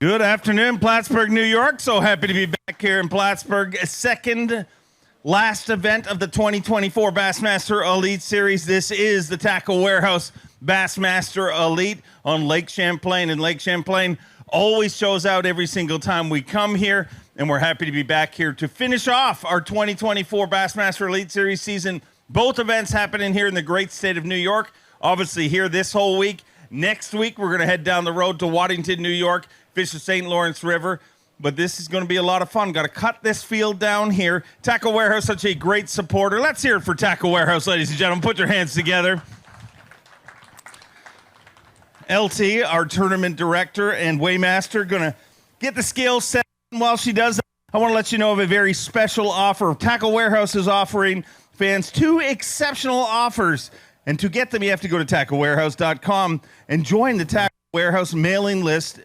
Good afternoon, Plattsburgh, New York. So happy to be back here in Plattsburgh. Second last event of the 2024 Bassmaster Elite Series. This is the Tackle Warehouse Bassmaster Elite on Lake Champlain. And Lake Champlain always shows out every single time we come here. And we're happy to be back here to finish off our 2024 Bassmaster Elite Series season. Both events happening here in the great state of New York. Obviously here this whole week. Next week, we're going to head down the road to Waddington, New York, fish the St. Lawrence River. But this is going to be a lot of fun. Got to cut this field down here. Tackle Warehouse, such a great supporter. Let's hear it for Tackle Warehouse, ladies and gentlemen. Put your hands together. LT, our tournament director and weighmaster, going to get the scales set. While she does that, I want to let you know of a very special offer. Tackle Warehouse is offering fans two exceptional offers. And to get them, you have to go to tacklewarehouse.com and join the Tackle Warehouse mailing list.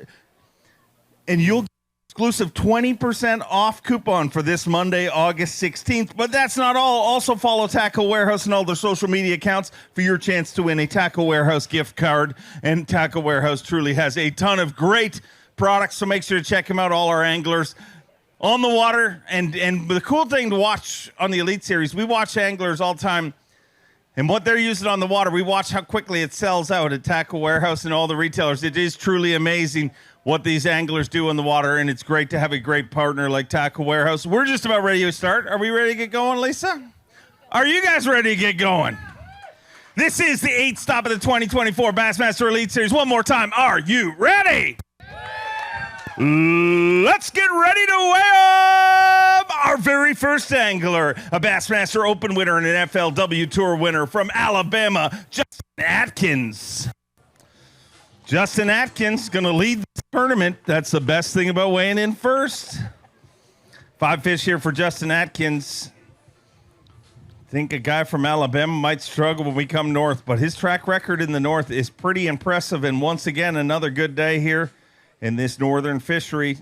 And you'll get an exclusive 20% off coupon for this Monday, August 16th. But that's not all. Also follow Tackle Warehouse and all their social media accounts for your chance to win a Tackle Warehouse gift card. And Tackle Warehouse truly has a ton of great products, so make sure to check them out, all our anglers on the water. And the cool thing to watch on the Elite Series, we watch anglers all the time. And what they're using on the water, we watch how quickly it sells out at Tackle Warehouse and all the retailers. It is truly amazing what these anglers do on the water, and it's great to have a great partner like Tackle Warehouse. We're just about ready to start. Are we ready to get going, Lisa? Are you guys ready to get going? This is the 8th stop of the 2024 Bassmaster Elite Series. One more time. Are you ready? Let's get ready to weigh up our very first angler, a Bassmaster Open winner and an FLW Tour winner from Alabama, Justin Atkins. Justin Atkins going to lead this tournament. That's the best thing about weighing in first. 5 fish here for Justin Atkins. I think a guy from Alabama might struggle when we come north, but his track record in the north is pretty impressive. And once again, another good day here in this northern fishery.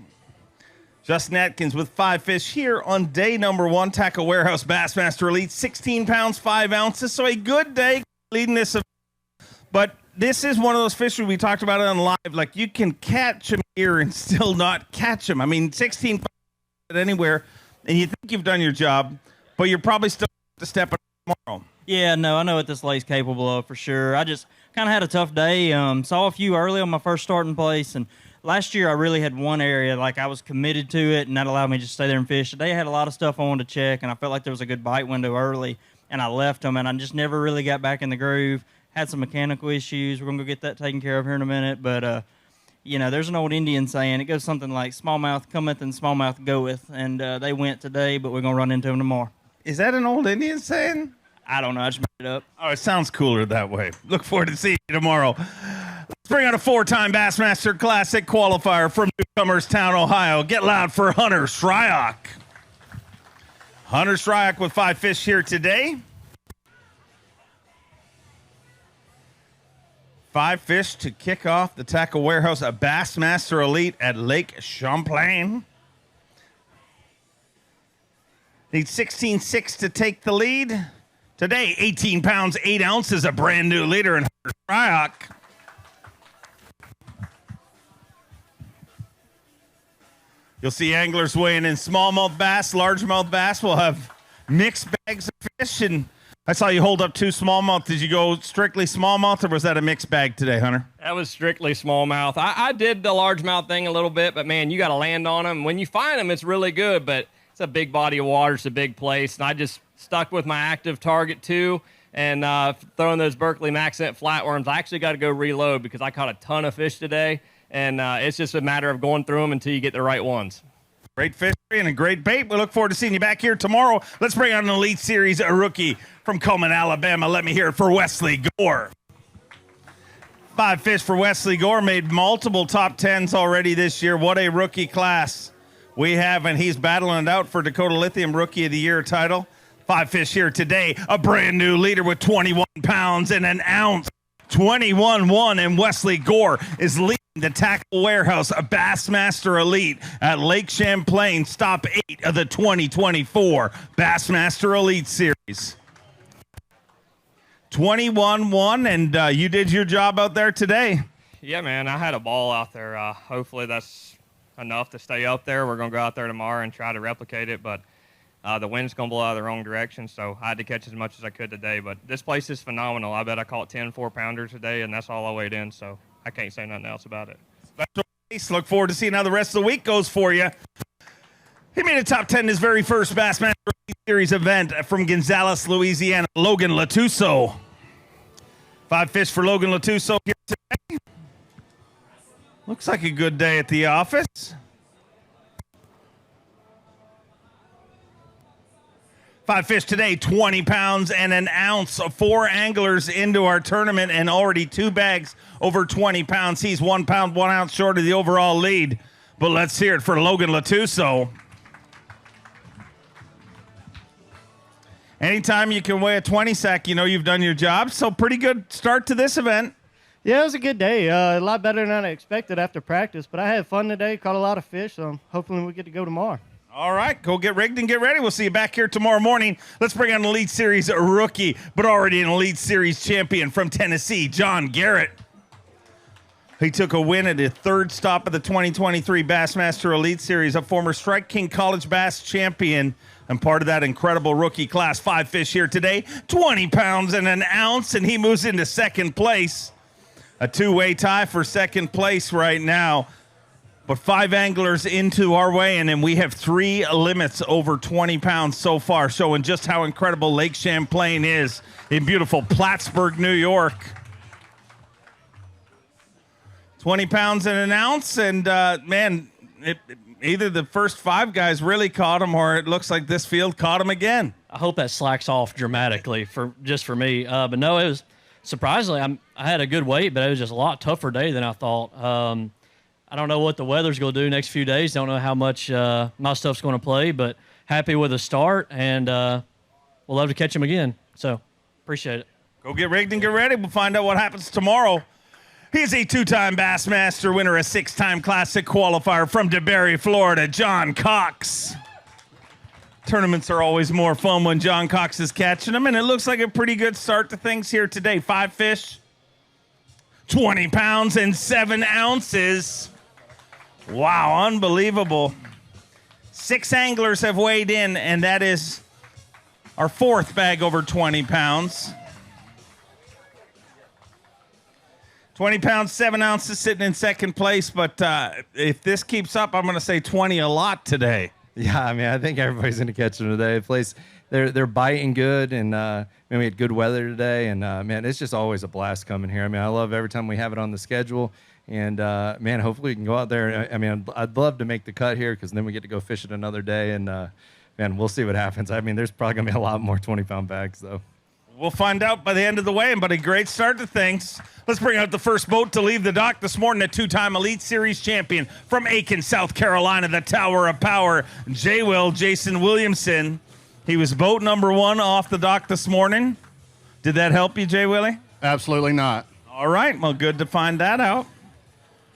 Justin Atkins with 5 fish here on day number 1, Tackle Warehouse Bassmaster Elite, 16 pounds, 5 ounces. So a good day leading this event. But this is one of those fisheries we talked about it on live. Like, you can catch them here and still not catch them. I mean, 16 pounds anywhere, and you think you've done your job, but you're probably still to step up tomorrow. Yeah, no, I know what this lake's capable of for sure. I just kind of had a tough day. Saw a few early on my first starting place, and last year I really had one area, like I was committed to it, and that allowed me to just stay there and fish. Today I had a lot of stuff I wanted to check, and I felt like there was a good bite window early, and I left them, and I just never really got back in the groove. Had some mechanical issues. We're going to go get that taken care of here in a minute, but, you know, there's an old Indian saying. It goes something like, smallmouth cometh and smallmouth goeth, and they went today, but we're going to run into them tomorrow. Is that an old Indian saying? I don't know. I just made it up. Oh, it sounds cooler that way. Look forward to seeing you tomorrow. Let's bring out a 4-time Bassmaster Classic qualifier from Newcomerstown, Ohio. Get loud for Hunter Shryock. Hunter Shryock with 5 fish here today. 5 fish to kick off the Tackle Warehouse, a Bassmaster Elite at Lake Champlain. Need 16.6 to take the lead. Today, 18 pounds, 8 ounces, a brand new leader in Hunter Shryock. You'll see anglers weighing in smallmouth bass, largemouth bass. We'll have mixed bags of fish. And I saw you hold up 2 smallmouth. Did you go strictly smallmouth, or was that a mixed bag today, Hunter? That was strictly smallmouth. I did the largemouth thing a little bit, but, man, you got to land on them. When you find them, it's really good, but it's a big body of water. It's a big place, and I just stuck with my active target, too, and throwing those Berkeley Maxent flatworms. I actually got to go reload because I caught a ton of fish today, and it's just a matter of going through them until you get the right ones. Great fish and a great bait. We look forward to seeing you back here tomorrow. Let's bring out an Elite Series, a rookie from Coleman, Alabama. Let me hear it for Wesley Gore. 5 fish for Wesley Gore. Made multiple top 10s already this year. What a rookie class we have, and he's battling it out for Dakota Lithium Rookie of the Year title. 5 fish here today. A brand new leader with 21 pounds and an ounce. 21-1, and Wesley Gore is leading the Tackle Warehouse, a Bassmaster Elite at Lake Champlain, stop 8 of the 2024 Bassmaster Elite Series. 21-1, and you did your job out there today. Yeah, man, I had a ball out there. Hopefully that's enough to stay up there. We're going to go out there tomorrow and try to replicate it, but the wind's going to blow out of the wrong direction, so I had to catch as much as I could today. But this place is phenomenal. I bet I caught 10 4-pounders today, and that's all I weighed in, so I can't say nothing else about it. Special race. Look forward to seeing how the rest of the week goes for you. He made a top 10 in his very first Bassmaster Elite Series event from Gonzales, Louisiana, Logan Latuso. 5 fish for Logan Latuso here today. Looks like a good day at the office. 5 fish today, 20 pounds and an ounce. 4 anglers into our tournament and already 2 bags over 20 pounds. He's 1 pound, 1 ounce short of the overall lead. But let's hear it for Logan Latuso. Anytime you can weigh a 20 sack, you know you've done your job. So pretty good start to this event. Yeah, it was a good day. A lot better than I expected after practice. But I had fun today, caught a lot of fish. So hopefully we get to go tomorrow. All right, go get rigged and get ready. We'll see you back here tomorrow morning. Let's bring on an Elite Series rookie, but already an Elite Series champion from Tennessee, John Garrett. He took a win at the 3rd stop of the 2023 Bassmaster Elite Series, a former Strike King College Bass champion and part of that incredible rookie class. 5 fish here today, 20 pounds and an ounce, and he moves into 2nd place. A 2-way tie for 2nd place right now. But 5 anglers into our weigh, and then we have 3 limits over 20 pounds so far, showing just how incredible Lake Champlain is in beautiful Plattsburgh, New York. 20 pounds and an ounce, and man, either the first 5 guys really caught him, or it looks like this field caught him again. I hope that slacks off dramatically for me. But no, it was surprisingly, I had a good weight, but it was just a lot tougher day than I thought. I don't know what the weather's going to do next few days. Don't know how much my stuff's going to play, but happy with the start, and we'll love to catch him again. So appreciate it. Go get rigged and get ready. We'll find out what happens tomorrow. He's a 2-time Bassmaster winner, a 6-time Classic qualifier from DeBerry, Florida, John Cox. Tournaments are always more fun when John Cox is catching them, and it looks like a pretty good start to things here today. 5 fish, 20 pounds and 7 ounces. Wow, unbelievable. 6 anglers have weighed in, and that is our 4th bag over 20 pounds. 20 pounds, 7 ounces sitting in 2nd place, but if this keeps up, I'm going to say 20 a lot today. Yeah, I mean, I think everybody's going to catch them today. The place, they're biting good, and we had good weather today, and man, it's just always a blast coming here. I mean, I love every time we have it on the schedule, and man, hopefully we can go out there. I mean, I'd love to make the cut here because then we get to go fish it another day, and man, we'll see what happens. I mean, there's probably going to be a lot more 20-pound bags, though. We'll find out by the end of the weigh-in, but a great start to things. Let's bring out the first boat to leave the dock this morning, a 2-time Elite Series champion from Aiken, South Carolina, the Tower of Power, Jason Williamson. He was boat number 1 off the dock this morning. Did that help you, Jay Willie? Absolutely not. All right, well, good to find that out.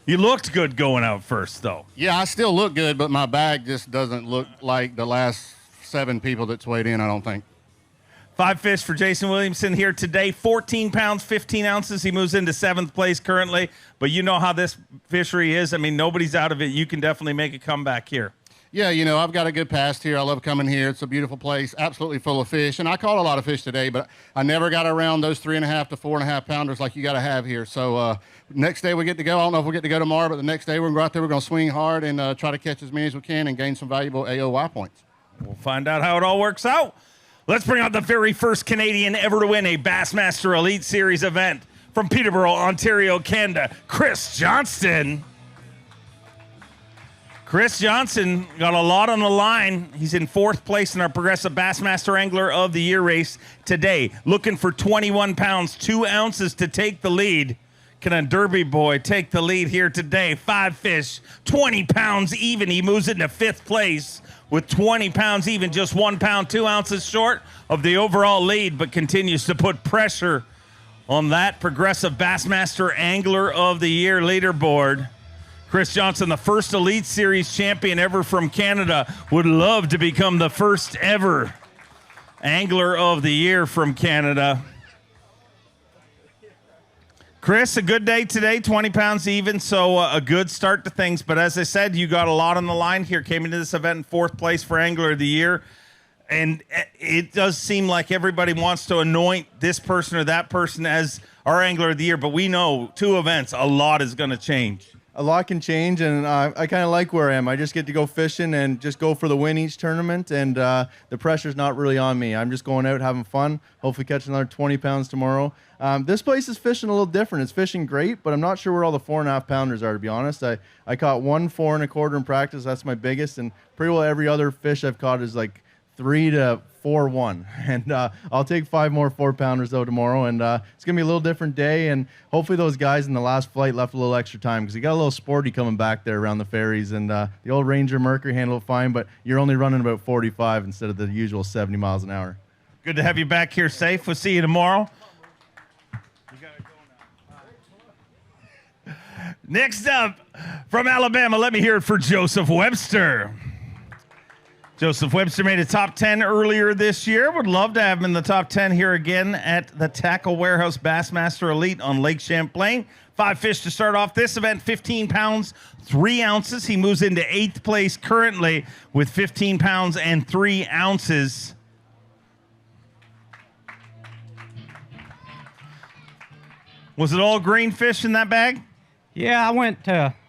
You looked good going out first, though. Yeah, I still look good, but my bag just doesn't look like the last 7 people that's weighed in, I don't think. 5 fish for Jason Williamson here today, 14 pounds, 15 ounces. He moves into 7th place currently, but you know how this fishery is. I mean, nobody's out of it. You can definitely make a comeback here. Yeah, you know, I've got a good past here. I love coming here. It's a beautiful place, absolutely full of fish. And I caught a lot of fish today, but I never got around those 3.5 to 4.5 pounders like you got to have here. So next day we get to go. I don't know if we'll get to go tomorrow, but the next day we're going to go out there. We're going to swing hard and try to catch as many as we can and gain some valuable AOY points. We'll find out how it all works out. Let's bring out the very first Canadian ever to win a Bassmaster Elite Series event from Peterborough, Ontario, Canada, Chris Johnston. Chris Johnson got a lot on the line. He's in 4th place in our Progressive Bassmaster Angler of the Year race today, looking for 21 pounds, 2 ounces to take the lead. Can a Derby boy take the lead here today? 5 fish, 20 pounds even. He moves into 5th place with 20 pounds even, just 1 pound, 2 ounces short of the overall lead, but continues to put pressure on that Progressive Bassmaster Angler of the Year leaderboard. Chris Johnson, the first Elite Series champion ever from Canada, would love to become the first ever Angler of the Year from Canada. Chris, a good day today, 20 pounds even, so a good start to things. But as I said, you got a lot on the line here. Came into this event in 4th place for Angler of the Year. And it does seem like everybody wants to anoint this person or that person as our Angler of the Year. But we know 2 events, a lot is going to change. A lot can change, and I kind of like where I am. I just get to go fishing and just go for the win each tournament, and the pressure's not really on me. I'm just going out having fun, hopefully catch another 20 pounds tomorrow. This place is fishing a little different. It's fishing great, but I'm not sure where all the 4.5 pounders are, to be honest. I caught 1 4 1/4 in practice. That's my biggest, and pretty well every other fish I've caught is like 3 to 4 1, and I'll take 5 more 4-pounders though tomorrow, and it's gonna be a little different day, and hopefully those guys in the last flight left a little extra time because you got a little sporty coming back there around the ferries, and the old Ranger Mercury handled it fine, but you're only running about 45 instead of the usual 70 miles an hour. Good to have you back here safe. We'll see you tomorrow. Next up from Alabama, let me hear it for Joseph Webster. Joseph Webster made a top 10 earlier this year. Would love to have him in the top 10 here again at the Tackle Warehouse Bassmaster Elite on Lake Champlain. 5 fish to start off this event, 15 pounds, 3 ounces. He moves into 8th place currently with 15 pounds and 3 ounces. Was it all green fish in that bag? Yeah,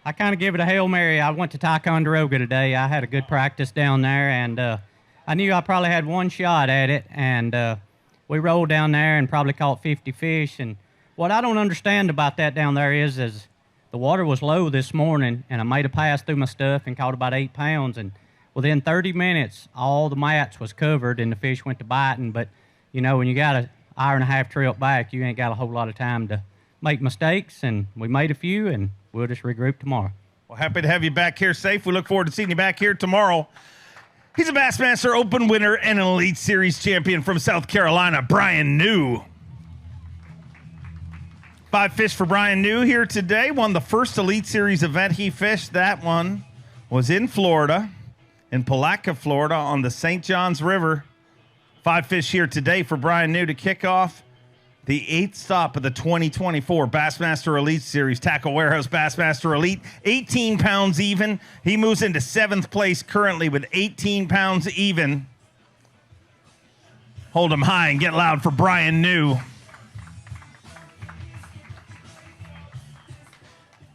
I kind of gave it a Hail Mary. I went to Ticonderoga today. I had a good practice down there, and I knew I probably had 1 shot at it, and we rolled down there and probably caught 50 fish. And what I don't understand about that down there is the water was low this morning, and I made a pass through my stuff and caught about 8 pounds, and within 30 minutes, all the mats was covered, and the fish went to biting. But, you know, when you got an hour-and-a-half trip back, you ain't got a whole lot of time to make mistakes, and we made a few, and we'll just regroup tomorrow. Well, happy to have you back here safe. We look forward to seeing you back here tomorrow. He's a Bassmaster Open winner and an Elite Series champion from South Carolina, Brian New. 5 fish for Brian New here today. Won the first Elite Series event he fished. That one was in Florida, in Palatka, Florida, on the St. Johns River. 5 fish here today for Brian New to kick off the 8th stop of the 2024 Bassmaster Elite Series, Tackle Warehouse Bassmaster Elite, 18 pounds even. He moves into 7th place currently with 18 pounds even. Hold him high and get loud for Brian New.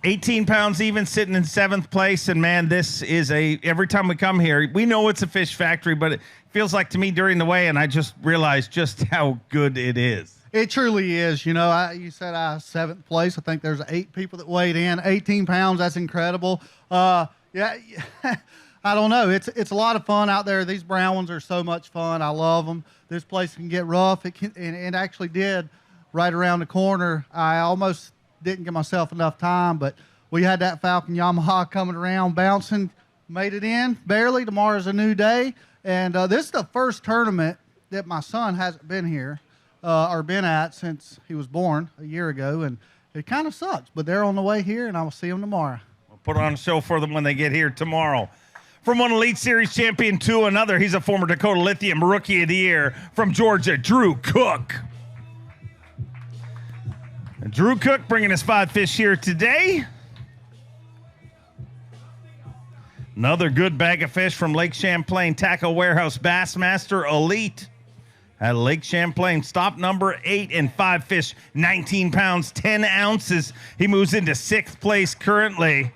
18 pounds even, sitting in 7th place, and man, this is every time we come here, we know it's a fish factory, but it feels like to me during the weigh-in, I just realized just how good it is. It truly is. You know, you said I was 7th place. I think there's 8 people that weighed in. 18 pounds, that's incredible. Yeah, I don't know. It's a lot of fun out there. These brown ones are so much fun. I love them. This place can get rough. And it actually did right around the corner. I almost didn't give myself enough time, but we had that Falcon Yamaha coming around, bouncing, made it in barely. Tomorrow's a new day. And this is the first tournament that my son hasn't been here. Or been at since he was born a year ago, and it kind of sucks, but they're on the way here, and I will see them tomorrow. We'll put on a show for them when they get here tomorrow. From one Elite Series champion to another, he's a former Dakota Lithium Rookie of the Year from Georgia, Drew Cook. And Drew Cook bringing us 5 fish here today. Another good bag of fish from Lake Champlain, Tackle Warehouse Bassmaster Elite. At Lake Champlain, stop number 8 and 5 fish, 19 pounds, 10 ounces. He moves into 6th place currently.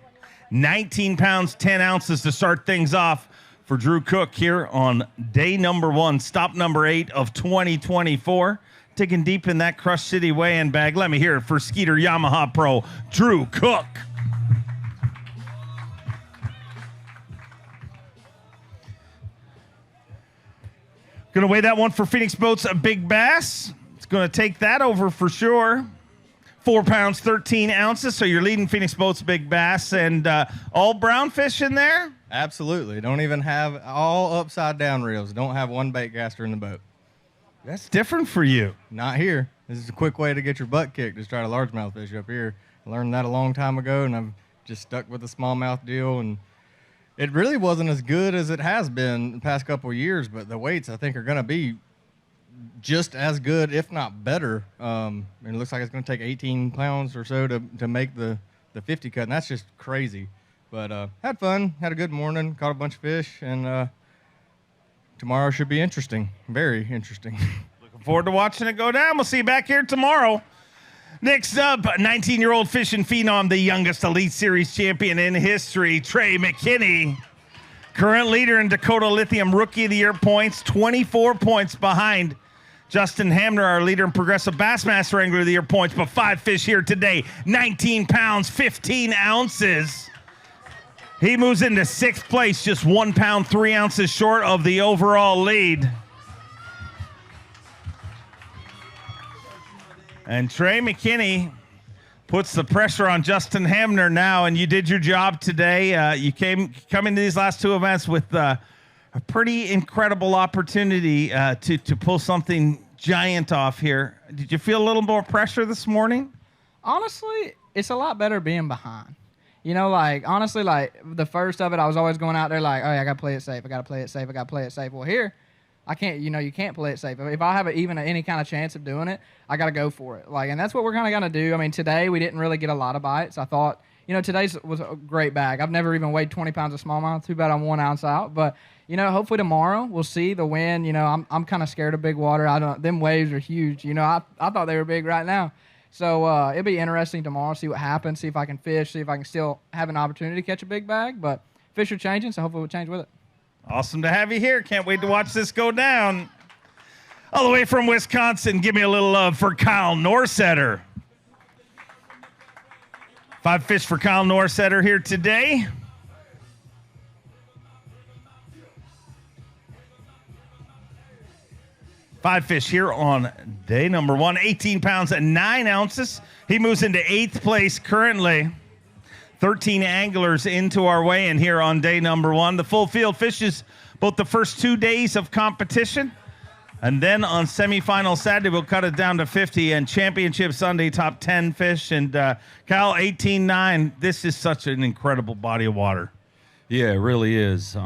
19 pounds, 10 ounces to start things off for Drew Cook here on day number 1, stop number 8 of 2024. Digging deep in that Crush City weigh-in bag. Let me hear it for Skeeter Yamaha Pro, Drew Cook. Going to weigh that one for Phoenix Boats, a Big Bass. It's going to take that over for sure. 4 pounds, 13 ounces. So you're leading Phoenix Boats, Big Bass, and all brown fish in there? Absolutely. Don't even have all upside down reels. Don't have one bait caster in the boat. That's different for you. Not here. This is a quick way to get your butt kicked. Just try to largemouth fish up here. I learned that a long time ago, and I've just stuck with the smallmouth deal, and it really wasn't as good as it has been the past couple of years, but the weights I think are going to be just as good, if not better. And it looks like it's going to take 18 pounds or so to make the 50 cut, and that's just crazy. But had fun, had a good morning, caught a bunch of fish, and tomorrow should be interesting, very interesting. Looking forward to watching it go down. We'll see you back here tomorrow. Next up, 19-year-old fishing phenom, the youngest Elite Series champion in history, Trey McKinney. Current leader in Dakota Lithium Rookie of the Year points, 24 points behind Justin Hamner, our leader in Progressive Bassmaster Angler of the Year points, but 5 fish here today, 19 pounds, 15 ounces. He moves into 6th place, just 1 pound, 3 ounces short of the overall lead. And Trey McKinney puts the pressure on Justin Hamner now, and you did your job today. You come into these last 2 events with a pretty incredible opportunity to pull something giant off here. Did you feel a little more pressure this morning? Honestly, it's a lot better being behind. You know, like, honestly, like, the first of it, I was always going out there like, oh, yeah, I got to play it safe. I got to play it safe. I got to play it safe. Well, here, I can't, you know, you can't play it safe. If I have even any kind of chance of doing it, I got to go for it. Like, and that's what we're kind of going to do. I mean, today we didn't really get a lot of bites. I thought, you know, today's was a great bag. I've never even weighed 20 pounds of smallmouth. Too bad I'm 1 ounce out. But, you know, hopefully tomorrow we'll see the wind. You know, I'm kind of scared of big water. Them waves are huge. You know, I thought they were big right now. So it'll be interesting tomorrow, see what happens, see if I can fish, see if I can still have an opportunity to catch a big bag. But fish are changing, so hopefully we'll change with it. Awesome to have you here. Can't wait to watch this go down. All the way from Wisconsin, give me a little love for Kyle Norsetter. 5 fish for Kyle Norsetter here today. Five fish here on day number 1, 18 pounds and 9 ounces. He moves into 8th place currently. 13 anglers into our weigh-in here on day number 1. The full field fishes both the first 2 days of competition. And then on semifinal Saturday, we'll cut it down to 50. And championship Sunday, top 10 fish. And Cal, 18-9. This is such an incredible body of water. Yeah, it really is.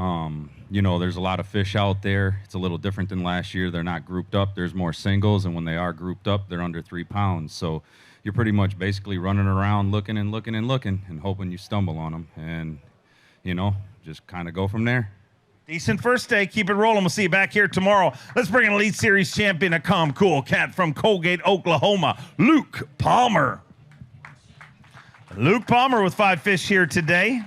You know, there's a lot of fish out there. It's a little different than last year. They're not grouped up. There's more singles, and when they are grouped up, they're under 3 pounds. So you're pretty much basically running around looking and looking and looking and hoping you stumble on them. And, you know, just kind of go from there. Decent first day. Keep it rolling. We'll see you back here tomorrow. Let's bring an Elite Series champion, a calm, cool cat from Colgate, Oklahoma, Luke Palmer. Luke Palmer with 5 fish here today.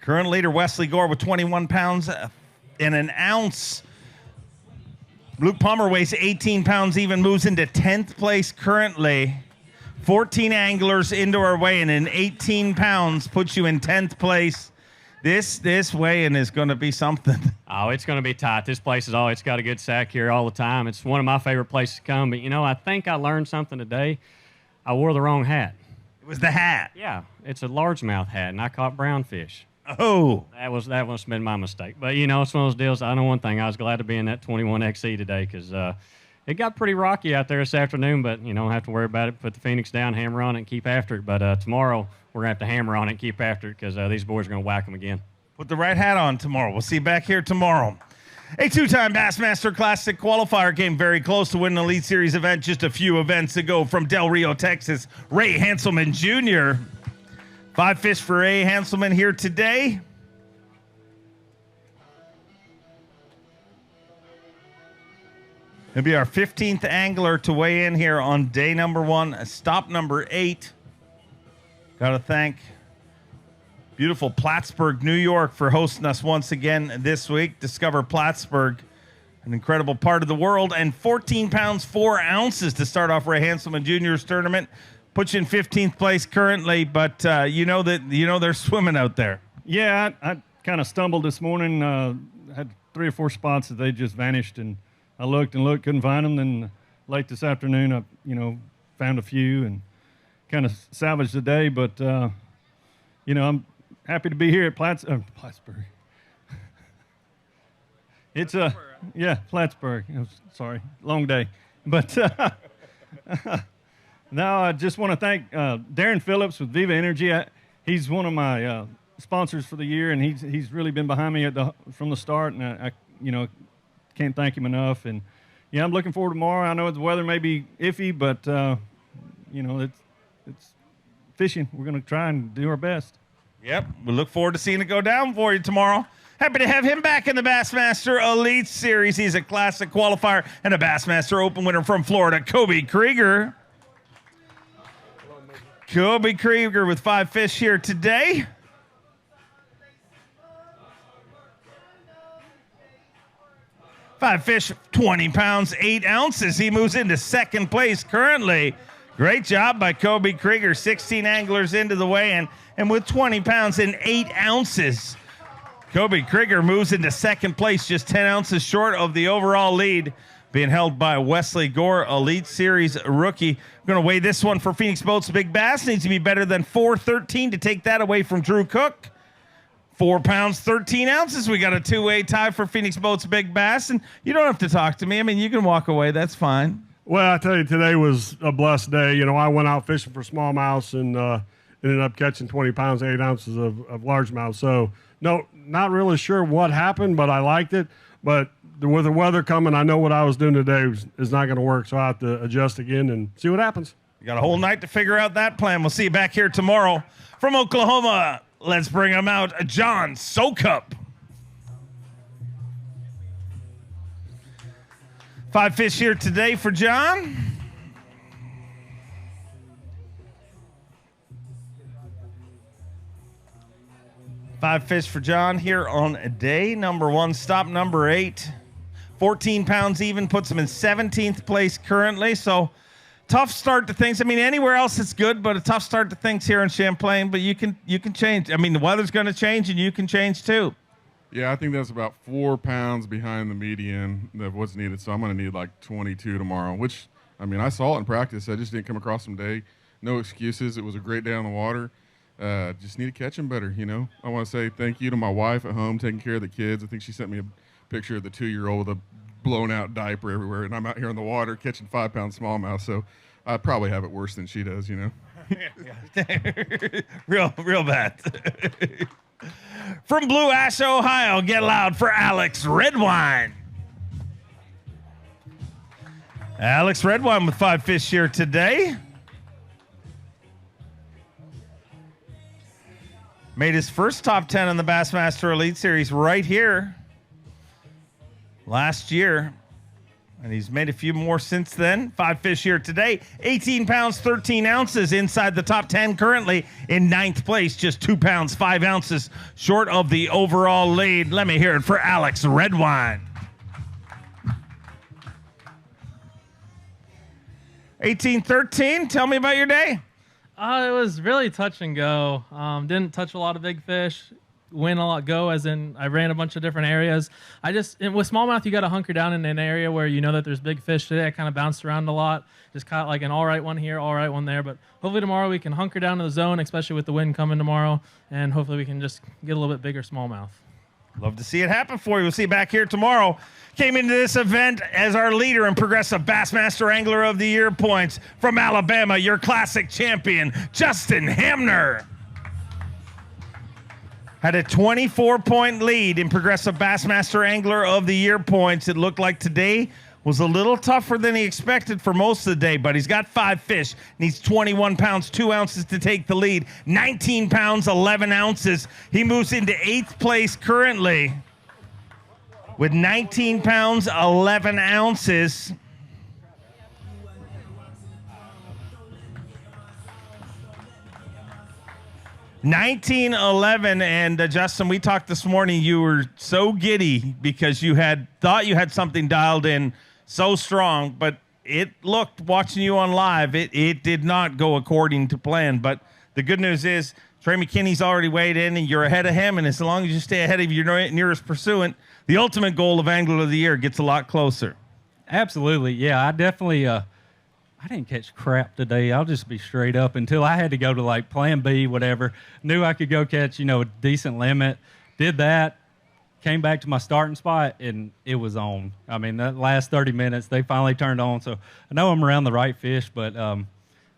Current leader Wesley Gore with 21 pounds and an ounce. Luke Palmer weighs 18 pounds, even moves into 10th place currently. 14 anglers into our weigh-in, and 18 pounds puts you in 10th place. This weigh-in is going to be something. Oh, it's going to be tight. This place is always got a good sack here all the time. It's one of my favorite places to come. But, you know, I think I learned something today. I wore the wrong hat. It was the hat. Yeah, it's a largemouth hat, and I caught brownfish. Oh. That must have been my mistake. But, you know, it's one of those deals. I know one thing. I was glad to be in that 21XE today because it got pretty rocky out there this afternoon, but you don't have to worry about it. Put the Phoenix down, hammer on it, and keep after it. But tomorrow, we're going to have to hammer on it and keep after it because these boys are going to whack them again. Put the right hat on tomorrow. We'll see you back here tomorrow. A 2-time Bassmaster Classic qualifier came very close to winning an Elite Series event just a few events ago from Del Rio, Texas. Ray Hanselman Jr. 5 fish for Ray Hanselman here today. He'll be our 15th angler to weigh in here on day number 1, stop number 8. Got to thank beautiful Plattsburgh, New York for hosting us once again this week. Discover Plattsburgh, an incredible part of the world. And 14 pounds, 4 ounces to start off Ray Hanselman Jr.'s tournament. Puts you in 15th place currently, but you know they're swimming out there. Yeah, I kind of stumbled this morning. Had 3 or 4 spots that they just vanished, and I looked and looked, couldn't find them. Then late this afternoon, I found a few and kind of salvaged the day. But I'm happy to be here at Plattsburgh. It's Plattsburgh. Sorry, long day, but. No, I just want to thank Darren Phillips with Viva Energy. He's one of my sponsors for the year, and he's really been behind me from the start, and I can't thank him enough. And yeah, I'm looking forward to tomorrow. I know the weather may be iffy, but it's fishing. We're going to try and do our best. Yep, we look forward to seeing it go down for you tomorrow. Happy to have him back in the Bassmaster Elite Series. He's a classic qualifier and a Bassmaster Open winner from Florida, Kobe Krieger. Kobe Krieger with 5 fish here today. Five fish, 20 pounds, 8 ounces. He moves into second place currently. Great job by Kobe Krieger. 16 anglers into the weigh-in, and with 20 pounds and 8 ounces, Kobe Krieger moves into second place, just 10 ounces short of the overall lead, being held by Wesley Gore, Elite Series rookie. We're going to weigh this one for Phoenix Boats Big Bass. Needs to be better than 413 to take that away from Drew Cook. 4 pounds, 13 ounces. We got a 2-way tie for Phoenix Boats Big Bass, and you don't have to talk to me. I mean, you can walk away. That's fine. Well, I tell you, today was a blessed day. You know, I went out fishing for smallmouths and ended up catching 20 pounds, 8 ounces of largemouth. So, no, not really sure what happened, but I liked it. But with the weather coming, I know what I was doing today is not going to work, so I have to adjust again and see what happens. You got a whole night to figure out that plan. We'll see you back here tomorrow. From Oklahoma, let's bring him out, John Sokup. 5 fish here today for John. Five fish for John here on day number 1, stop number 8. 14 pounds even, puts him in 17th place currently. So tough start to things. I mean, anywhere else it's good, but a tough start to things here in Champlain. But you can change. I mean, the weather's going to change, and you can change too. Yeah, I think that's about 4 pounds behind the median of what's needed. So I'm going to need like 22 tomorrow, which, I mean, I saw it in practice. I just didn't come across some day. No excuses. It was a great day on the water. Just need to catch them better, you know. I want to say thank you to my wife at home taking care of the kids. I think she sent me a picture of the 2-year-old with a blown-out diaper everywhere, and I'm out here in the water catching 5-pound smallmouth. So I probably have it worse than she does, you know. real bad. From Blue Ash, Ohio, get loud for Alex Redwine. Alex Redwine with 5 fish here today. Made his first top 10 in the Bassmaster Elite Series right here last year. And he's made a few more since then. 5 fish here today. 18 pounds, 13 ounces inside the top 10 currently in 9th place. Just 2 pounds, 5 ounces short of the overall lead. Let me hear it for Alex Redwine. 18-13, tell me about your day. It was really touch and go. Didn't touch a lot of big fish. Win a lot, go as in I ran a bunch of different areas. With smallmouth, you got to hunker down in an area where you know that there's big fish today. I kind of bounced around a lot. Just caught like an all right one here, all right one there. But hopefully tomorrow we can hunker down to the zone, especially with the wind coming tomorrow. And hopefully we can just get a little bit bigger smallmouth. Love to see it happen for you. We'll see you back here tomorrow. Came into this event as our leader in Progressive Bassmaster Angler of the Year points from Alabama, your classic champion, Justin Hamner. Had a 24-point lead in Progressive Bassmaster Angler of the Year points. It looked like today was a little tougher than he expected for most of the day, but he's got 5 fish. Needs 21 pounds, 2 ounces to take the lead. 19 pounds, 11 ounces. He moves into 8th place currently with 19 pounds, 11 ounces. $19.11, and Justin, we talked this morning. You were so giddy because you thought you had something dialed in so strong, but it looked, watching you on live, it did not go according to plan. But the good news is Trey McKinney's already weighed in, and you're ahead of him. And as long as you stay ahead of your nearest pursuant, the ultimate goal of Angler of the Year gets a lot closer. Absolutely, yeah. I definitely. I didn't catch crap today. I'll just be straight up until I had to go to like plan B, whatever. Knew I could go catch, a decent limit. Did that. Came back to my starting spot, and it was on. I mean, that last 30 minutes, they finally turned on. So I know I'm around the right fish, but,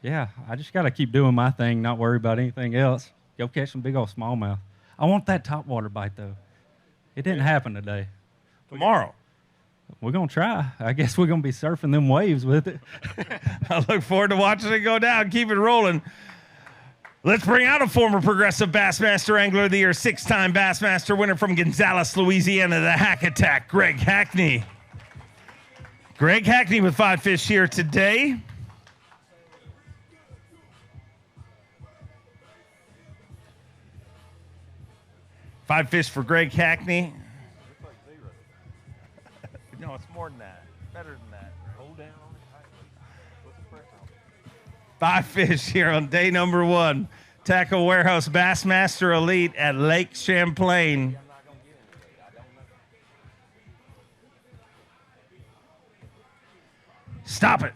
yeah, I just got to keep doing my thing, not worry about anything else. Go catch some big old smallmouth. I want that topwater bite, though. It didn't happen today. Tomorrow. We're going to try. I guess we're going to be surfing them waves with it. I look forward to watching it go down. Keep it rolling. Let's bring out a former Progressive Bassmaster Angler of the Year, 6-time Bassmaster winner from Gonzales, Louisiana, the Hack Attack, Greg Hackney. Greg Hackney with 5 fish here today. Five fish for Greg Hackney. No, it's more than that. Better than that. Hold down. 5 fish here on day number 1. Tackle Warehouse Bassmaster Elite at Lake Champlain. Stop it.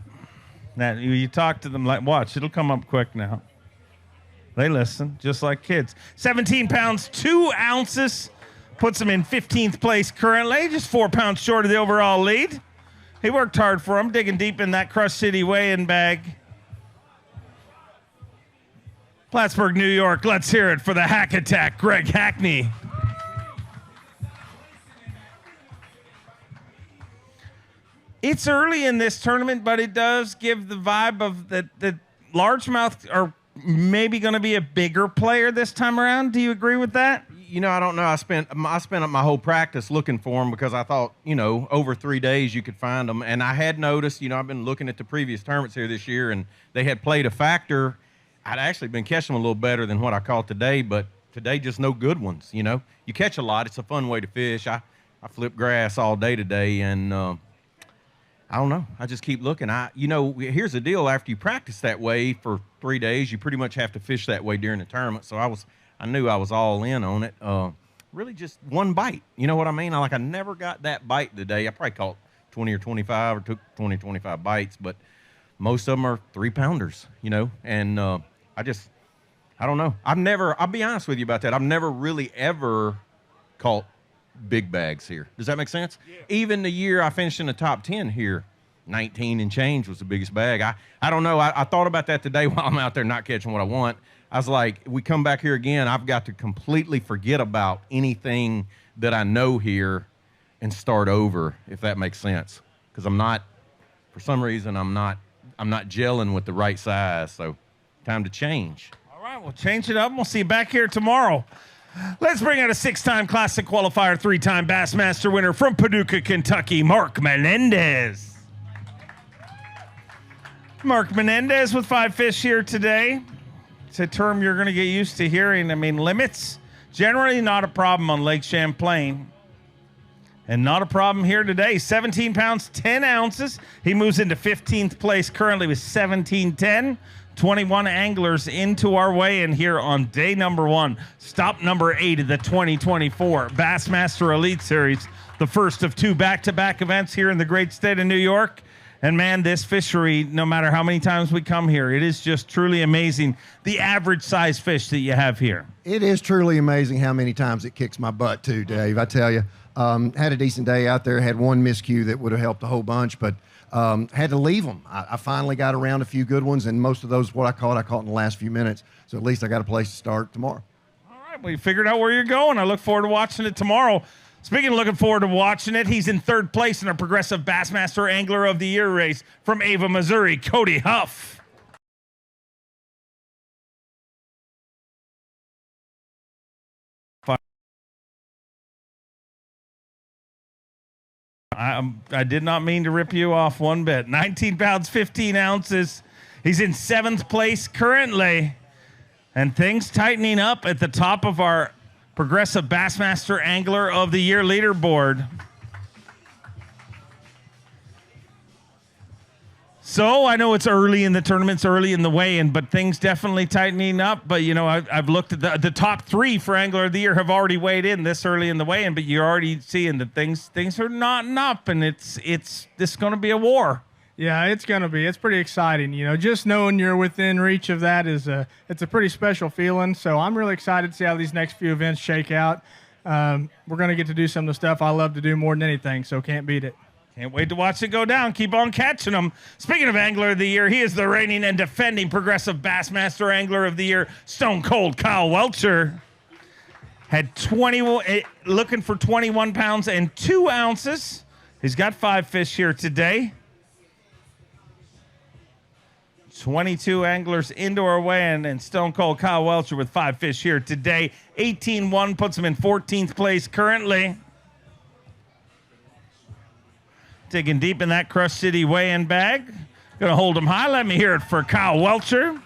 Now, you talk to them like, watch, it'll come up quick now. They listen, just like kids. 17 pounds, 2 ounces. Puts him in 15th place currently, just 4 pounds short of the overall lead. He worked hard for him, digging deep in that Crush City weigh-in bag. Plattsburgh, New York, let's hear it for the Hack Attack, Greg Hackney. It's early in this tournament, but it does give the vibe of that largemouth are maybe going to be a bigger player this time around. Do you agree with that? You know, I don't know. I spent up my whole practice looking for them because I thought, you know, over 3 days you could find them. And I had noticed, you know, I've been looking at the previous tournaments here this year, and they had played a factor. I'd actually been catching them a little better than what I caught today, but today just no good ones, you know. You catch a lot. It's a fun way to fish. I flip grass all day today, and I don't know. I just keep looking. You know, here's the deal. After you practice that way for 3 days, you pretty much have to fish that way during the tournament. So I knew I was all in on it. Really just one bite. You know what I mean? I never got that bite today. I probably caught 20 or 25 or took 20, 25 bites, but most of them are 3-pounders, you know, and I don't know. I'll be honest with you about that. I've never really ever caught big bags here. Does that make sense? Yeah. Even the year I finished in the top 10 here, 19 and change was the biggest bag. I don't know. I thought about that today while I'm out there not catching what I want. I was like, we come back here again, I've got to completely forget about anything that I know here and start over, if that makes sense. Because for some reason, I'm not gelling with the right size. So time to change. All right, we'll change it up. We'll see you back here tomorrow. Let's bring out a 6-time Classic qualifier, 3-time Bassmaster winner from Paducah, Kentucky, Mark Menendez. Mark Menendez with 5 fish here today. It's a term you're going to get used to hearing. I mean, limits, generally not a problem on Lake Champlain. And not a problem here today. 17 pounds, 10 ounces. He moves into 15th place currently with 17.10. 21 anglers into our weigh-in here on day number 1. Stop number 8 of the 2024 Bassmaster Elite Series. The first of 2 back-to-back events here in the great state of New York. And man, this fishery, no matter how many times we come here, it is just truly amazing the average size fish that you have here. It is truly amazing how many times it kicks my butt too, Dave. I tell you, had a decent day out there, had one miscue that would have helped a whole bunch, but had to leave them. I finally got around a few good ones, and most of those, what I caught in the last few minutes. So at least I got a place to start tomorrow. All right, well, you figured out where you're going. I look forward to watching it tomorrow. Speaking of looking forward to watching it, he's in 3rd place in our Progressive Bassmaster Angler of the Year race from Ava, Missouri, Cody Huff. I did not mean to rip you off one bit. 19 pounds, 15 ounces. He's in 7th place currently. And things tightening up at the top of our Progressive Bassmaster Angler of the Year leaderboard. So I know it's early in the tournaments, early in the weigh-in, but things definitely tightening up. But, you know, I've looked at the top 3 for Angler of the Year have already weighed in this early in the weigh-in, but you're already seeing that things are knotting up, and this is going to be a war. Yeah, it's going to be. It's pretty exciting. You know, just knowing you're within reach of that it's a pretty special feeling. So I'm really excited to see how these next few events shake out. We're going to get to do some of the stuff I love to do more than anything, so can't beat it. Can't wait to watch it go down. Keep on catching them. Speaking of Angler of the Year, he is the reigning and defending Progressive Bassmaster Angler of the Year, Stone Cold Kyle Welcher. had 20, looking for 21 pounds and 2 ounces. He's got 5 fish here today. 22 anglers into our weigh-in, and Stone Cold Kyle Welcher with 5 fish here today. 18-1 puts him in 14th place currently. Digging deep in that Crush City weigh-in bag. Gonna hold him high. Let me hear it for Kyle Welcher.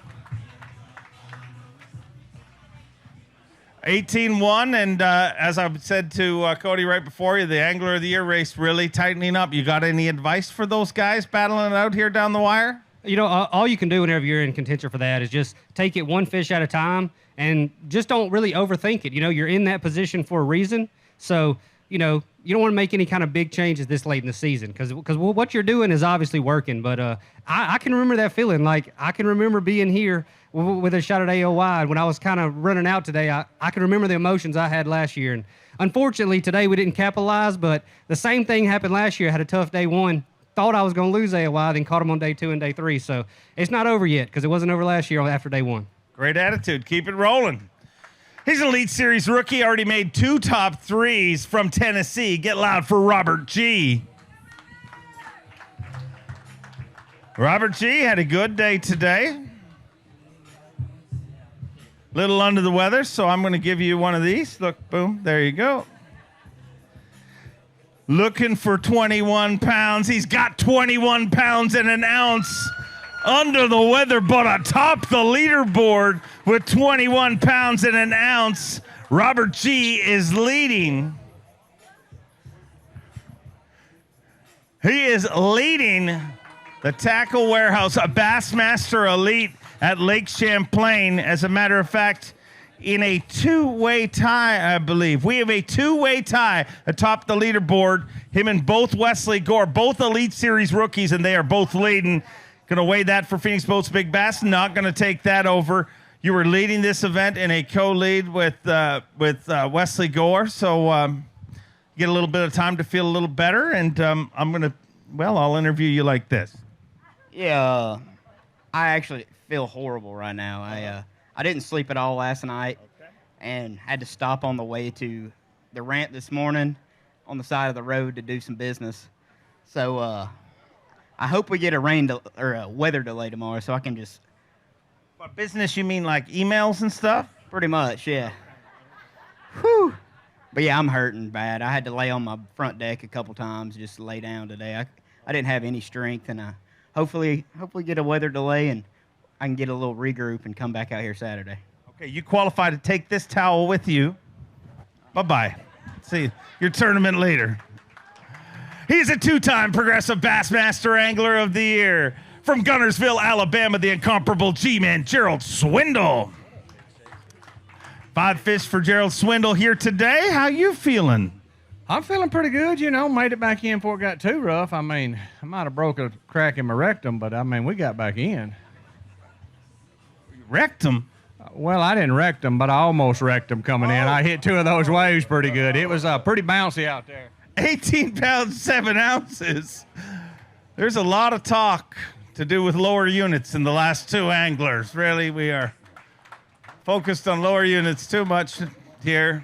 18-1, and as I said to Cody right before you, the Angler of the Year race really tightening up. You got any advice for those guys battling it out here down the wire? You know, all you can do whenever you're in contention for that is just take it one fish at a time and just don't really overthink it. You know, you're in that position for a reason. So, you know, you don't want to make any kind of big changes this late in the season because what you're doing is obviously working. But I can remember that feeling. Like, I can remember being here with a shot at AOY. When I was kind of running out today, I can remember the emotions I had last year. And unfortunately, today we didn't capitalize, but the same thing happened last year. I had a tough day one. Thought I was going to lose AOY, then caught him on day 2 and day 3. So it's not over yet because it wasn't over last year after day 1. Great attitude. Keep it rolling. He's an Elite Series rookie. Already made 2 top 3s from Tennessee. Get loud for Robert G. Robert G had a good day today. Little under the weather, so I'm going to give you one of these. Look, boom, there you go. Looking for 21 pounds. He's got 21 pounds and an ounce under the weather, but atop the leaderboard with 21 pounds and an ounce. Robert G is leading. He is leading the Tackle Warehouse Bassmaster Elite at Lake Champlain. As a matter of fact, in a 2-way tie, I believe. We have a 2-way tie atop the leaderboard. Him and both Wesley Gore, both Elite Series rookies, and they are both leading. Going to weigh that for Phoenix Boats Big Bass. Not going to take that over. You were leading this event in a co-lead with Wesley Gore, so get a little bit of time to feel a little better. And I'm going to, well, I'll interview you like this. Yeah, I actually feel horrible right now. I didn't sleep at all last night, and had to stop on the way to the ramp this morning on the side of the road to do some business. So I hope we get a weather delay tomorrow, so I can just. By business, you mean like emails and stuff? Pretty much, yeah. Whew. But yeah, I'm hurting bad. I had to lay on my front deck a couple times just to lay down today. I didn't have any strength, and hopefully get a weather delay and I can get a little regroup and come back out here Saturday. Okay, you qualify to take this towel with you. Bye-bye. See, your tournament leader. He's a 2-time Progressive Bassmaster Angler of the Year. From Gunnersville, Alabama, the incomparable G-Man, Gerald Swindle. 5 fish for Gerald Swindle here today. How you feeling? I'm feeling pretty good, you know. Made it back in before it got too rough. I mean, I might have broke a crack in my rectum, but, I mean, we got back in. Rectum? Well, I didn't wreck them, but I almost wrecked them coming in. I hit 2 of those waves pretty good. It was pretty bouncy out there. 18 pounds, 7 ounces. There's a lot of talk to do with lower units in the last 2 anglers. Really, we are focused on lower units too much here.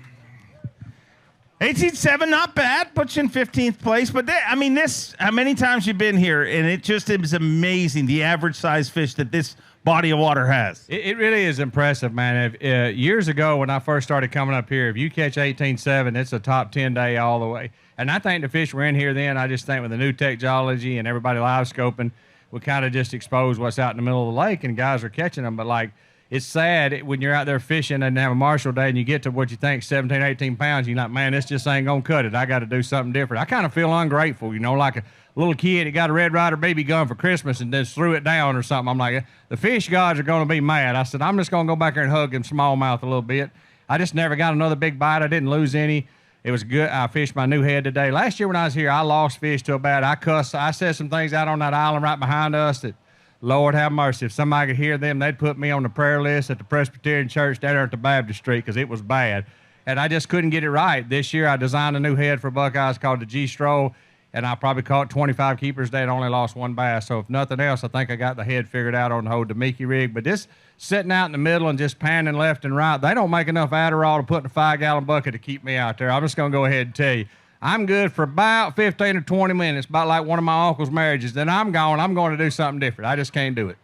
18.7, not bad. Puts you in 15th place. But, I mean, this, how many times you've been here, and it just is amazing, the average size fish that this body of water has. It really is impressive, man. Years ago when I first started coming up here, if you catch 18.7, it's a top 10 day all the way. And I think the fish were in here then. I just think with the new technology and everybody live scoping, we kind of just expose what's out in the middle of the lake and guys are catching them. But like, it's sad when you're out there fishing and have a marshal day and you get to what you think 17, 18 pounds. You're like, man, this just ain't going to cut it. I got to do something different. I kind of feel ungrateful, you know, like a little kid that got a Red Ryder BB gun for Christmas and just threw it down or something. I'm like, the fish gods are going to be mad. I said, I'm just going to go back there and hug him smallmouth a little bit. I just never got another big bite. I didn't lose any. It was good. I fished my new head today. Last year when I was here, I lost fish to a bad. I said some things out on that island right behind us that, Lord have mercy, if somebody could hear them, they'd put me on the prayer list at the Presbyterian Church down there at the Baptist Street because it was bad. And I just couldn't get it right. This year I designed a new head for Buckeyes called the G-Stroll. and I probably caught 25 keepers today and only lost one bass. So if nothing else, I think I got the head figured out on the whole Demiki rig. But this sitting out in the middle and just panning left and right, they don't make enough Adderall to put in a 5-gallon bucket to keep me out there. I'm just going to go ahead and tell you. I'm good for about 15 or 20 minutes, about like one of my uncle's marriages. Then I'm gone. I'm going to do something different. I just can't do it.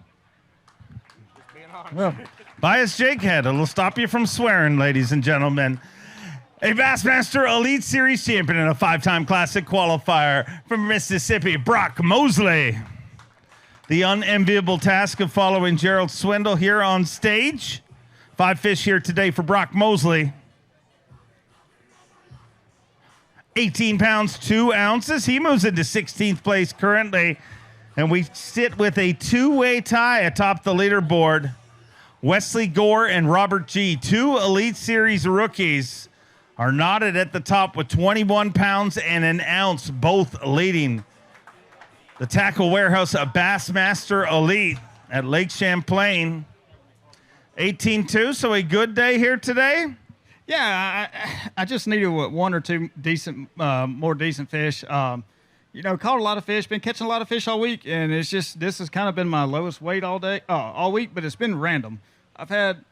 Well, Bias Jake Head will stop you from swearing, ladies and gentlemen. A Bassmaster Elite Series champion and a 5-time Classic qualifier from Mississippi, Brock Mosley. The unenviable task of following Gerald Swindle here on stage. 5 fish here today for Brock Mosley. 18 pounds, 2 ounces. He moves into 16th place currently. And we sit with a 2-way tie atop the leaderboard. Wesley Gore and Robert G., 2 Elite Series rookies, are knotted at the top with 21 pounds and an ounce, both leading the Tackle Warehouse Bassmaster Elite at Lake Champlain. 18-2, so a good day here today. Yeah, I just needed one or two decent, more decent fish. Caught a lot of fish, been catching a lot of fish all week, and it's just, this has kind of been my lowest weight all week, but it's been random. I've had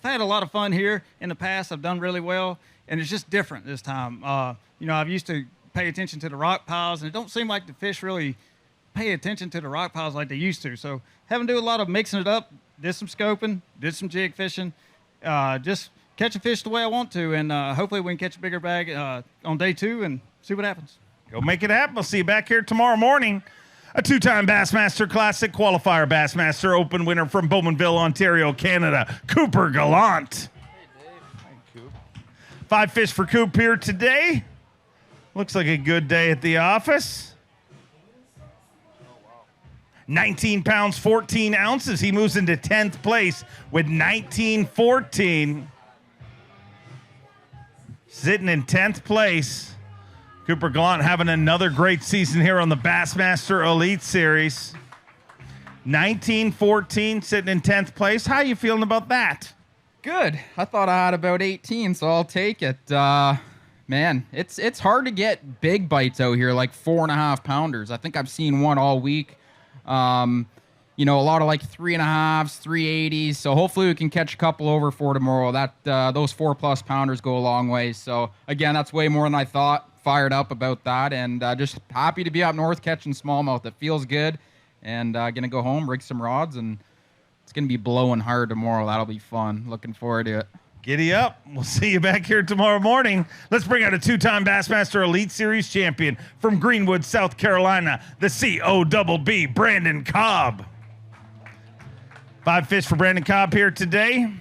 a lot of fun here in the past. I've done really well, and it's just different this time. I've used to pay attention to the rock piles, and it don't seem like the fish really pay attention to the rock piles like they used to. So having to do a lot of mixing it up, did some scoping, did some jig fishing, just catch a fish the way I want to, and hopefully we can catch a bigger bag on day 2 and see what happens. Go make it happen. We'll see you back here tomorrow morning. A 2-time Bassmaster Classic qualifier, Bassmaster Open winner from Bowmanville, Ontario, Canada, Cooper Gallant. Hey, Dave. Thank you. 5 fish for Coop here today. Looks like a good day at the office. 19 pounds, 14 ounces. He moves into 10th place with 19-14. Sitting in 10th place. Cooper Gallant having another great season here on the Bassmaster Elite Series. 19-14, sitting in 10th place. How are you feeling about that? Good. I thought I had about 18, so I'll take it. Man, it's hard to get big bites out here, like 4.5 pounders. I think I've seen one all week. A lot of like 3.5s, 380s. So hopefully we can catch a couple over for tomorrow. Those 4+ pounders go a long way. So again, that's way more than I thought. Fired up about that, and just happy to be up north catching smallmouth. It feels good, and gonna go home, rig some rods, and it's gonna be blowing hard tomorrow. That'll be fun. Looking forward to it. Giddy up. We'll see you back here tomorrow morning. Let's bring out a 2-time Bassmaster Elite Series champion from Greenwood, South Carolina, the COBB, Brandon Cobb. 5 fish for Brandon Cobb here today.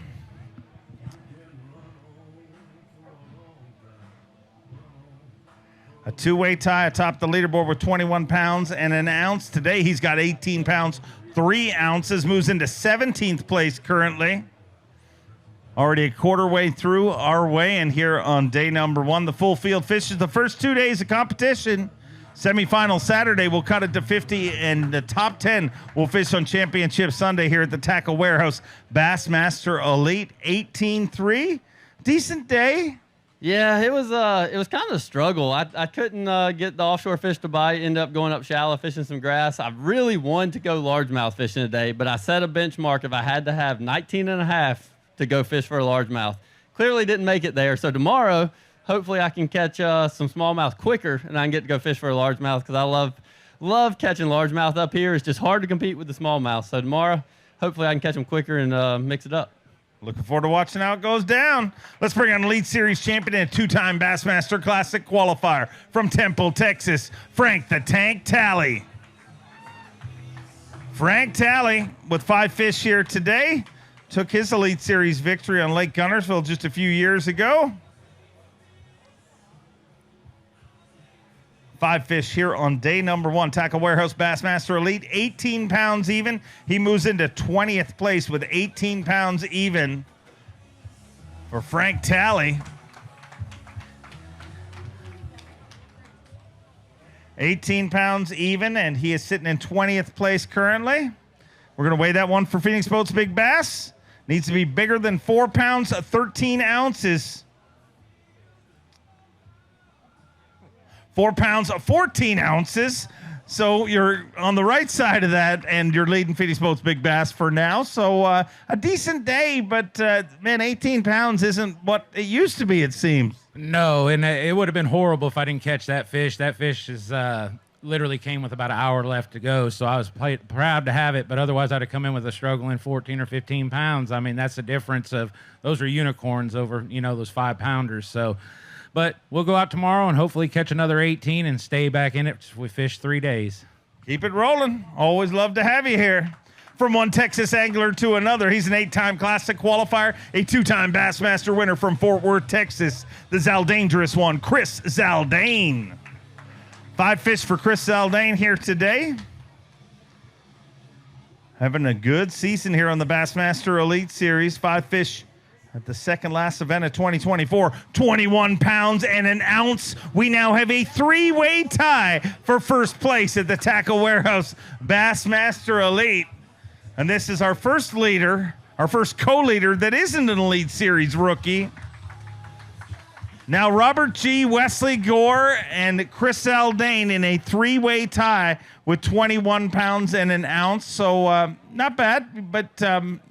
A 2-way tie atop the leaderboard with 21 pounds and an ounce. Today he's got 18 pounds, 3 ounces, moves into 17th place currently. Already a quarter way through our way, and here on day number 1, the full field fishes the first 2 days of competition. Semifinal Saturday, we'll cut it to 50, and the top 10 will fish on Championship Sunday here at the Tackle Warehouse Bassmaster Elite. 18-3, decent day. Yeah, it was kind of a struggle. I couldn't get the offshore fish to bite, end up going up shallow, fishing some grass. I really wanted to go largemouth fishing today, but I set a benchmark if I had to have 19.5 to go fish for a largemouth. Clearly didn't make it there, so tomorrow, hopefully I can catch some smallmouth quicker, and I can get to go fish for a largemouth, because I love catching largemouth up here. It's just hard to compete with the smallmouth. So tomorrow, hopefully I can catch them quicker and mix it up. Looking forward to watching how it goes down. Let's bring on Elite Series champion and 2-time Bassmaster Classic qualifier from Temple, Texas, Frank the Tank Talley. Frank Talley with 5 fish here today. Took his Elite Series victory on Lake Gunnersville just a few years ago. 5 fish here on day number 1. Tackle Warehouse Bassmaster Elite, 18 pounds even. He moves into 20th place with 18 pounds even for Frank Talley. 18 pounds even, and he is sitting in 20th place currently. We're going to weigh that one for Phoenix Boats Big Bass. Needs to be bigger than 4 pounds, 13 ounces. 4 pounds, 14 ounces. So you're on the right side of that, and you're leading Phoenix Boats Big Bass for now. So a decent day, but man, 18 pounds isn't what it used to be, it seems. No, and it would have been horrible if I didn't catch that fish. That fish is literally came with about an hour left to go, so I was proud to have it, but otherwise I'd have come in with a struggling 14 or 15 pounds. I mean, that's the difference of those are unicorns over, those 5-pounders. So, but we'll go out tomorrow and hopefully catch another 18 and stay back in it. We fish 3 days. Keep it rolling. Always love to have you here. From one Texas angler to another, he's an 8-time Classic qualifier, a 2-time Bassmaster winner from Fort Worth, Texas, the Zaldangerous one, Chris Zaldane. 5 fish for Chris Zaldane here today. Having a good season here on the Bassmaster Elite Series. 5 fish at the second last event of 2024. 21 pounds and an ounce. We now have a 3-way tie for first place at the Tackle Warehouse Bassmaster Elite. And this is our first leader, our first co-leader that isn't an Elite Series rookie. Now Robert G., Wesley Gore, and Chris Zaldane in a 3-way tie with 21 pounds and an ounce. So not bad, but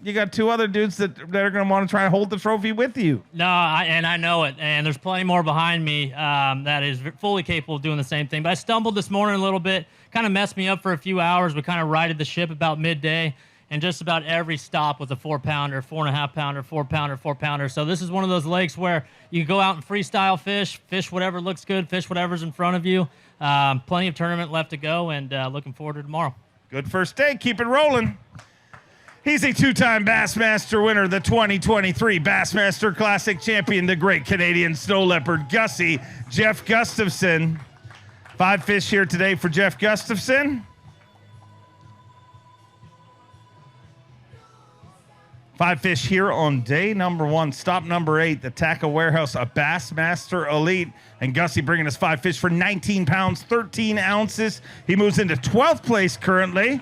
you got 2 other dudes that are going to want to try to hold the trophy with you. No, and I know it. And there's plenty more behind me that is fully capable of doing the same thing. But I stumbled this morning a little bit, kind of messed me up for a few hours. We kind of righted the ship about midday. And just about every stop was a 4-pounder, 4.5-pounder, 4-pounder, 4-pounder. So this is one of those lakes where you go out and freestyle fish whatever looks good, fish whatever's in front of you. Plenty of tournament left to go, and looking forward to tomorrow. Good first day. Keep it rolling. He's a 2-time Bassmaster winner, the 2023 Bassmaster Classic champion, the great Canadian snow leopard, Gussie Jeff Gustafson. 5 fish here today for Jeff Gustafson. 5 fish here on day number 1, stop number 8, the Tackle Warehouse, a Bassmaster Elite. And Gussie bringing us 5 fish for 19 pounds, 13 ounces. He moves into 12th place currently.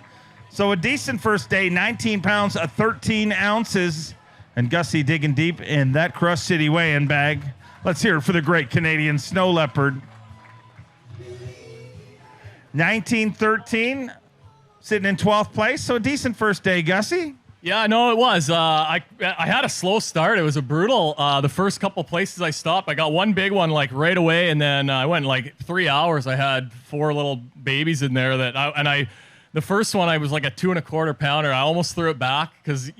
So a decent first day, 19 pounds, 13 ounces. And Gussie digging deep in that Crush City weigh-in bag. Let's hear it for the great Canadian snow leopard. 19-13, sitting in 12th place. So a decent first day, Gussie. Yeah, no, it was. I had a slow start. It was a brutal. The first couple places I stopped, I got one big one like right away, and then I went like 3 hours. I had 4 little babies in there the first one I was like a 2 1/4 pounder. I almost threw it back because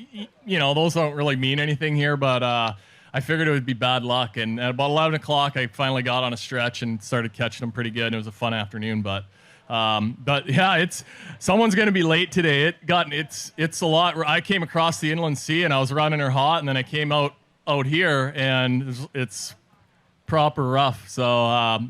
those don't really mean anything here, but I figured it would be bad luck. And at about 11 o'clock, I finally got on a stretch and started catching them pretty good. It was a fun afternoon, but yeah, someone's gonna be late today. It's a lot. I came across the inland sea and I was running her hot, and then I came out here and it's proper rough. So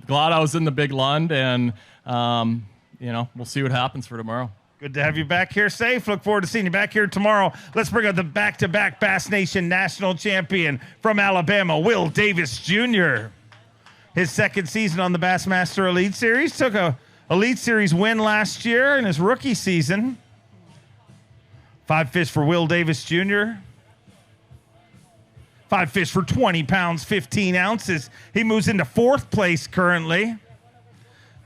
glad I was in the big Lund, and we'll see what happens for tomorrow. Good to have you back here safe. Look forward to seeing you back here tomorrow. Let's bring up the back-to-back Bass Nation national champion from Alabama, Will Davis Jr. His second season on the Bassmaster Elite Series, took a Elite Series win last year in his rookie season. 5 fish for Will Davis Jr. 5 fish for 20 pounds, 15 ounces. He moves into 4th place currently.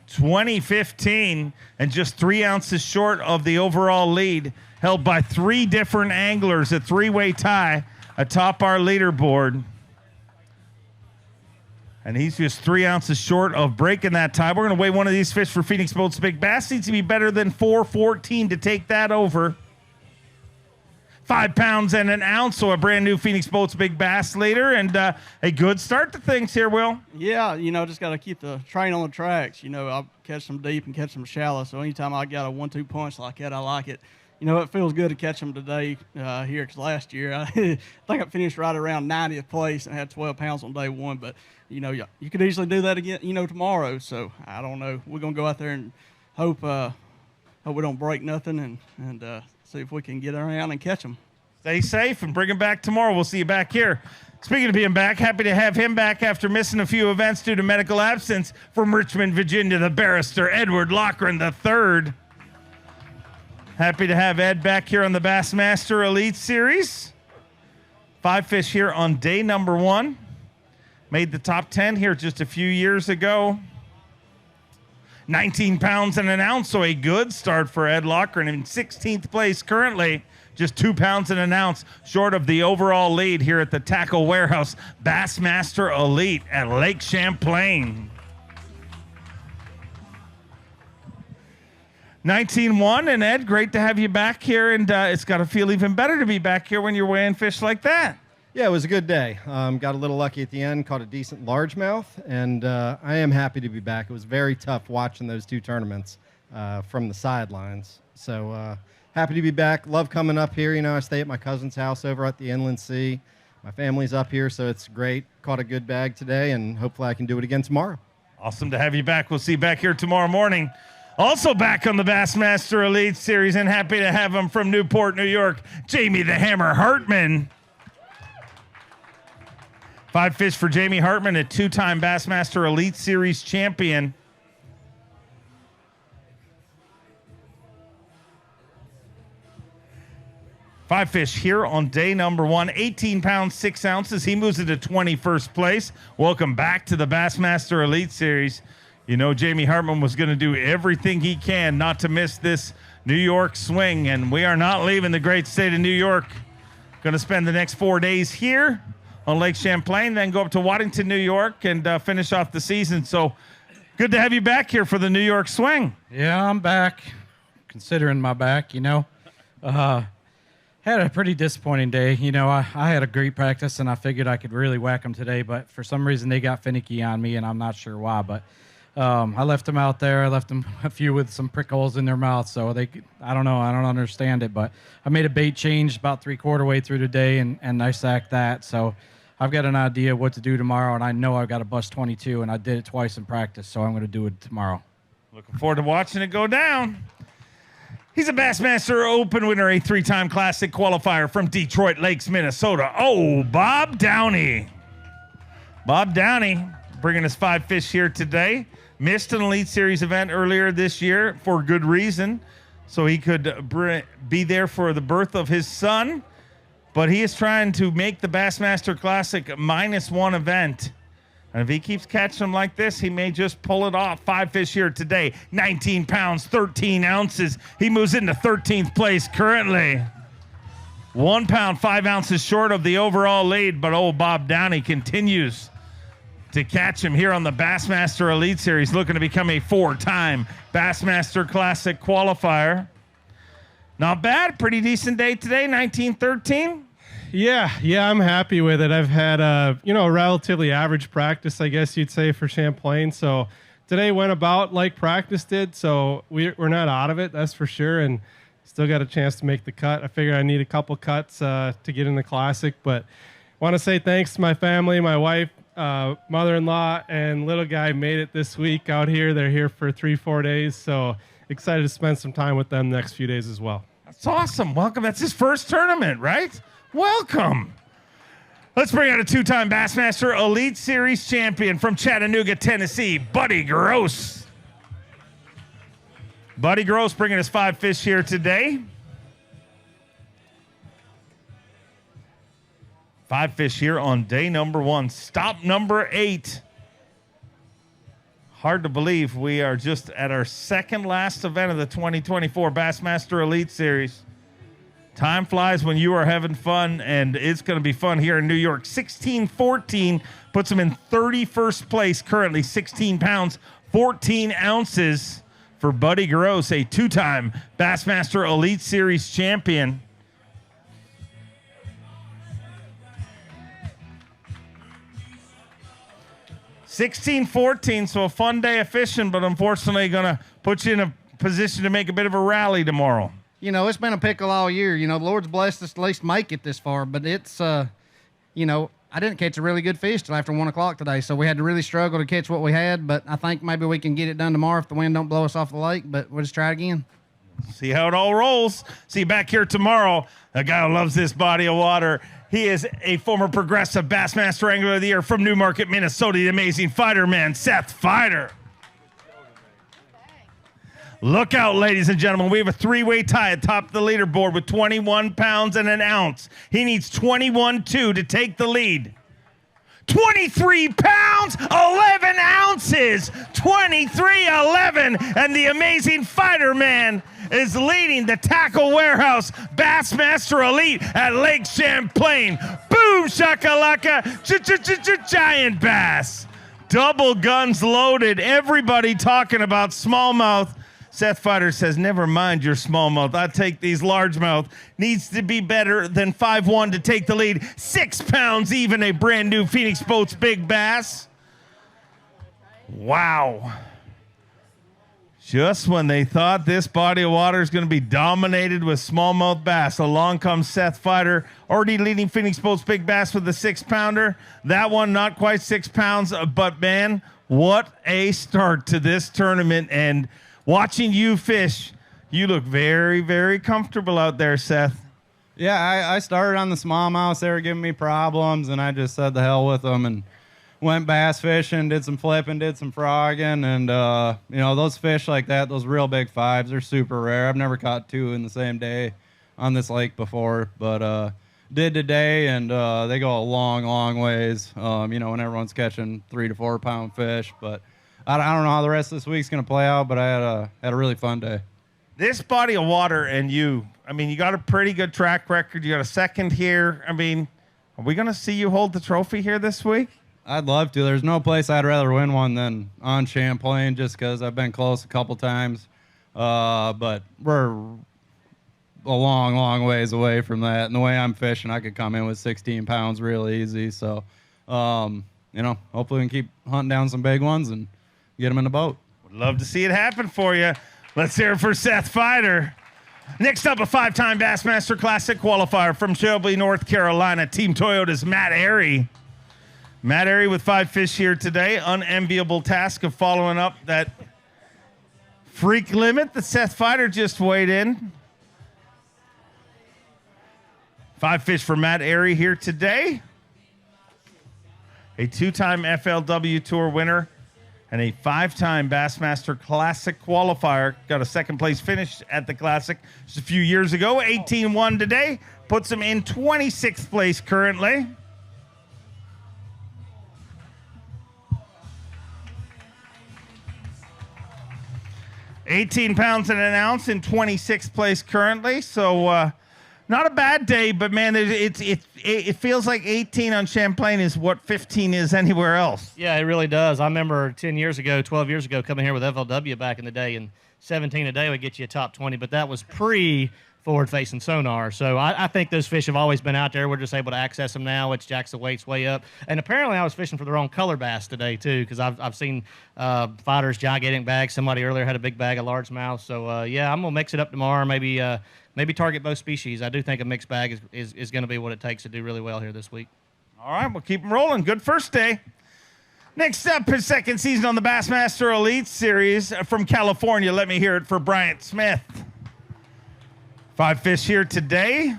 2015, and just 3 ounces short of the overall lead, held by 3 different anglers, a 3-way tie atop our leaderboard. And he's just 3 ounces short of breaking that tie. We're going to weigh one of these fish for Phoenix Boats Big Bass. Needs to be better than 414 to take that over. 5 pounds and an ounce, so a brand new Phoenix Boats Big Bass leader, and a good start to things here, Will. Yeah, just got to keep the train on the tracks. I'll catch them deep and catch them shallow, so anytime I got a 1-2 punch like that, I like it. It feels good to catch them today here, because last year I think I finished right around 90th place and had 12 pounds on day 1, but you could easily do that again, tomorrow. So I don't know. We're gonna go out there and hope we don't break nothing, and see if we can get around and catch them. Stay safe and bring him back tomorrow. We'll see you back here. Speaking of being back, happy to have him back after missing a few events due to medical absence. From Richmond, Virginia, the barrister Edward Loughran III. Happy to have Ed back here on the Bassmaster Elite Series. 5 fish here on day number 1. Made the top 10 here just a few years ago. 19 pounds and an ounce. So a good start for Ed Lochran in 16th place currently. Just 2 pounds and an ounce short of the overall lead here at the Tackle Warehouse Bassmaster Elite at Lake Champlain. 19-1, and Ed, great to have you back here, and it's got to feel even better to be back here when you're weighing fish like that. Yeah, it was a good day. Got a little lucky at the end, caught a decent largemouth, and I am happy to be back. It was very tough watching those two tournaments from the sidelines. So happy to be back. Love coming up here. You know, I stay at my cousin's house over at the Inland Sea. My family's up here, so it's great. Caught a good bag today, and hopefully I can do it again tomorrow. Awesome to have you back. We'll see you back here tomorrow morning. Also back on the Bassmaster Elite Series, and happy to have him from Newport, New York, Jamie the Hammer Hartman. 5 fish for Jamie Hartman, a 2-time Bassmaster Elite Series champion. Five fish here on day number 1, 18 pounds, 6 ounces. He moves into 21st place. Welcome back to the Bassmaster Elite Series. You know, Jamie Hartman was going to do everything he can not to miss this New York swing, and we are not leaving the great state of New York. Going to spend the next 4 days here on Lake Champlain, then go up to Waddington, New York, and finish off the season. So good to have you back here for the New York swing. Yeah, I'm back, considering my back, you know. Had a pretty disappointing day. You know, I had a great practice, and I figured I could really whack them today, but for some reason they got finicky on me, and I'm not sure why, but I left them out there. I left them a few with some prickles in their mouth, so I don't know. I don't understand it, but I made a bait change about 3/4 way through the day, and I sacked that. So I've got an idea of what to do tomorrow, and I know I've got to bust 22, and I did it twice in practice, so I'm going to do it tomorrow. Looking forward to watching it go down. He's a Bassmaster Open winner, a 3-time Classic qualifier from Detroit Lakes, Minnesota. Oh, Bob Downey. Bob Downey bringing us 5 fish here today. Missed an Elite Series event earlier this year for good reason, so he could be there for the birth of his son. But he is trying to make the Bassmaster Classic -1 event. And if he keeps catching them like this, he may just pull it off. 5 fish here today, 19 pounds, 13 ounces. He moves into 13th place currently. 1 pound, 5 ounces short of the overall lead, but old Bob Downey continues to catch him here on the Bassmaster Elite Series, looking to become a 4-time Bassmaster Classic qualifier. Not bad, pretty decent day today, 19-13. Yeah, I'm happy with it. I've had a relatively average practice, I guess you'd say, for Champlain. So today went about like practice did. So we're not out of it, that's for sure, and still got a chance to make the cut. I figure I need a couple cuts to get in the Classic, but want to say thanks to my family, my wife, mother-in-law, and little guy made it this week out here. They're here for 3-4 days, so excited to spend some time with them the next few days as well. That's awesome. Welcome. That's his first tournament, right? Welcome. Let's bring out a 2-time Bassmaster Elite Series champion from Chattanooga, Tennessee, Buddy Gross. Buddy Gross bringing us 5 fish here today. 5 fish here on day number 1. Stop number 8. Hard to believe we are just at our second last event of the 2024 Bassmaster Elite Series. Time flies when you are having fun, and it's going to be fun here in New York. 16-14 puts him in 31st place currently, 16 pounds, 14 ounces for Buddy Gross, a 2-time Bassmaster Elite Series champion. $16-14, so a fun day of fishing, but unfortunately going to put you in a position to make a bit of a rally tomorrow. You know, it's been a pickle all year. You know, the Lord's blessed us to at least make it this far, but it's, you know, I didn't catch a really good fish till after 1 o'clock today, so we had to really struggle to catch what we had, but I think maybe we can get it done tomorrow if the wind don't blow us off the lake, but we'll just try it again. See how it all rolls. See you back here tomorrow. A guy who loves this body of water. He is a former Progressive Bassmaster Angler of the Year from Newmarket, Minnesota, the amazing fighter man, Seth Feider. Look out, ladies and gentlemen. We have a 3-way tie atop the leaderboard with 21 pounds and an ounce. He needs 21-2 to take the lead. 23 pounds, 11 ounces, 23-11, and the amazing Feider man is leading the Tackle Warehouse Bassmaster Elite at Lake Champlain. Boom shakalaka, giant bass. Double guns loaded. Everybody talking about smallmouth. Seth Feider says, never mind your smallmouth. I take these largemouth. Needs to be better than 5'1" to take the lead. 6 pounds even, a brand new Phoenix Boats Big Bass. Wow. Just when they thought this body of water is going to be dominated with smallmouth bass, along comes Seth Feider, already leading Phoenix Boats Big Bass with the 6-pounder. That one not quite 6 pounds, but man, what a start to this tournament. And watching you fish, you look very, very comfortable out there, Seth. Yeah, I started on the smallmouth. They were giving me problems, and I just said the hell with them and went bass fishing, did some flipping, did some frogging, and, you know, those fish like that, those real big 5s, they're super rare. I've never caught 2 in the same day on this lake before, but did today, and they go a long, long ways, you know, when everyone's catching 3 to 4 pound fish, but I don't know how the rest of this week's going to play out, but I had a really fun day. This body of water and you, I mean, you got a pretty good track record. You got a second here. I mean, are we going to see you hold the trophy here this week? I'd love to. There's no place I'd rather win one than on Champlain, just because I've been close a couple times. But we're a long, long ways away from that. And the way I'm fishing, I could come in with 16 pounds real easy. So, you know, hopefully we can keep hunting down some big ones and get them in the boat. Would love to see it happen for you. Let's hear it for Seth Feider. Next up, a 5-time Bassmaster Classic qualifier from Shelby, North Carolina. Team Toyota's Matt Airy. Matt Airy with 5 fish here today. Unenviable task of following up that freak limit that Seth Feider just weighed in. 5 fish for Matt Airy here today. A 2-time FLW Tour winner and a 5-time Bassmaster Classic qualifier. Got a 2nd place finish at the Classic just a few years ago. 18-1 today. Puts him in 26th place currently. $18 and an ounce in 26th place currently. So not a bad day, but man, it feels like 18 on Champlain is what 15 is anywhere else. Yeah, it really does. I remember 10 years ago, 12 years ago, coming here with FLW back in the day, and 17 a day would get you a top 20, but that was pre-forward-facing sonar. So I think those fish have always been out there. We're just able to access them now, which jacks the weights way up. And apparently I was fishing for the wrong color bass today, too, because I've seen Feider's gigantic bag. Somebody earlier had a big bag of largemouth. So, yeah, I'm going to mix it up tomorrow, maybe target both species. I do think a mixed bag is going to be what it takes to do really well here this week. All right, we'll keep them rolling. Good first day. Next up, his 2nd season on the Bassmaster Elite Series from California. Let me hear it for Bryant Smith. 5 fish here today.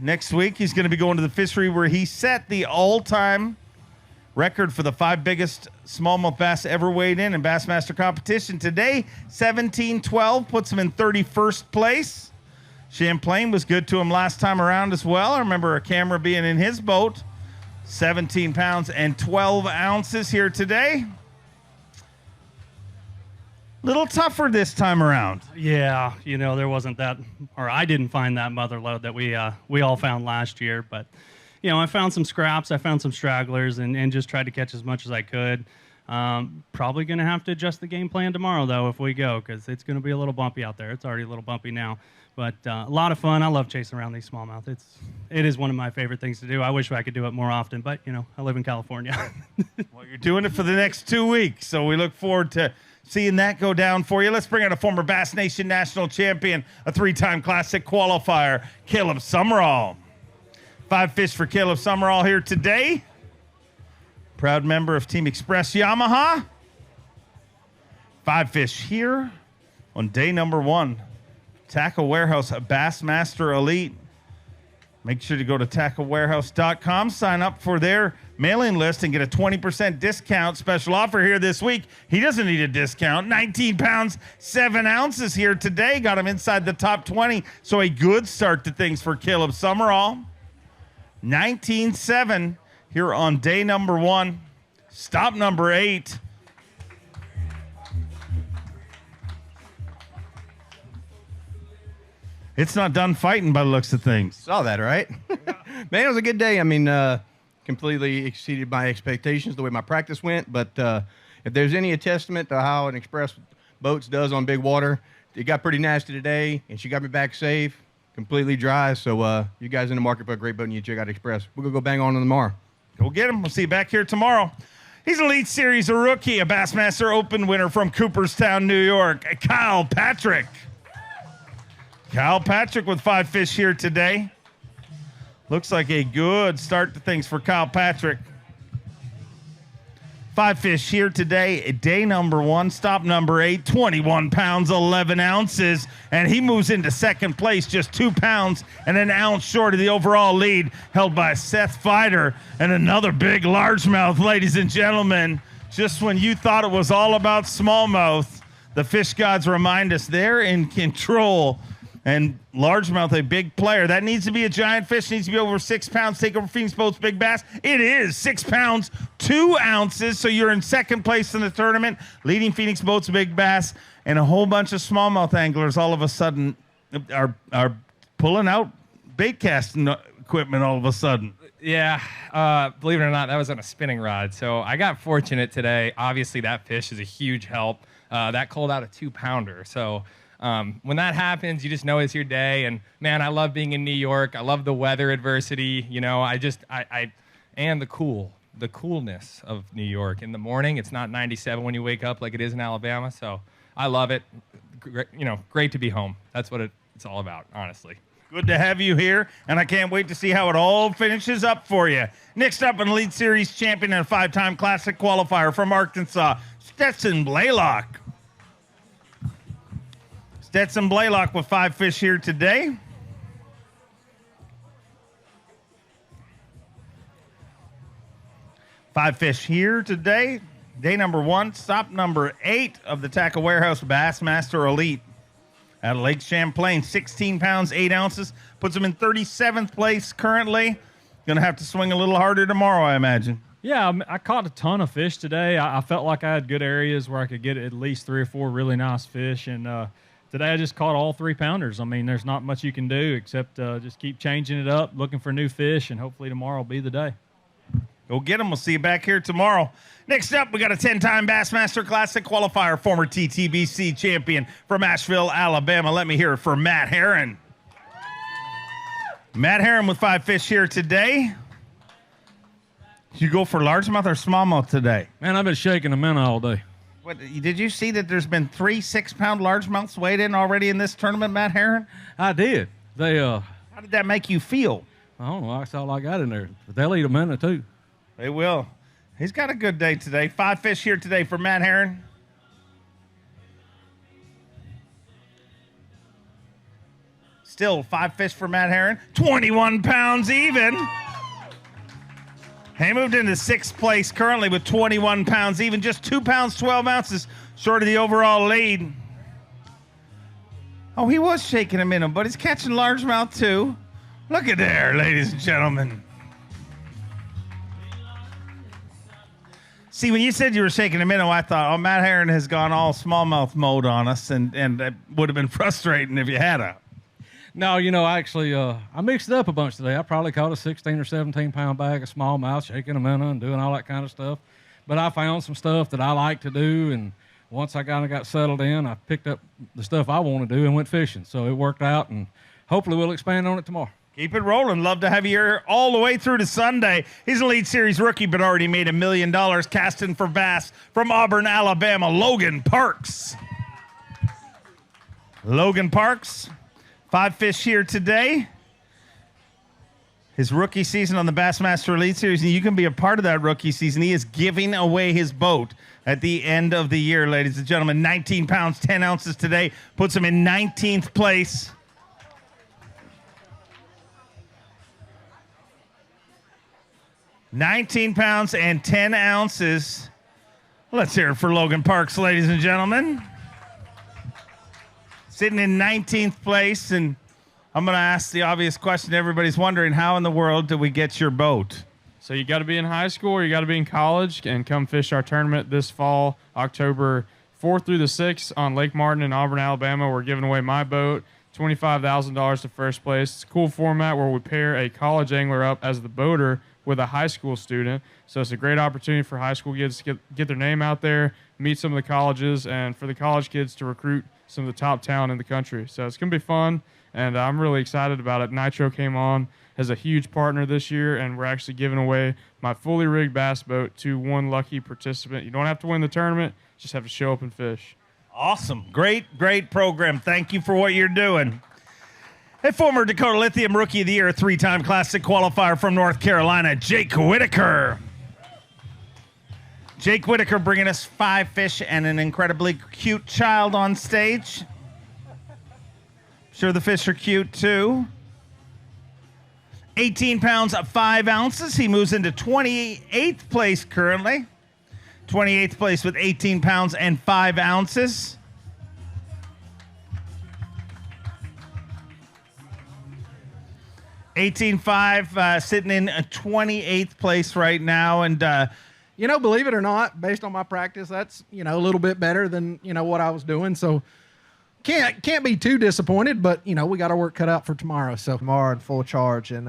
Next week, he's going to be going to the fishery where he set the all-time record for the 5 biggest smallmouth bass ever weighed in Bassmaster competition. Today, 17-12 puts him in 31st place. Champlain was good to him last time around as well. I remember a camera being in his boat. 17 pounds and 12 ounces here today. Little tougher this time around. Yeah, you know, there wasn't that, or I didn't find that mother lode that we all found last year. But, you know, I found some scraps, I found some stragglers, and just tried to catch as much as I could. Probably going to have to adjust the game plan tomorrow, though, if we go, because it's going to be a little bumpy out there. It's already a little bumpy now. But a lot of fun. I love chasing around these smallmouth. It is one of my favorite things to do. I wish I could do it more often, but, you know, I live in California. Well, you're doing it for the next 2 weeks, so we look forward to seeing that go down for you. Let's bring out a former Bass Nation national champion, a 3-time Classic qualifier, Caleb Summerall. 5 fish for Caleb Summerall here today. Proud member of Team Express Yamaha. 5 fish here on day number 1. Tackle Warehouse Bassmaster Elite. Make sure to go to tacklewarehouse.com, sign up for their mailing list, and get a 20% discount. Special offer here this week. He doesn't need a discount. 19 pounds, 7 ounces here today. Got him inside the top 20. So a good start to things for Caleb Summerall. 19-7. here on day number 1. Stop number 8. It's not done fighting by the looks of things. Saw that, right? Man, it was a good day. I mean, completely exceeded my expectations the way my practice went. But if there's any testament to how an express boats does on big water, it got pretty nasty today, and she got me back safe, completely dry. So you guys in the market for a great boat, and you check out Express. We're going to go bang on tomorrow. Go get him. We'll see you back here tomorrow. He's an Elite Series rookie, a Bassmaster Open winner from Cooperstown, New York, Kyle Patrick. Kyle Patrick with 5 fish here today. Looks like a good start to things for Kyle Patrick. 5 fish here today, day number 1, stop number 8, 21 pounds, 11 ounces, and he moves into second place, just 2 pounds and an ounce short of the overall lead, held by Seth Feider, and another big largemouth, ladies and gentlemen. Just when you thought it was all about smallmouth, the fish gods remind us they're in control. And largemouth, a big player. That needs to be a giant fish. Needs to be over 6 pounds. Take over Phoenix Boats Big Bass. It is 6 pounds, 2 ounces. So you're in second place in the tournament, leading Phoenix Boats Big Bass. And a whole bunch of smallmouth anglers all of a sudden are pulling out bait casting equipment all of a sudden. Yeah, believe it or not, that was on a spinning rod. So I got fortunate today. Obviously, that fish is a huge help. That called out a 2-pounder. So when that happens, you just know it's your day. And man, I love being in New York. I love the weather adversity. You know, and the coolness of New York in the morning. It's not 97 when you wake up like it is in Alabama. So I love it. Great to be home. That's what it's all about, honestly. Good to have you here, and I can't wait to see how it all finishes up for you. Next up, an Elite Series champion and a 5-time Classic qualifier from Arkansas, Stetson Blaylock. Stetson Blaylock with 5 fish here today. Five fish here today. Day number 1, stop number 8 of the Tackle Warehouse Bassmaster Elite. Out of Lake Champlain, 16 pounds, 8 ounces. Puts him in 37th place currently. Going to have to swing a little harder tomorrow, I imagine. Yeah, I caught a ton of fish today. I felt like I had good areas where I could get at least 3 or 4 really nice fish. And today I just caught all 3-pounders. I mean, there's not much you can do except just keep changing it up, looking for new fish, and hopefully tomorrow will be the day. Go get them. We'll see you back here tomorrow. Next up, we got a 10-time Bassmaster Classic qualifier, former TTBC champion from Asheville, Alabama. Let me hear it for Matt Herron. Matt Herron with 5 fish here today. Did you go for largemouth or smallmouth today? Man, I've been shaking them in all day. What, did you see that there's been 3 6-pound largemouths weighed in already in this tournament, Matt Herron? I did. They How did that make you feel? I don't know. That's all I got in there. But they'll eat them in there too. They will. He's got a good day today. 5 fish here today for Matt Herron. Still 5 fish for Matt Herron. 21 pounds even. He moved into 6th place currently with 21 pounds even. Just 2 pounds, 12 ounces short of the overall lead. Oh, he was shaking him in him, but he's catching largemouth too. Look at there, ladies and gentlemen. See, when you said you were shaking a minnow, I thought, oh, Matt Herron has gone all smallmouth mode on us, and that would have been frustrating if you had a. No, actually, I mixed it up a bunch today. I probably caught a 16 or 17-pound bag of smallmouth, shaking a minnow and doing all that kind of stuff. But I found some stuff that I like to do, and once I kind of got settled in, I picked up the stuff I want to do and went fishing. So it worked out, and hopefully we'll expand on it tomorrow. Keep it rolling. Love to have you here all the way through to Sunday. He's an Elite Series rookie, but already made $1 million casting for bass from Auburn, Alabama, Logan Parks. Logan Parks, 5 fish here today. His rookie season on the Bassmaster Elite Series, and you can be a part of that rookie season. He is giving away his boat at the end of the year, ladies and gentlemen. 19 pounds, 10 ounces today. Puts him in 19th place. 19 pounds and 10 ounces. Let's hear it for Logan Parks, ladies and gentlemen. Sitting in 19th place, and I'm going to ask the obvious question everybody's wondering, how in the world did we get your boat? So you got to be in high school or you got to be in college and come fish our tournament this fall, October 4th through the 6th on Lake Martin in Auburn, Alabama. We're giving away my boat, $25,000 to first place. It's a cool format where we pair a college angler up as the boater with a high school student. So it's a great opportunity for high school kids to get their name out there, meet some of the colleges, and for the college kids to recruit some of the top talent in the country. So it's going to be fun, and I'm really excited about it. Nitro came on as a huge partner this year, and we're actually giving away my fully rigged bass boat to one lucky participant. You don't have to win the tournament, just have to show up and fish. Awesome. Great program. Thank you for what you're doing. A former Dakota Lithium Rookie of the Year, 3-time Classic qualifier from North Carolina, Jake Whitaker. Jake Whitaker bringing us 5 fish and an incredibly cute child on stage. Sure the fish are cute too. 18 pounds, 5 ounces. He moves into 28th place currently. 28th place with 18 pounds and 5 ounces. $18.5 sitting in 28th place right now. And, believe it or not, based on my practice, that's, a little bit better than, what I was doing. So can't be too disappointed, but, we got our work cut out for tomorrow. So tomorrow in full charge. And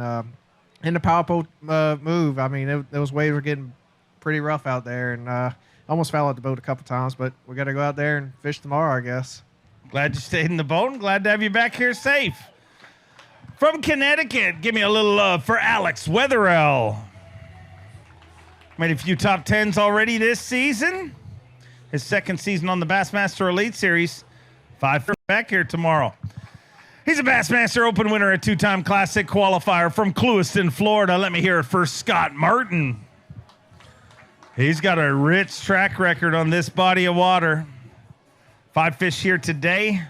in the power pole move, I mean, those waves were getting pretty rough out there. And almost fell out the boat a couple times, but we got to go out there and fish tomorrow, I guess. Glad you stayed in the boat and glad to have you back here safe. From Connecticut, give me a little love for Alex Wetherell. Made a few top 10s already this season. His second season on the Bassmaster Elite Series. 5 for back here tomorrow. He's a Bassmaster Open winner, a 2-time Classic qualifier from Clewiston, Florida. Let me hear it for Scott Martin. He's got a rich track record on this body of water. 5 fish here today.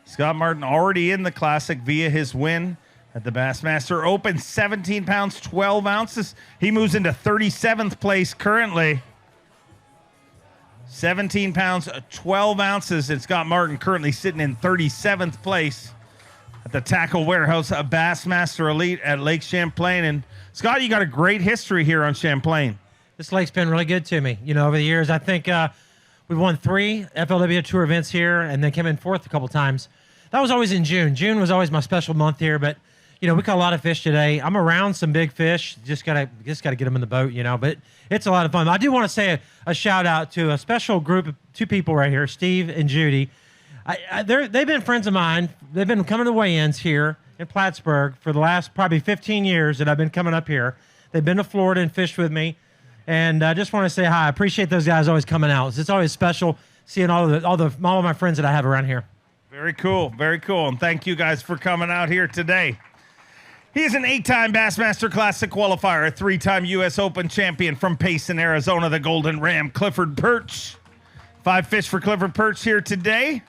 Scott Martin already in the Classic via his win at the Bassmaster Open. 17 pounds, 12 ounces. He moves into 37th place currently. 17 pounds, 12 ounces. And Scott Martin currently sitting in 37th place at the Tackle Warehouse Bassmaster Elite at Lake Champlain. And Scott, you got a great history here on Champlain. This lake's been really good to me. Over the years, I think we've won 3 FLW Tour events here and then came in 4th a couple times. That was always in June. June was always my special month here, but we caught a lot of fish today. I'm around some big fish. Just gotta get them in the boat, but it's a lot of fun. I do want to say a shout out to a special group of 2 people right here, Steve and Judy. They've been friends of mine. They've been coming to weigh-ins here in Plattsburgh for the last probably 15 years that I've been coming up here. They've been to Florida and fished with me. And I just want to say hi. I appreciate those guys always coming out. It's always special seeing all of my friends that I have around here. Very cool. And thank you guys for coming out here today. He is an 8-time Bassmaster Classic qualifier, a 3-time U.S. Open champion from Payson, Arizona, the Golden Ram, Clifford Perch. 5 fish for Clifford Perch here today.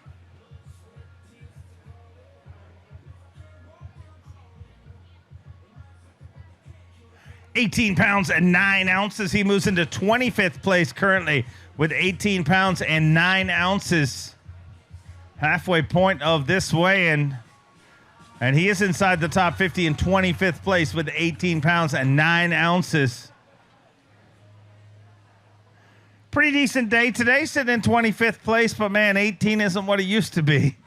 $18 pounds and 9 ounces. He moves into 25th place currently with 18 pounds and 9 ounces. Halfway point of this weigh-in. And he is inside the top 50 in 25th place with 18 pounds and 9 ounces. Pretty decent day today, sitting in 25th place, but man, 18 isn't what it used to be.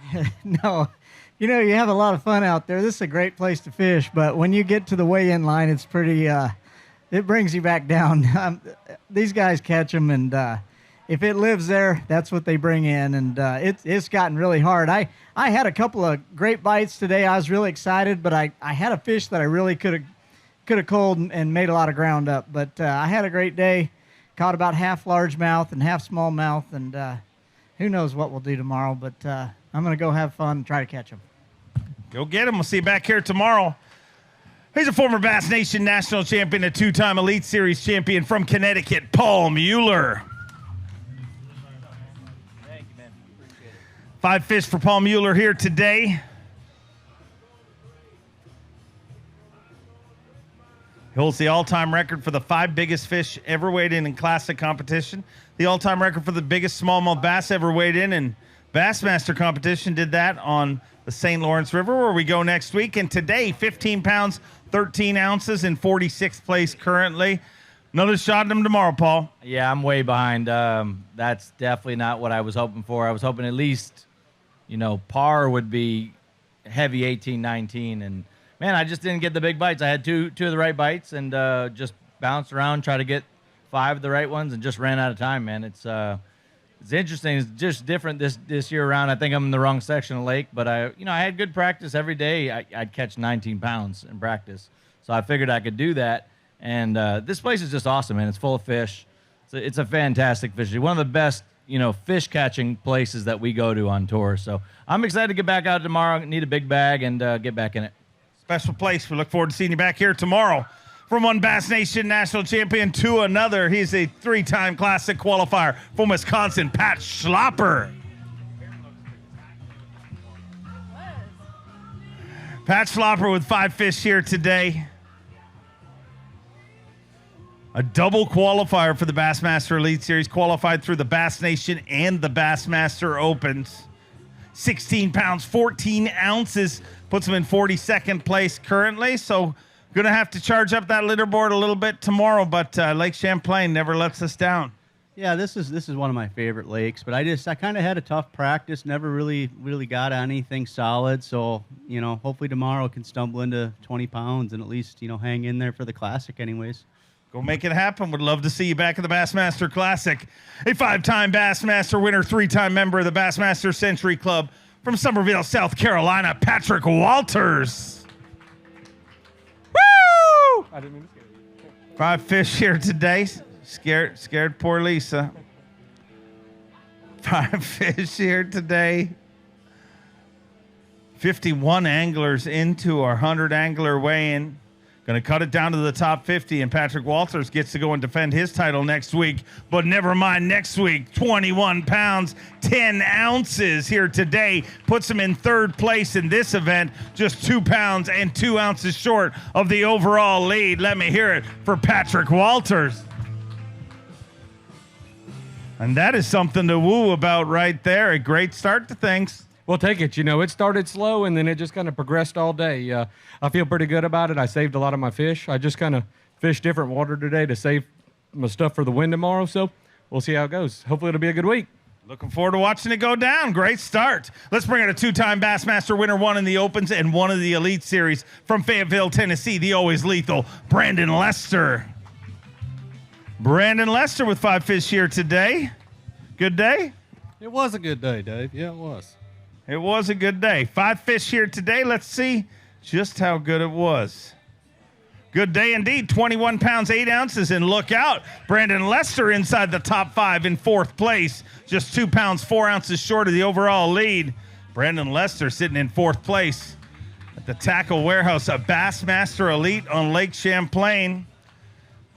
No. You have a lot of fun out there. This is a great place to fish, but when you get to the weigh-in line, it's pretty, it brings you back down. These guys catch them, and if it lives there, that's what they bring in, and it's gotten really hard. I had a couple of great bites today. I was really excited, but I had a fish that I really could have culled and made a lot of ground up. But I had a great day. Caught about half largemouth and half smallmouth, and who knows what we'll do tomorrow, but I'm going to go have fun and try to catch them. Go get him. We'll see you back here tomorrow. He's a former Bass Nation national champion, a 2-time Elite Series champion from Connecticut, Paul Mueller. Thank you, man. Appreciate it. 5 fish for Paul Mueller here today. He holds the all-time record for the 5 biggest fish ever weighed in classic competition, the all-time record for the biggest smallmouth bass ever weighed in, and Bassmaster competition did that on the St. Lawrence River, where we go next week. And today, 15 pounds, 13 ounces in 46th place currently. Another shot at him tomorrow, Paul. Yeah, I'm way behind. That's definitely not what I was hoping for. I was hoping at least, par would be heavy 18, 19. And, man, I just didn't get the big bites. I had two of the right bites and just bounced around, try to get 5 of the right ones, and just ran out of time, man. It's interesting. It's just different this year around. I think I'm in the wrong section of the lake, but I had good practice every day. I'd catch 19 pounds in practice, so I figured I could do that. And this place is just awesome, man. It's full of fish. It's a fantastic fishery. One of the best, fish catching places that we go to on tour. So I'm excited to get back out tomorrow. Need a big bag and get back in it. Special place. We look forward to seeing you back here tomorrow. From one Bass Nation national champion to another, he's a 3-time classic qualifier from Wisconsin, Pat Schlopper. Pat Schlopper with 5 fish here today. A double qualifier for the Bassmaster Elite Series, qualified through the Bass Nation and the Bassmaster Opens. 16 pounds, 14 ounces, puts him in 42nd place currently. So going to have to charge up that leaderboard a little bit tomorrow, but Lake Champlain never lets us down. Yeah, this is one of my favorite lakes, but I kind of had a tough practice, never really got anything solid. So, hopefully tomorrow I can stumble into 20 pounds and at least, hang in there for the Classic anyways. Go make it happen. Would love to see you back at the Bassmaster Classic. A 5-time Bassmaster winner, 3-time member of the Bassmaster Century Club from Somerville, South Carolina, Patrick Walters. Woo! I didn't mean to scare you. 5 fish here today. Scared poor Lisa. 5 fish here today. 51 anglers into our 100 angler weigh-in. Going to cut it down to the top 50, and Patrick Walters gets to go and defend his title next week. But never mind, next week, 21 pounds, 10 ounces here today. Puts him in 3rd place in this event, just 2 pounds and 2 ounces short of the overall lead. Let me hear it for Patrick Walters. And that is something to woo about right there. A great start to things. We'll take it. It started slow, and then it just kind of progressed all day. I feel pretty good about it. I saved a lot of my fish. I just kind of fished different water today to save my stuff for the wind tomorrow, so we'll see how it goes. Hopefully it'll be a good week. Looking forward to watching it go down. Great start. Let's bring in a 2-time Bassmaster winner, 1 in the Opens and 1 in the Elite Series from Fayetteville, Tennessee, the always lethal Brandon Lester. Brandon Lester with 5 fish here today. Good day? It was a good day, Dave. Yeah, it was. It was a good day. 5 fish here today. Let's see just how good it was. Good day indeed. 21 pounds, 8 ounces. And look out, Brandon Lester inside the top 5 in 4th place. Just 2 pounds, 4 ounces short of the overall lead. Brandon Lester sitting in 4th place at the Tackle Warehouse, a Bassmaster Elite on Lake Champlain.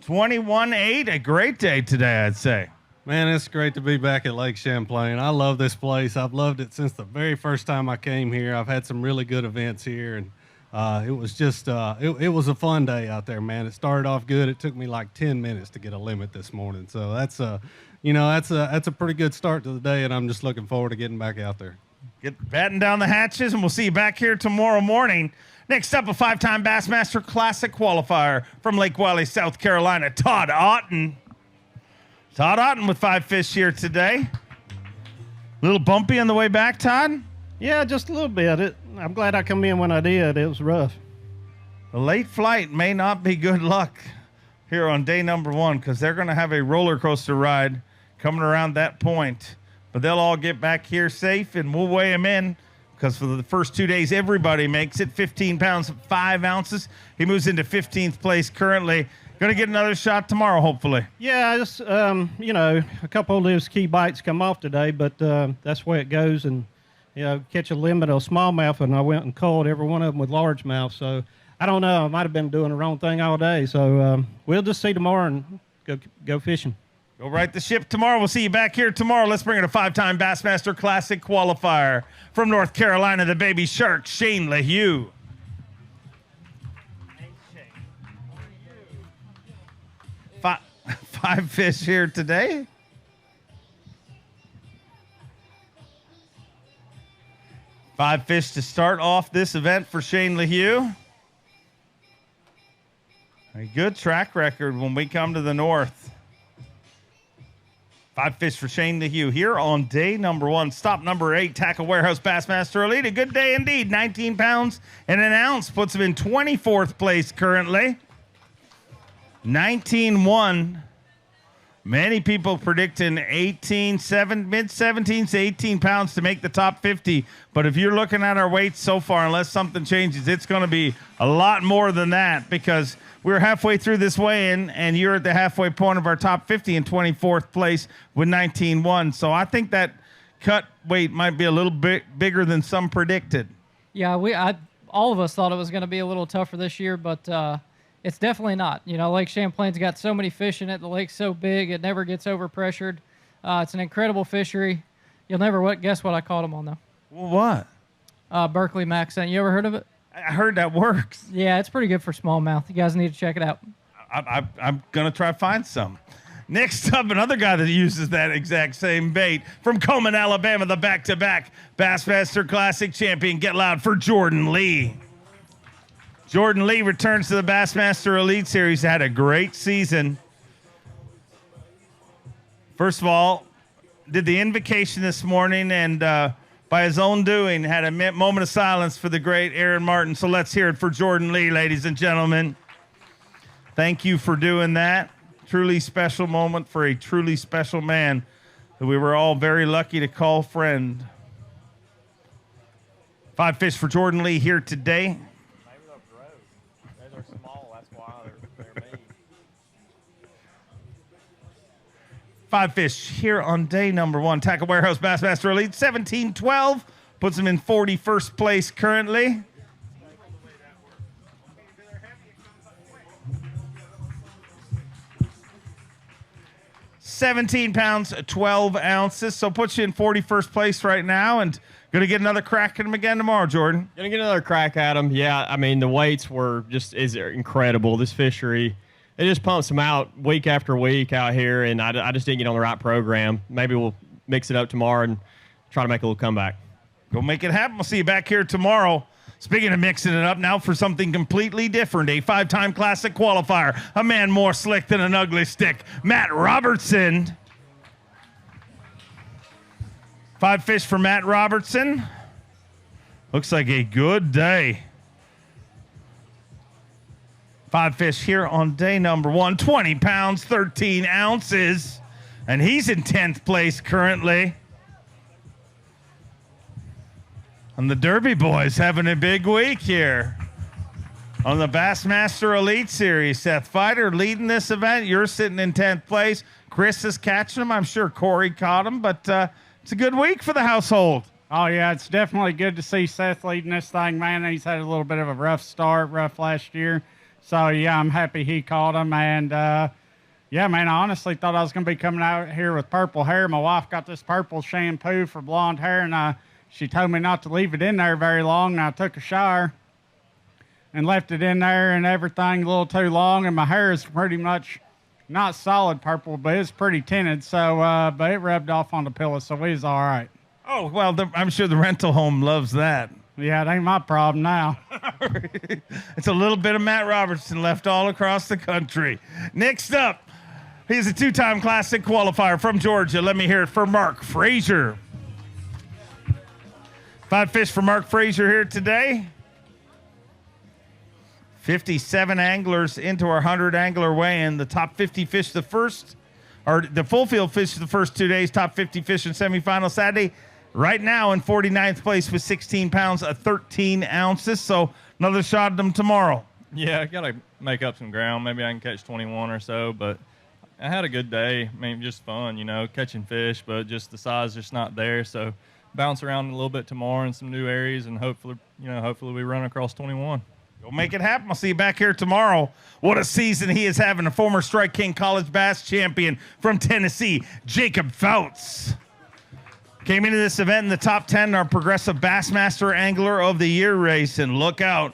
21-8, a great day today, I'd say. Man, it's great to be back at Lake Champlain. I love this place. I've loved it since the very first time I came here. I've had some really good events here, and it was just it was a fun day out there, man. It started off good. It took me like 10 minutes to get a limit this morning, so that's a pretty good start to the day, and I'm just looking forward to getting back out there. Get batting down the hatches, and we'll see you back here tomorrow morning. Next up, a 5-time Bassmaster Classic qualifier from Lake Wylie, South Carolina, Todd Otten. Todd Otten with 5 fish here today. A little bumpy on the way back, Todd? Yeah, just a little bit. I'm glad I come in when I did. It was rough. The late flight may not be good luck here on day number 1 because they're going to have a roller coaster ride coming around that point. But they'll all get back here safe, and we'll weigh them in because for the first 2 days, everybody makes it. 15 pounds, 5 ounces. He moves into 15th place currently. Going to get another shot tomorrow, hopefully. Yeah, just, a couple of those key bites come off today, but that's the way it goes. And, catch a limit of smallmouth, and I went and caught every one of them with largemouth. So I don't know. I might have been doing the wrong thing all day. So we'll just see tomorrow and go fishing. Go right the ship tomorrow. We'll see you back here tomorrow. Let's bring in a 5-time Bassmaster Classic qualifier from North Carolina, the Baby Shark, Shane LaHue. 5 fish here today. 5 fish to start off this event for Shane LaHue. A good track record when we come to the north. 5 fish for Shane LaHue here on day number 1. Stop number 8, Tackle Warehouse Bassmaster Elite. A good day indeed. 19 pounds and an ounce puts him in 24th place currently. 19-1. Many people predicting mid-17s to 18 pounds to make the top 50. But if you're looking at our weights so far, unless something changes, it's going to be a lot more than that, because we're halfway through this weigh-in, and you're at the halfway point of our top 50 in 24th place with 19-1. So I think that cut weight might be a little bit bigger than some predicted. Yeah, all of us thought it was going to be a little tougher this year, but it's definitely not. You know, Lake Champlain's got so many fish in it. The lake's so big, it never gets overpressured. It's an incredible fishery. You'll never guess what I caught them on, though. What? Berkeley Maxent. You ever heard of it? I heard that works. Yeah, it's pretty good for smallmouth. You guys need to check it out. I'm going to try to find some. Next up, another guy that uses that exact same bait from Coleman, Alabama, the back-to-back Bassmaster Classic champion. Get loud for Jordan Lee. Jordan Lee returns to the Bassmaster Elite Series. Had a great season. First of all, did the invocation this morning, and by his own doing, had a moment of silence for the great Aaron Martin. So let's hear it for Jordan Lee, ladies and gentlemen. Thank you for doing that. Truly special moment for a truly special man that we were all very lucky to call friend. 5 fish for Jordan Lee here today. 5 fish here on day number 1. Tackle Warehouse Bassmaster Elite 17-12 puts him in 41st place currently. £17 pounds, 12 ounces. So puts you in 41st place right now, and going to get another crack at him again tomorrow, Jordan. Going to get another crack at him. Yeah, I mean, the weights is incredible. This fishery, it just pumps them out week after week out here, and I just didn't get on the right program. Maybe we'll mix it up tomorrow and try to make a little comeback. Go make it happen. We'll see you back here tomorrow. Speaking of mixing it up, now for something completely different, a 5-time Classic qualifier, a man more slick than an ugly stick, Matt Robertson. 5 fish for Matt Robertson. Looks like a good day. 5 fish here on day number 1, 20 pounds, 13 ounces. And he's in 10th place currently. And the Derby boys having a big week here on the Bassmaster Elite Series. Seth Feider leading this event. You're sitting in 10th place. Chris is catching him. I'm sure Corey caught him, but it's a good week for the household. Oh, yeah, it's definitely good to see Seth leading this thing, man. He's had a little bit of a rough last year. So, yeah, I'm happy he caught him. And, yeah, man, I honestly thought I was going to be coming out here with purple hair. My wife got this purple shampoo for blonde hair, and she told me not to leave it in there very long. And I took a shower and left it in there and everything a little too long. And my hair is pretty much not solid purple, but it's pretty tinted. So, but it rubbed off on the pillow, so it was all right. Oh, well, I'm sure the rental home loves that. Yeah, it ain't my problem now. It's a little bit of Matt Robertson left all across the country. Next up, he's a 2-time Classic qualifier from Georgia. Let me hear it for Mark Frazier. 5 fish for Mark Frazier here today. 57 anglers into our 100 angler weigh-in. The top 50 fish the full field fish the first 2 days. Top 50 fish in semifinal Saturday. Right now in 49th place with 16 pounds, 13 ounces. So another shot at them tomorrow. Yeah, I got to make up some ground. Maybe I can catch 21 or so, but I had a good day. I mean, just fun, catching fish, but just the size just not there. So bounce around a little bit tomorrow in some new areas, and hopefully we run across 21. Go make it happen. I'll see you back here tomorrow. What a season he is having. A former Strike King College Bass champion from Tennessee, Jacob Fouts. Came into this event in the top 10 in our Progressive Bassmaster Angler of the Year race, and look out.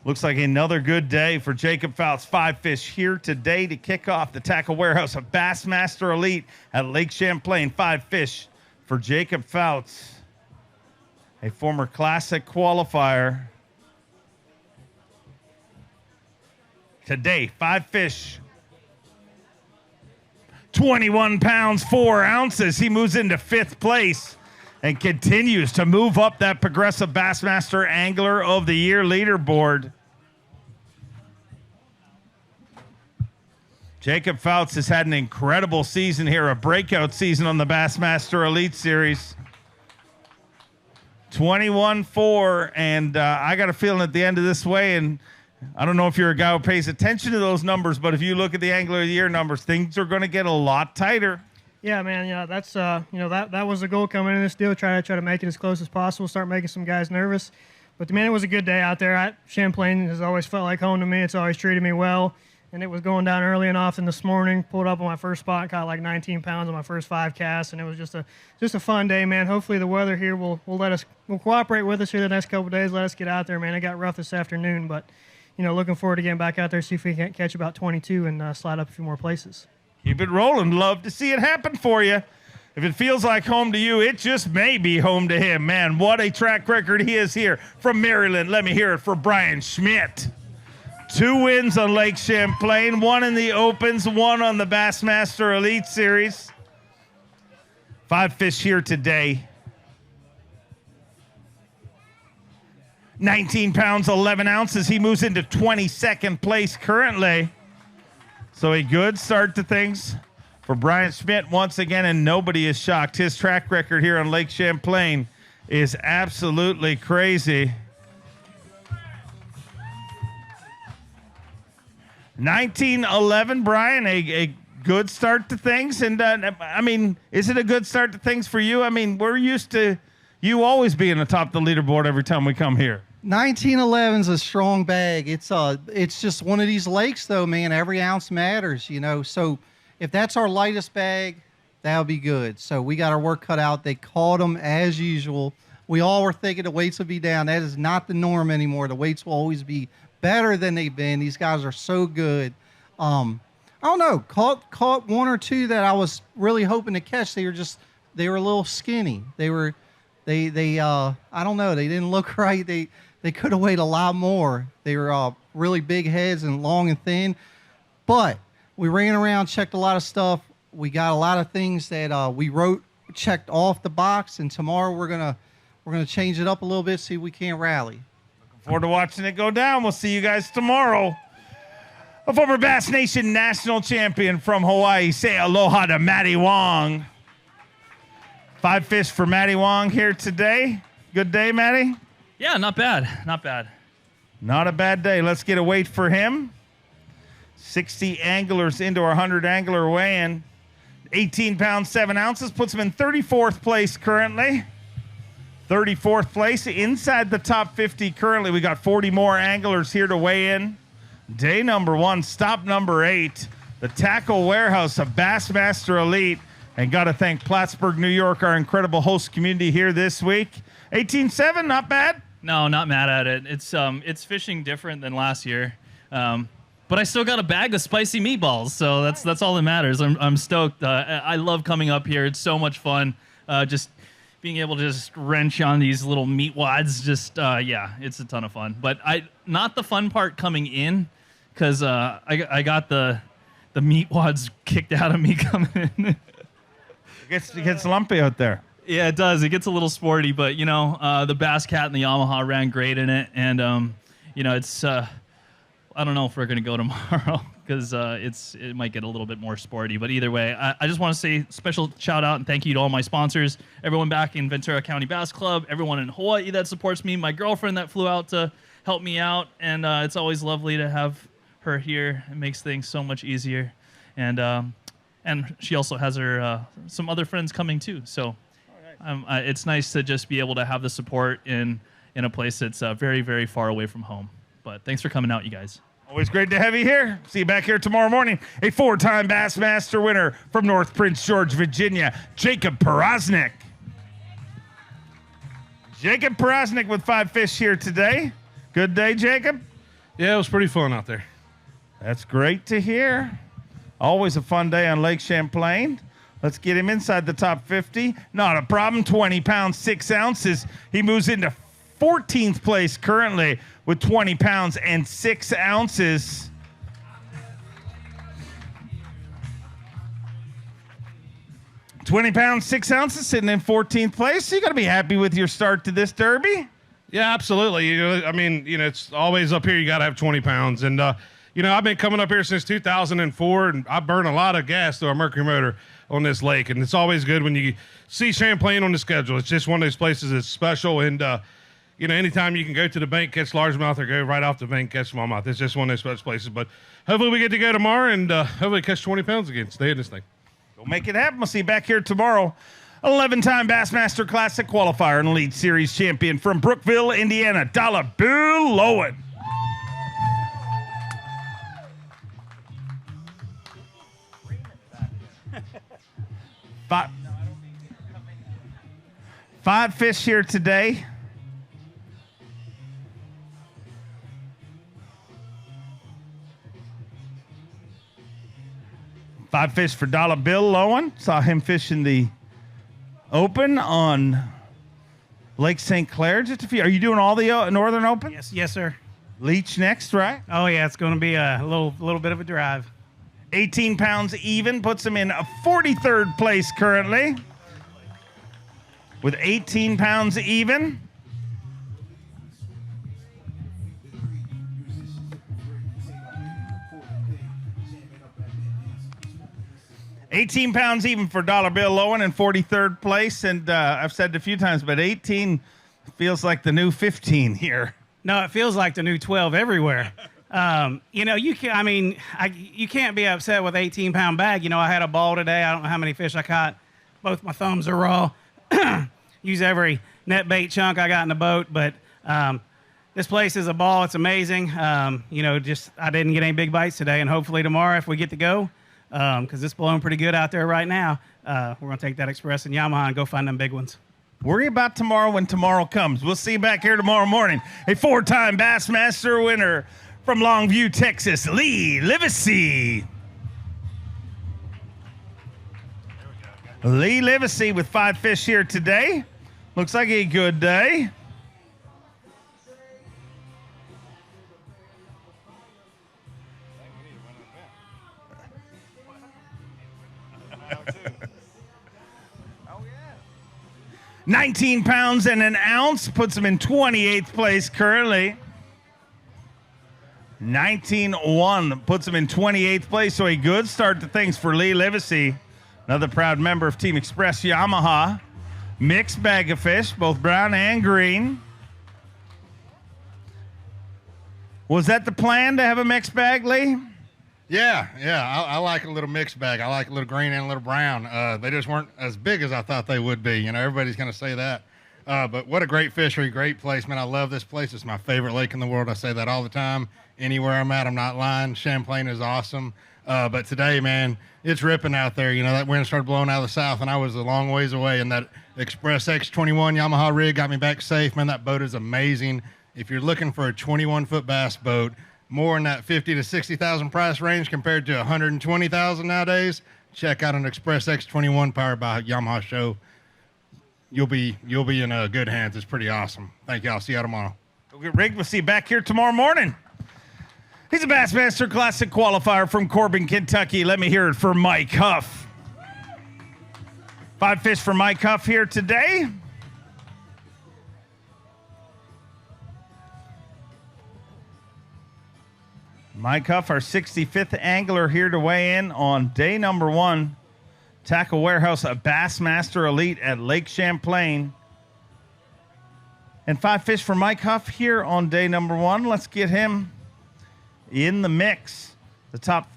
Looks like another good day for Jacob Fouts. 5 fish here today to kick off the Tackle Warehouse of Bassmaster Elite at Lake Champlain. 5 fish for Jacob Fouts. a former Classic qualifier. Today, 5 fish. 21 pounds, 4 ounces. He moves into 5th place and continues to move up that Progressive Bassmaster Angler of the Year leaderboard. Jacob Fouts has had an incredible season here, a breakout season on the Bassmaster Elite Series. 21-4, and I got a feeling at the end of this way, and I don't know if you're a guy who pays attention to those numbers, but if you look at the Angler of the Year numbers, things are going to get a lot tighter. Yeah, man. Yeah, that's that was the goal coming in this deal. Try to make it as close as possible. Start making some guys nervous. But man, it was a good day out there. Champlain has always felt like home to me. It's always treated me well. And it was going down early and often this morning. Pulled up on my first spot, caught like 19 pounds on my first 5 casts, and it was just a fun day, man. Hopefully the weather here will cooperate with us here the next couple of days. Let us get out there, man. It got rough this afternoon, but looking forward to getting back out there, see if we can catch about 22 and slide up a few more places. Keep it rolling. Love to see it happen for you. If it feels like home to you, it just may be home to him. Man, what a track record he is here. From Maryland, let me hear it for Brian Schmidt. 2 wins on Lake Champlain, 1 in the Opens, 1 on the Bassmaster Elite Series. 5 fish here today. 19 pounds, 11 ounces. He moves into 22nd place currently. So a good start to things for Brian Schmidt once again, and nobody is shocked. His track record here on Lake Champlain is absolutely crazy. 19-11, Brian, a good start to things. And, I mean, is it a good start to things for you? I mean, we're used to you always being atop the leaderboard every time we come here. 1911's a strong bag. It's just one of these lakes, though, man. Every ounce matters, So if that's our lightest bag, that'll be good. So we got our work cut out. They caught them as usual. We all were thinking the weights would be down. That is not the norm anymore. The weights will always be better than they've been. These guys are so good. I don't know. Caught 1 or 2 that I was really hoping to catch. They were a little skinny. They I don't know. They didn't look right. They could have weighed a lot more. They were really big heads and long and thin. But we ran around, checked a lot of stuff. We got a lot of things that we checked off the box. And tomorrow we're gonna change it up a little bit, see if we can't rally. Forward to watching it go down. We'll see you guys tomorrow. A former Bass Nation national champion from Hawaii. Say aloha to Matty Wong. 5 fish for Matty Wong here today. Good day, Matty? Yeah, not bad. Not bad. Not a bad day. Let's get a weight for him. 60 anglers into our 100 angler weigh-in. 18 pounds, 7 ounces. Puts him in 34th place currently. 34th place inside the top 50 currently. We got 40 more anglers here to weigh in. Day number 1, stop number 8, the Tackle Warehouse of Bassmaster Elite. And got to thank Plattsburgh, New York, our incredible host community here this week. 18-7, not bad. No, not mad at it. It's fishing different than last year, but I still got a bag of spicy meatballs, so that's all that matters. I'm stoked. I love coming up here. It's so much fun. Just being able to just wrench on these little meat wads, yeah, it's a ton of fun. But not the fun part coming in, because I got the meat wads kicked out of me coming in. It gets lumpy out there. Yeah, it does. It gets a little sporty, but the Bass Cat and the Yamaha ran great in it, and it's I don't know if we're gonna go tomorrow because it might get a little bit more sporty. But either way, I just want to say special shout out and thank you to all my sponsors, everyone back in Ventura County Bass Club, everyone in Hawaii that supports me, my girlfriend that flew out to help me out, and it's always lovely to have her here. It makes things so much easier, and she also has her some other friends coming too. So it's nice to just be able to have the support in a place that's very, very far away from home. But thanks for coming out, you guys. Always great to have you here. See you back here tomorrow morning. A 4-time Bassmaster winner from North Prince George, Virginia, Jacob Porosnik. Jacob Porosnik with 5 fish here today. Good day, Jacob? Yeah, it was pretty fun out there. That's great to hear. Always a fun day on Lake Champlain. Let's get him inside the top 50. Not a problem. 20 pounds, 6 ounces. He moves into 14th place currently with 20 pounds and 6 ounces. £20, 6 ounces, sitting in 14th place. So you got to be happy with your start to this derby. Yeah, absolutely. It's always up here. You got to have 20 pounds. And, I've been coming up here since 2004, and I burn a lot of gas through a Mercury motor on this lake. And it's always good when you see Champlain on the schedule. It's just one of those places that's special. And, anytime you can go to the bank, catch largemouth, or go right off the bank, catch smallmouth. It's just one of those special places. But hopefully we get to go tomorrow and hopefully catch 20 pounds again. Stay in this thing. We'll make it happen. We'll see you back here tomorrow. 11-time Bassmaster Classic qualifier and Elite Series champion from Brookville, Indiana, Dollar Bill Lowen. Five fish here today. Five fish for Dollar Bill Lowen. Saw him fishing the Open on Lake St. Clair. Just a few. Are you doing all the Northern Open? Yes, sir. Leech next, right? Oh yeah, it's going to be a little bit of a drive. 18 pounds even puts him in a 43rd place currently with 18 pounds even. £18 even for Dollar Bill Lowen in 43rd place, and I've said it a few times, but 18 feels like the new 15 here. No, it feels like the new 12 everywhere. You can't be upset with 18-pound bag. I had a ball today. I don't know how many fish I caught. Both my thumbs are raw. Use every net bait chunk I got in the boat, but this place is a ball. It's amazing. I didn't get any big bites today, and hopefully tomorrow if we get to go, because it's blowing pretty good out there right now. We're going to take that Express and Yamaha and go find them big ones. Worry about tomorrow when tomorrow comes. We'll see you back here tomorrow morning. A 4-time Bassmaster winner from Longview, Texas, Lee Livesey. Lee Livesey with 5 fish here today. Looks like a good day. $19 and an ounce puts him in 28th place currently. 19-1 puts him in 28th place, so a good start to things for Lee Livesey. Another proud member of Team Express Yamaha. Mixed bag of fish, both brown and green. Was that the plan to have a mixed bag, Lee? Yeah. I like a little mixed bag. I like a little green and a little brown. They just weren't as big as I thought they would be. Everybody's going to say that. But what a great fishery, great place, man. I love this place. It's my favorite lake in the world. I say that all the time. Anywhere I'm at, I'm not lying. Champlain is awesome. But today, man, it's ripping out there. That wind started blowing out of the south, and I was a long ways away, and that Express X21 Yamaha rig got me back safe. Man, that boat is amazing. If you're looking for a 21-foot bass boat, more in that 50 to 60,000 price range compared to 120,000 nowadays, check out an Express X21 powered by Yamaha show. You'll be in good hands. It's pretty awesome. Thank you. I'll see you tomorrow. Rick, we'll see you back here tomorrow morning. He's a Bassmaster Classic qualifier from Corbin, Kentucky. Let me hear it for Mike Huff. 5 fish for Mike Huff here today. Mike Huff, our 65th angler here to weigh in on day number 1. Tackle Warehouse, a Bassmaster Elite at Lake Champlain. And 5 fish for Mike Huff here on day number 1. Let's get him in the mix. The top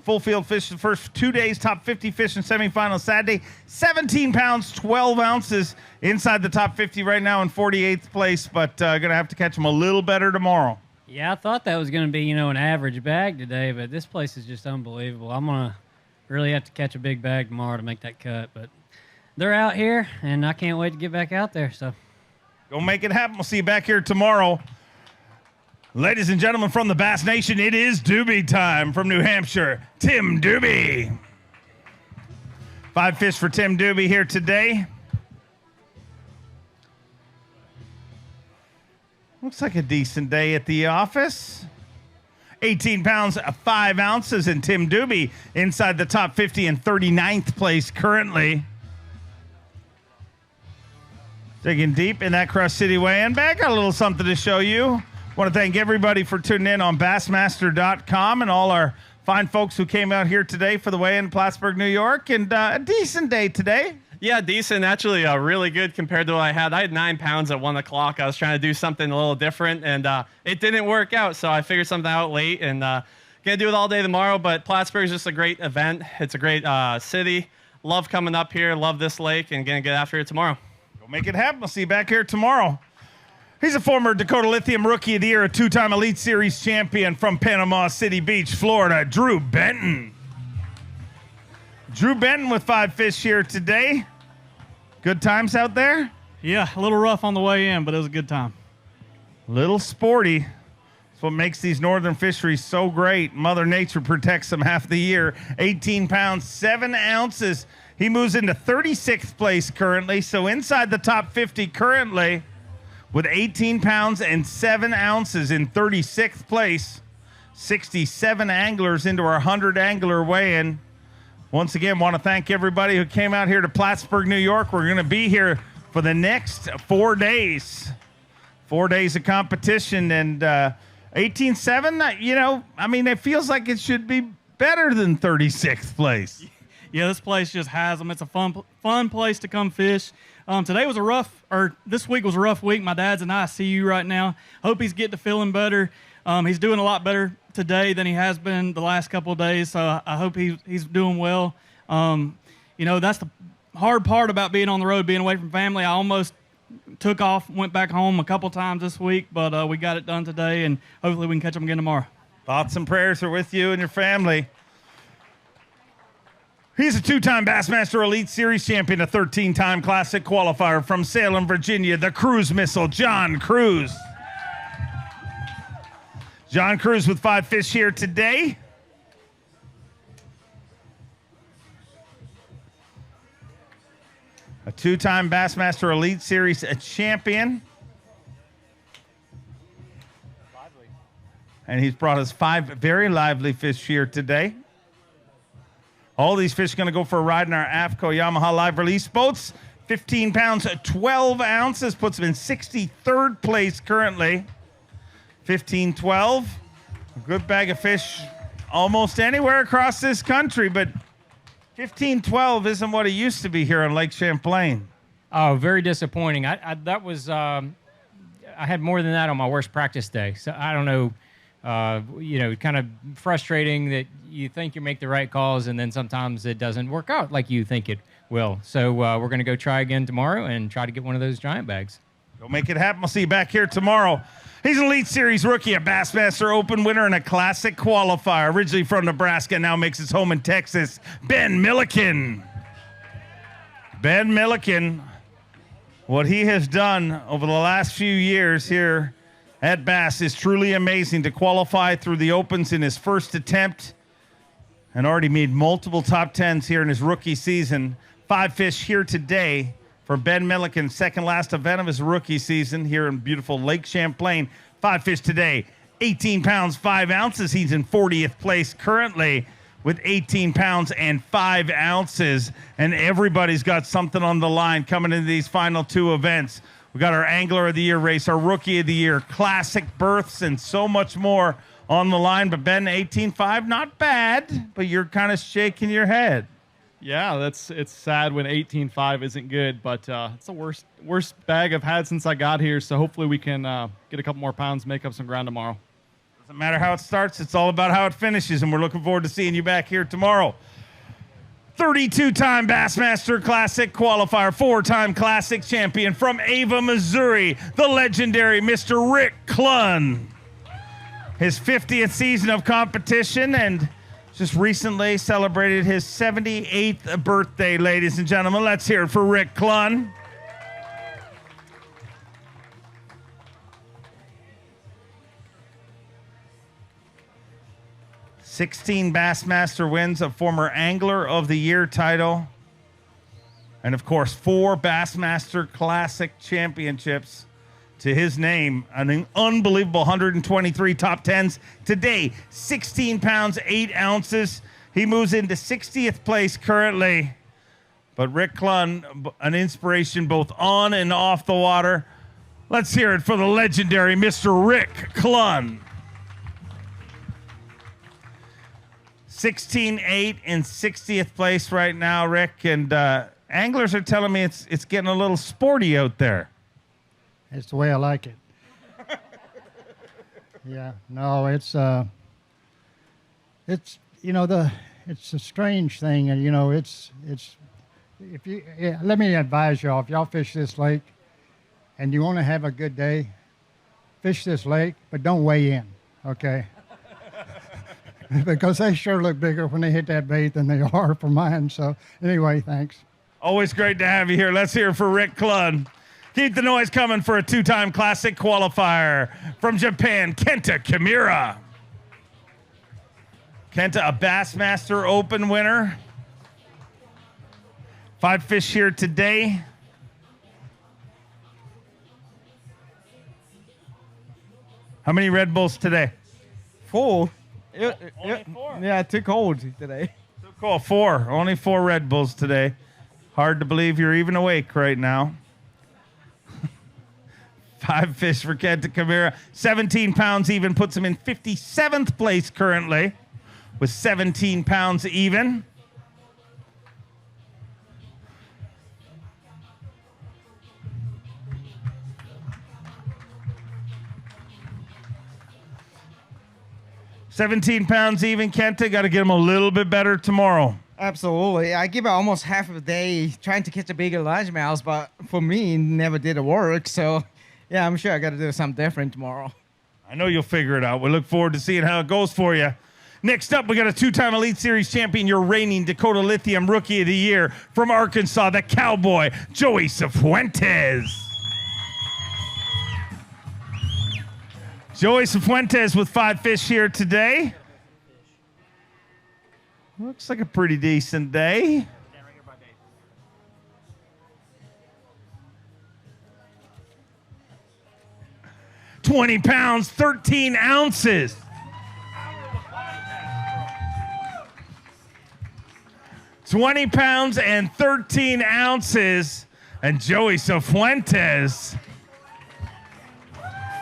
full field fish the first 2 days, top 50 fish in semifinal Saturday. 17 pounds, 12 ounces inside the top 50 right now in 48th place, but going to have to catch him a little better tomorrow. Yeah, I thought that was going to be, an average bag today, but this place is just unbelievable. I'm going to really have to catch a big bag tomorrow to make that cut, but they're out here, and I can't wait to get back out there. So go make it happen. We'll see you back here tomorrow. Ladies and gentlemen from the Bass Nation, it is Doobie time from New Hampshire. Tim Doobie. 5 fish for Tim Doobie here today. Looks like a decent day at the office. 18 pounds, 5 ounces, and Tim Doobie inside the top 50 in 39th place currently. Digging deep in that Crush City weigh-in bag. Got a little something to show you. Want to thank everybody for tuning in on Bassmaster.com and all our fine folks who came out here today for the weigh-in in Plattsburgh, New York. And a decent day today. Yeah, decent. Actually, really good compared to what I had. I had 9 pounds at 1 o'clock. I was trying to do something a little different, and it didn't work out. So I figured something out late, and gonna do it all day tomorrow. But Plattsburgh is just a great event. It's a great city. Love coming up here. Love this lake, and gonna get after it tomorrow. Go make it happen. We'll see you back here tomorrow. He's a former Dakota Lithium Rookie of the Year, a 2-time Elite Series champion from Panama City Beach, Florida, Drew Benton. Drew Benton with 5 fish here today. Good times out there? Yeah, a little rough on the way in, but it was a good time. Little sporty. That's what makes these northern fisheries so great. Mother Nature protects them half the year. 18 pounds, 7 ounces. He moves into 36th place currently, so inside the top 50 currently with 18 pounds and 7 ounces in 36th place. 67 anglers into our 100 angler weigh-in. Once again, want to thank everybody who came out here to Plattsburgh, New York. We're going to be here for the next 4 days. 4 days of competition, and 18-7, you know, I mean, it feels like it should be better than 36th place. Yeah, this place just has them. It's a fun place to come fish. This week was a rough week. My dad's in ICU right now. Hope he's getting to feeling better. He's doing a lot better today than he has been the last couple of days, so I hope he's doing well. You know, that's the hard part about being on the road, being away from family. I almost took off, went back home a couple times this week, but we got it done today, and hopefully we can catch them again tomorrow. Thoughts and prayers are with you and your family. He's a 2-time Bassmaster Elite Series champion, a 13-time Classic qualifier from Salem, Virginia, the cruise missile, John Cruz. John Cruz with 5 fish here today. A 2-time Bassmaster Elite Series champion. And he's brought us 5 very lively fish here today. All these fish are going to go for a ride in our AFCO Yamaha live release boats. 15 pounds, 12 ounces, puts him in 63rd place currently. 15-12, a good bag of fish almost anywhere across this country, but 15-12 isn't what it used to be here on Lake Champlain. Oh, very disappointing. I had more than that on my worst practice day, so I don't know. You know, kind of frustrating that you think you make the right calls and then sometimes it doesn't work out like you think it will. So we're going to go try again tomorrow and try to get one of those giant bags. Go make it happen. We'll see you back here tomorrow. He's an Elite Series rookie, a Bassmaster Open winner, and a Classic qualifier. Originally from Nebraska, now makes his home in Texas, Ben Milliken. Ben Milliken, what he has done over the last few years here at Bass is truly amazing. To qualify through the Opens in his first attempt and already made multiple top 10s here in his rookie season. 5 fish here today for Ben Milliken, second last event of his rookie season here in beautiful Lake Champlain. 5 fish today, 18 pounds, 5 ounces. He's in 40th place currently with 18 pounds and 5 ounces. And everybody's got something on the line coming into these final 2 events. We got our Angler of the Year race, our Rookie of the Year, Classic berths, and so much more on the line. But Ben, 18.5, not bad, but you're kind of shaking your head. Yeah, it's sad when 18.5 isn't good, but it's the worst bag I've had since I got here. So hopefully we can get a couple more pounds, make up some ground tomorrow. Doesn't matter how it starts, it's all about how it finishes, and we're looking forward to seeing you back here tomorrow. 32-time Bassmaster Classic qualifier, 4-time Classic champion from Ava, Missouri, the legendary Mr. Rick Clunn. His 50th season of competition and just recently celebrated his 78th birthday, ladies and gentlemen. Let's hear it for Rick Clunn. "16 Bassmaster wins, a former Angler of the Year title, And, of course, 4 Bassmaster Classic championships to his name. An unbelievable 123 top 10s. Today, 16 pounds, 8 ounces. He moves into 60th place currently. But Rick Clunn, an inspiration both on and off the water. Let's hear it for the legendary Mr. Rick Clunn. 16-8 in 60th place right now, Rick. And anglers are telling me it's getting a little sporty out there. It's the way I like it. Yeah, no, it's you know, it's a strange thing, and you know, it's if you let me advise y'all, if y'all fish this lake and you want to have a good day, fish this lake, but don't weigh in, okay? Because they sure look bigger when they hit that bait than they are for mine. So anyway, thanks. Always great to have you here. Let's hear it for Rick Clunn. Keep the noise coming for a 2-time Classic qualifier from Japan, Kenta Kimura. Kenta, a Bassmaster Open winner. 5 fish here today. How many Red Bulls today? 4. Only 4? Yeah, too cold today. Too cold. 4. Only 4 Red Bulls today. Hard to believe you're even awake right now. 5 fish for Kenta Kimura. 17 pounds even puts him in 57th place currently with 17 pounds even. £17 even, Kenta. Got to get him a little bit better tomorrow. Absolutely. I give it almost half of a day trying to catch a bigger largemouth, but for me, it never did work. So, yeah, I'm sure I got to do something different tomorrow. I know you'll figure it out. We look forward to seeing how it goes for you. Next up, we got a 2-time Elite Series champion, your reigning Dakota Lithium Rookie of the Year from Arkansas, the Cowboy, Joey Cifuentes. Joey Cifuentes with 5 fish here today. Looks like a pretty decent day. 20 pounds, 13 ounces. $20 pounds and 13 ounces. And Joey Cifuentes.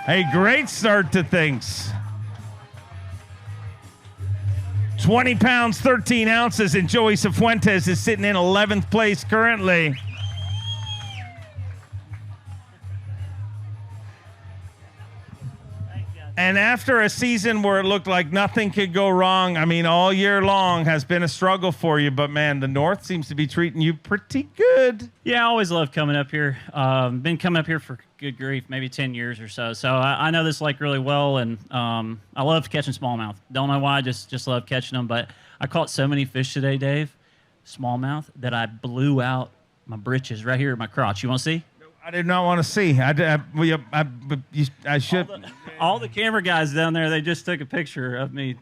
A great start to things. 20 pounds, 13 ounces, and Joey Cifuentes is sitting in 11th place currently. And after a season where it looked like nothing could go wrong, I mean, all year long has been a struggle for you, but man, the North seems to be treating you pretty good. Yeah, I always love coming up here. Been coming up here for good grief, maybe 10 years or so. So I know this lake really well, and I love catching smallmouth. Don't know why, just love catching them. But I caught so many fish today, Dave, smallmouth, that I blew out my britches right here at my crotch. You want to see? I did not want to see. I should. All the camera guys down there, they just took a picture of me.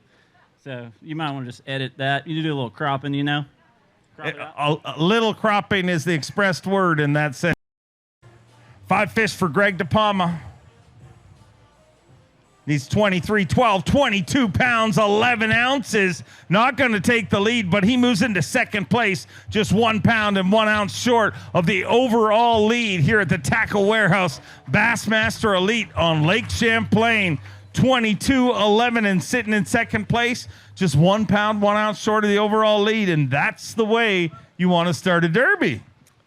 So you might want to just edit that. You do a little cropping, you know? A little cropping is the expressed word in that sense. 5 fish for Greg DiPalma. He's 23, 12, 22 pounds, 11 ounces. Not going to take the lead, but he moves into second place, just 1 pound and 1 ounce short of the overall lead here at the Tackle Warehouse Bassmaster Elite on Lake Champlain. 22, 11, and sitting in second place, just 1 pound, 1 ounce short of the overall lead, and that's the way you want to start a derby.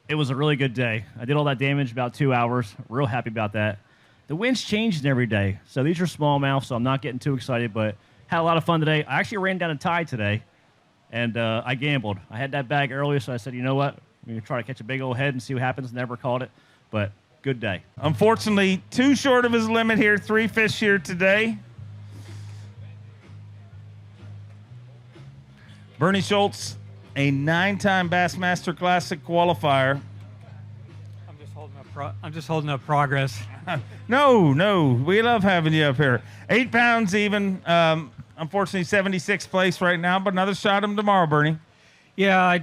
It was a really good day. I did all that damage about 2 hours. Real happy about that. The wind's changing every day, so these are smallmouth, so I'm not getting too excited, but had a lot of fun today. I actually ran down a tide today, and I gambled. I had that bag earlier, so I said, you know what? I'm going to try to catch a big old head and see what happens. Never caught it, but good day. Unfortunately, 2 short of his limit here. 3 fish here today. Bernie Schultz, a 9-time Bassmaster Classic qualifier. I'm just holding up progress. No, we love having you up here. 8 pounds even. Unfortunately, 76th place right now, but another shot at him tomorrow, Bernie. Yeah,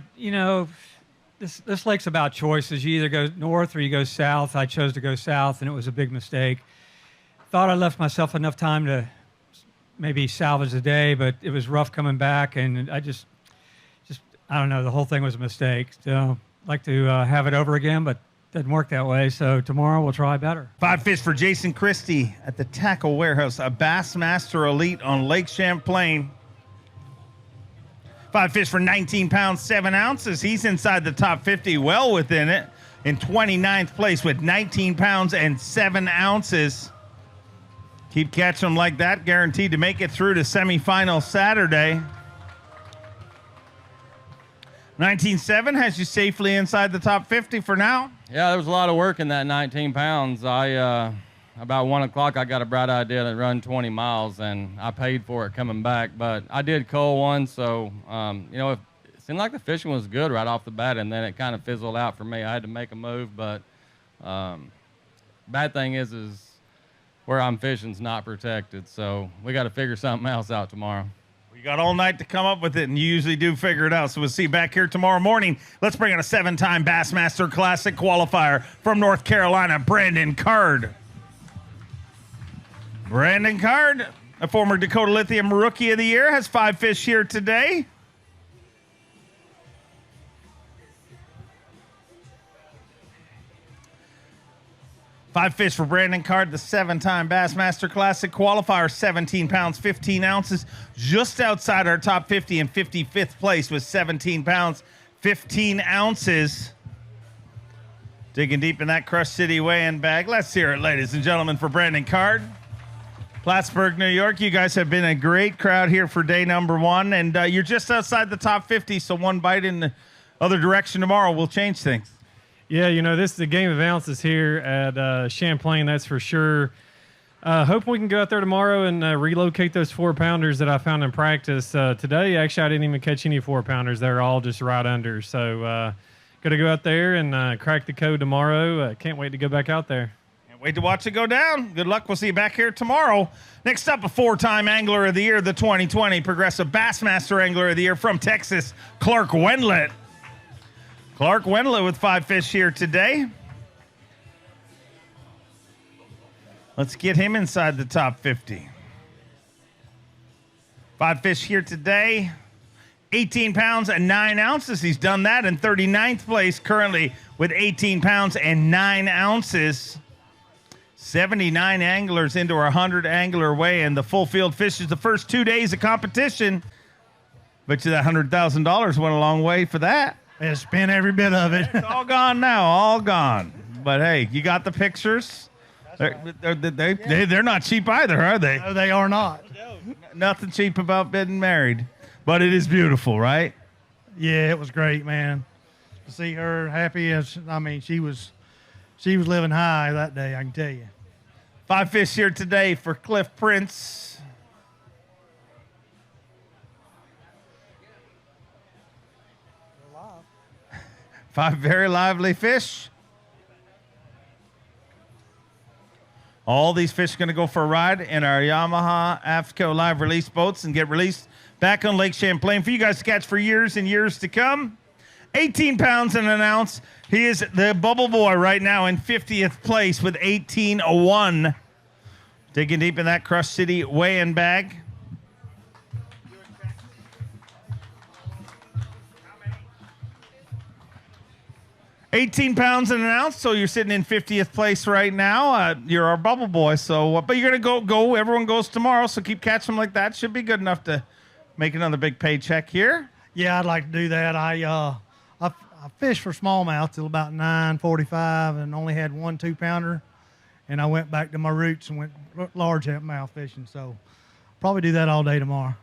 this lake's about choices. You either go north or you go south. I chose to go south, and it was a big mistake. Thought I left myself enough time to maybe salvage the day, but it was rough coming back, and I just I don't know. The whole thing was a mistake. So I'd like to have it over again, but didn't work that way. So tomorrow we'll try better. 5 fish for Jason Christie at the Tackle Warehouse, a Bassmaster Elite on Lake Champlain. 5 fish for 19 pounds, 7 ounces. He's inside the top 50, well within it, in 29th place with 19 pounds and 7 ounces. Keep catching them like that, guaranteed to make it through to semifinal Saturday. 19.7 has you safely inside the top 50 for now. Yeah, there was a lot of work in that 19 pounds. About 1 o'clock, I got a bright idea to run 20 miles, and I paid for it coming back. But I did cull one, so, it seemed like the fishing was good right off the bat, and then it kind of fizzled out for me. I had to make a move, but bad thing is where I'm fishing's not protected, so we got to figure something else out tomorrow. You got all night to come up with it, and you usually do figure it out. So we'll see you back here tomorrow morning. Let's bring in a 7-time Bassmaster Classic qualifier from North Carolina, Brandon Card. Brandon Card, a former Dakota Lithium Rookie of the Year, has 5 fish here today. Five fish for Brandon Card, the 7-time Bassmaster Classic qualifier, 17 pounds, 15 ounces, just outside our top 50 in 55th place with 17 pounds, 15 ounces. Digging deep in that Crush City weigh-in bag. Let's hear it, ladies and gentlemen, for Brandon Card. Plattsburgh, New York, you guys have been a great crowd here for day number 1, and you're just outside the top 50, so one bite in the other direction tomorrow will change things. Yeah, this is a game of ounces here at Champlain, that's for sure. Hope we can go out there tomorrow and relocate those 4-pounders that I found in practice. Today, actually, I didn't even catch any 4-pounders. They're all just right under. So, got to go out there and crack the code tomorrow. Can't wait to go back out there. Wait to watch it go down. Good luck. We'll see you back here tomorrow. Next up, a 4-time Angler of the Year, the 2020 Progressive Bassmaster Angler of the Year from Texas, Clark Wendlandt. Clark Wendlandt with 5 fish here today. Let's get him inside the top 50. 5 fish here today. 18 pounds and 9 ounces. He's done that in 39th place currently with 18 pounds and 9 ounces. 79 anglers into our 100 angler weigh-in. The full field fishes the first 2 days of competition. Bet you that $100,000 went a long way for that. Yeah, spent every bit of it. It's all gone now, all gone. But hey, you got the pictures. They're not cheap either, are they? No, they are not. Nothing cheap about getting married, but it is beautiful, right? Yeah, it was great, man. To see her happy she was living high that day, I can tell you. 5 fish here today for Cliff Prince. Five very lively fish. All these fish are going to go for a ride in our Yamaha AFCO live release boats and get released back on Lake Champlain for you guys to catch for years and years to come. 18 pounds and an ounce. He is the bubble boy right now in 50th place with 18.01. Digging deep in that Crush City weigh-in bag. $18 and an ounce, so you're sitting in 50th place right now. You're our bubble boy, so but you're gonna go. Everyone goes tomorrow, so keep catching them like that. Should be good enough to make another big paycheck here. Yeah, I'd like to do that. I fished for smallmouth till about 9:45 and only had 1 2-pounder, and I went back to my roots and went largemouth fishing. So probably do that all day tomorrow.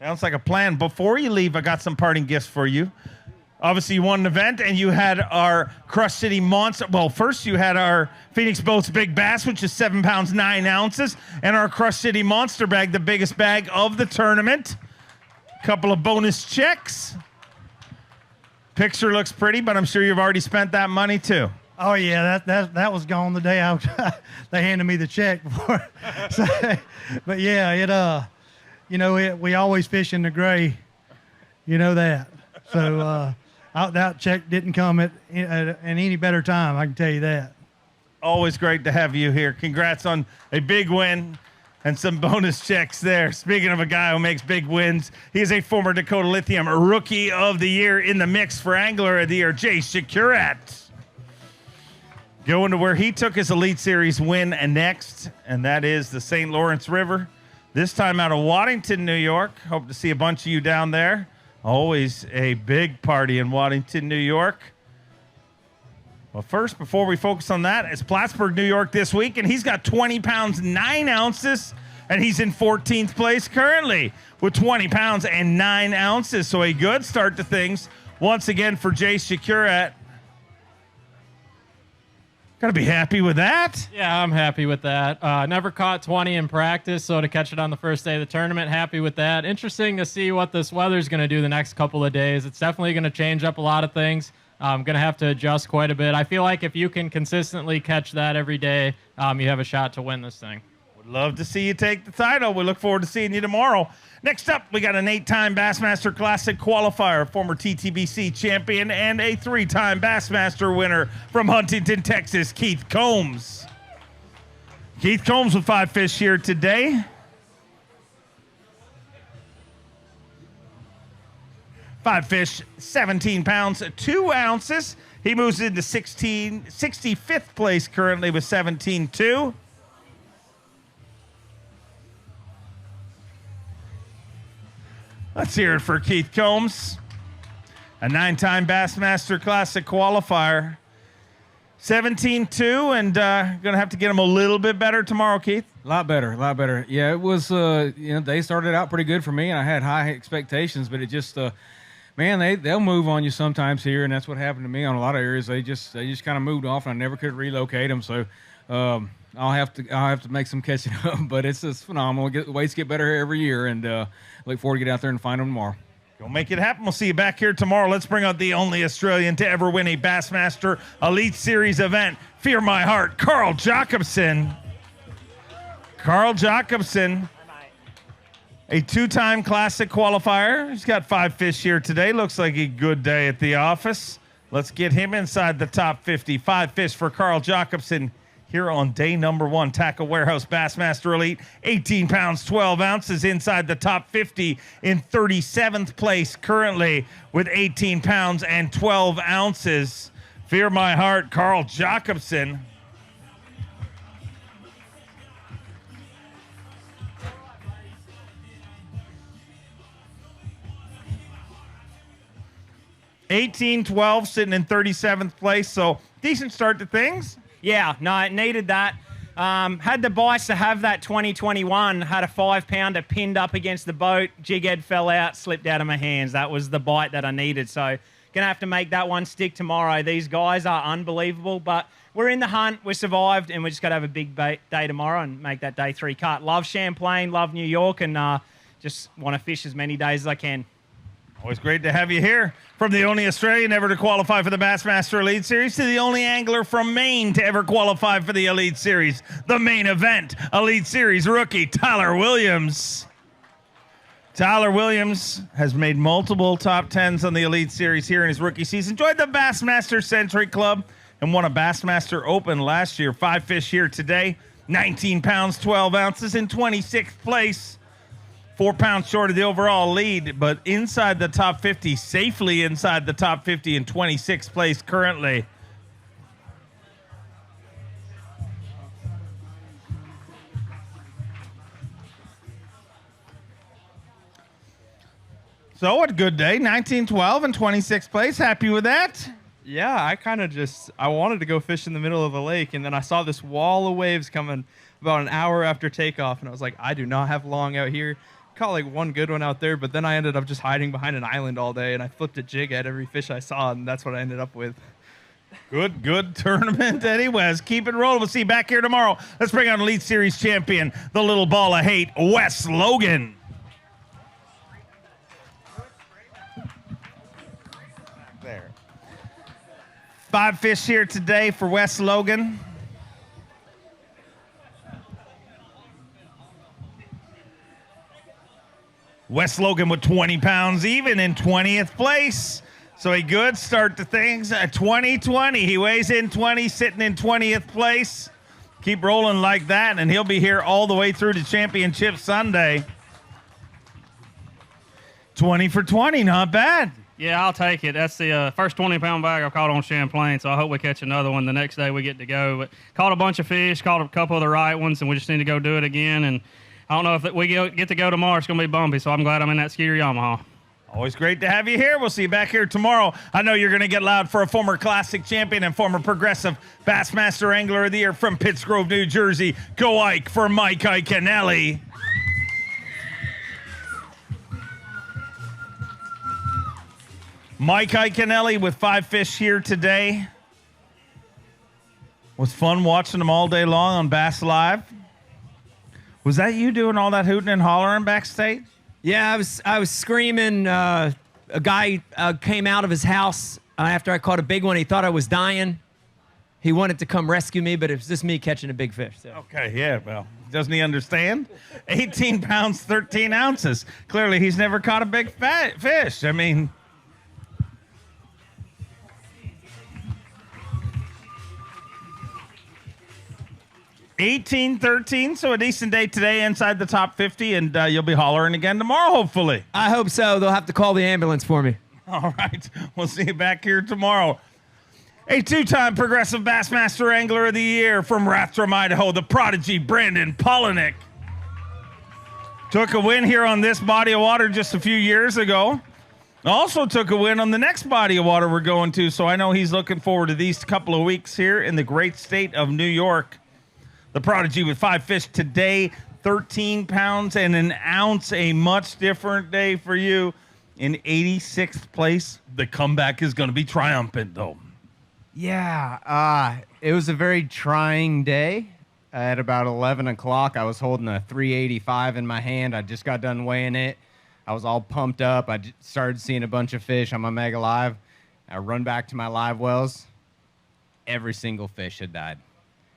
Sounds like a plan. Before you leave, I got some parting gifts for you. Obviously, you won an event, and you had our Crush City Monster. Well, first you had our Phoenix Boats Big Bass, which is 7 pounds, 9 ounces, and our Crush City Monster Bag, the biggest bag of the tournament. A couple of bonus checks. Picture looks pretty, but I'm sure you've already spent that money, too. Oh, yeah, that was gone the day they handed me the check before. So, but, yeah, we always fish in the gray. You know that. So, that check didn't come at any better time. I can tell you that. Always great to have you here. Congrats on a big win and some bonus checks there. Speaking of a guy who makes big wins, he is a former Dakota Lithium Rookie of the Year in the mix for Angler of the Year, Jay Securat. Going to where he took his Elite Series win next, and that is the St. Lawrence River. This time out of Waddington, New York. Hope to see a bunch of you down there. Always a big party in Waddington, New York. Well, first, before we focus on that, it's Plattsburgh, New York this week, and he's got 20 pounds, 9 ounces, and he's in 14th place currently with 20 pounds and 9 ounces. So a good start to things once again for Jay Securat. Gotta be happy with that. Yeah, I'm happy with that. Never caught 20 in practice, so to catch it on the first day of the tournament, happy with that. Interesting to see what this weather's going to do the next couple of days. It's definitely going to change up a lot of things. I'm going to have to adjust quite a bit. I feel like if you can consistently catch that every day, you have a shot to win this thing. Would love to see you take the title. We look forward to seeing you tomorrow. Next up, we got an 8-time Bassmaster Classic qualifier, former TTBC champion, and a 3-time Bassmaster winner from Huntington, Texas, Keith Combs. Keith Combs with 5 fish here today. 5 fish, 17 pounds, 2 ounces. He moves into 65th place currently with 17.2. Let's hear it for Keith Combs, a 9-time Bassmaster Classic qualifier. 17.2, and going to have to get him a little bit better tomorrow, Keith. A lot better, a lot better. Yeah, it was, they started out pretty good for me, and I had high expectations, but it just, man, they'll move on you sometimes here, and that's what happened to me on a lot of areas. They just kind of moved off, and I never could relocate them, so I'll have to make some catching up, but it's just phenomenal. The weights get better every year, and look forward to get out there and find them tomorrow. Go make it happen. We'll see you back here tomorrow. Let's bring out the only Australian to ever win a Bassmaster Elite Series event. Fear my heart, Carl Jacobson. Carl Jacobson, a 2-time Classic qualifier. He's got 5 fish here today. Looks like a good day at the office. Let's get him inside the top 50. 5 fish for Carl Jacobson here on day number 1, Tackle Warehouse Bassmaster Elite. 18 pounds, 12 ounces inside the top 50 in 37th place currently with 18 pounds and 12 ounces. Fear my heart, Carl Jacobson. $18.12 sitting in 37th place, so decent start to things. Yeah, no, it needed that. Had the B.A.S.S to have that 2021, had a 5-pounder pinned up against the boat, jig head fell out, slipped out of my hands. That was the bite that I needed, so gonna have to make that one stick tomorrow. These guys are unbelievable, but we're in the hunt, we survived, and we just gotta have a big day tomorrow and make that day 3 cut. Love Champlain, love New York, and just want to fish as many days as I can. Always great to have you here. From the only Australian ever to qualify for the Bassmaster Elite Series to the only angler from Maine to ever qualify for the Elite Series. The main event, Elite Series rookie Tyler Williams. Tyler Williams has made multiple top 10s on the Elite Series here in his rookie season. Joined the Bassmaster Century Club and won a Bassmaster Open last year. 5 fish here today. 19 pounds, 12 ounces in 26th place. 4 pounds short of the overall lead, but inside the top 50, safely inside the top 50 in 26th place currently. So, what a good day. 19-12 in 26th place. Happy with that? Yeah, I wanted to go fish in the middle of the lake, and then I saw this wall of waves coming about an hour after takeoff, and I was like, I do not have long out here. Caught like one good one out there, but then I ended up just hiding behind an island all day, and I flipped a jig at every fish I saw, and that's what I ended up with. Good tournament anyways. Keep it rolling. We'll see you back here tomorrow. Let's bring out Elite Series champion, the little ball of hate, Wes Logan. There. 5 fish here today for Wes Logan. Wes Logan with 20 pounds even in 20th place. So a good start to things. 2020. He weighs in 20, sitting in 20th place. Keep rolling like that, and he'll be here all the way through to Championship Sunday. 20 for 20, not bad. Yeah, I'll take it. That's the first 20-pound bag I've caught on Champlain, so I hope we catch another one the next day we get to go. But caught a bunch of fish, caught a couple of the right ones, and we just need to go do it again. And I don't know if we get to go tomorrow. It's going to be bumpy, so I'm glad I'm in that Skeeter Yamaha. Always great to have you here. We'll see you back here tomorrow. I know you're going to get loud for a former Classic champion and former Progressive Bassmaster Angler of the Year from Pittsgrove, New Jersey. Go Ike for Mike Iconelli. Mike Iconelli with 5 fish here today. Was fun watching them all day long on Bass Live. Was that you doing all that hooting and hollering backstage? Yeah, I was screaming. A guy came out of his house after I caught a big one. He thought I was dying. He wanted to come rescue me, but it was just me catching a big fish. So. Okay, yeah, well, doesn't he understand? 18 pounds, 13 ounces. Clearly, he's never caught a big fat fish. I mean... 18-13, so a decent day today inside the top 50, and you'll be hollering again tomorrow, hopefully. I hope so. They'll have to call the ambulance for me. All right. We'll see you back here tomorrow. A 2-time Progressive Bassmaster Angler of the Year from Rathdrum, Idaho, the prodigy Brandon Polinick. Took a win here on this body of water just a few years ago. Also took a win on the next body of water we're going to, so I know he's looking forward to these couple of weeks here in the great state of New York. The prodigy with 5 fish today, 13 pounds and an ounce, a much different day for you. In 86th place, the comeback is going to be triumphant, though. Yeah, it was a very trying day. At about 11 o'clock, I was holding a 385 in my hand. I just got done weighing it. I was all pumped up. I started seeing a bunch of fish on my Mega Live. I run back to my live wells. Every single fish had died.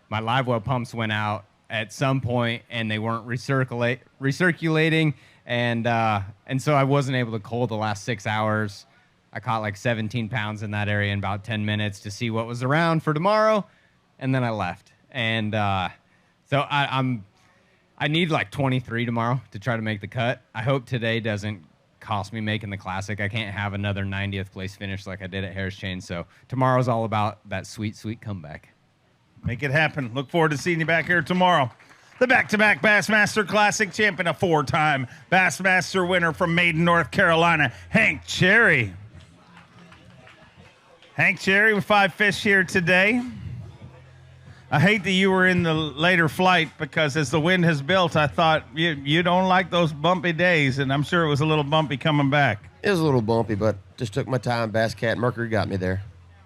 My live well pumps went out at some point, and they weren't recirculating, and so I wasn't able to cull the last 6 hours. I caught like 17 pounds in that area in about 10 minutes to see what was around for tomorrow, and then I left. And so I need like 23 tomorrow to try to make the cut. I hope today doesn't cost me making the Classic. I can't have another 90th place finish like I did at Harris Chain, so tomorrow's all about that sweet, sweet comeback. Make it happen. Look forward to seeing you back here tomorrow. The back-to-back Bassmaster Classic champion, a 4-time Bassmaster winner from Maiden, North Carolina, Hank Cherry. Hank Cherry with 5 fish here today. I hate that you were in the later flight because as the wind has built, I thought you don't like those bumpy days, and I'm sure it was a little bumpy coming back. It was a little bumpy, but just took my time. Bass Cat Mercury got me there.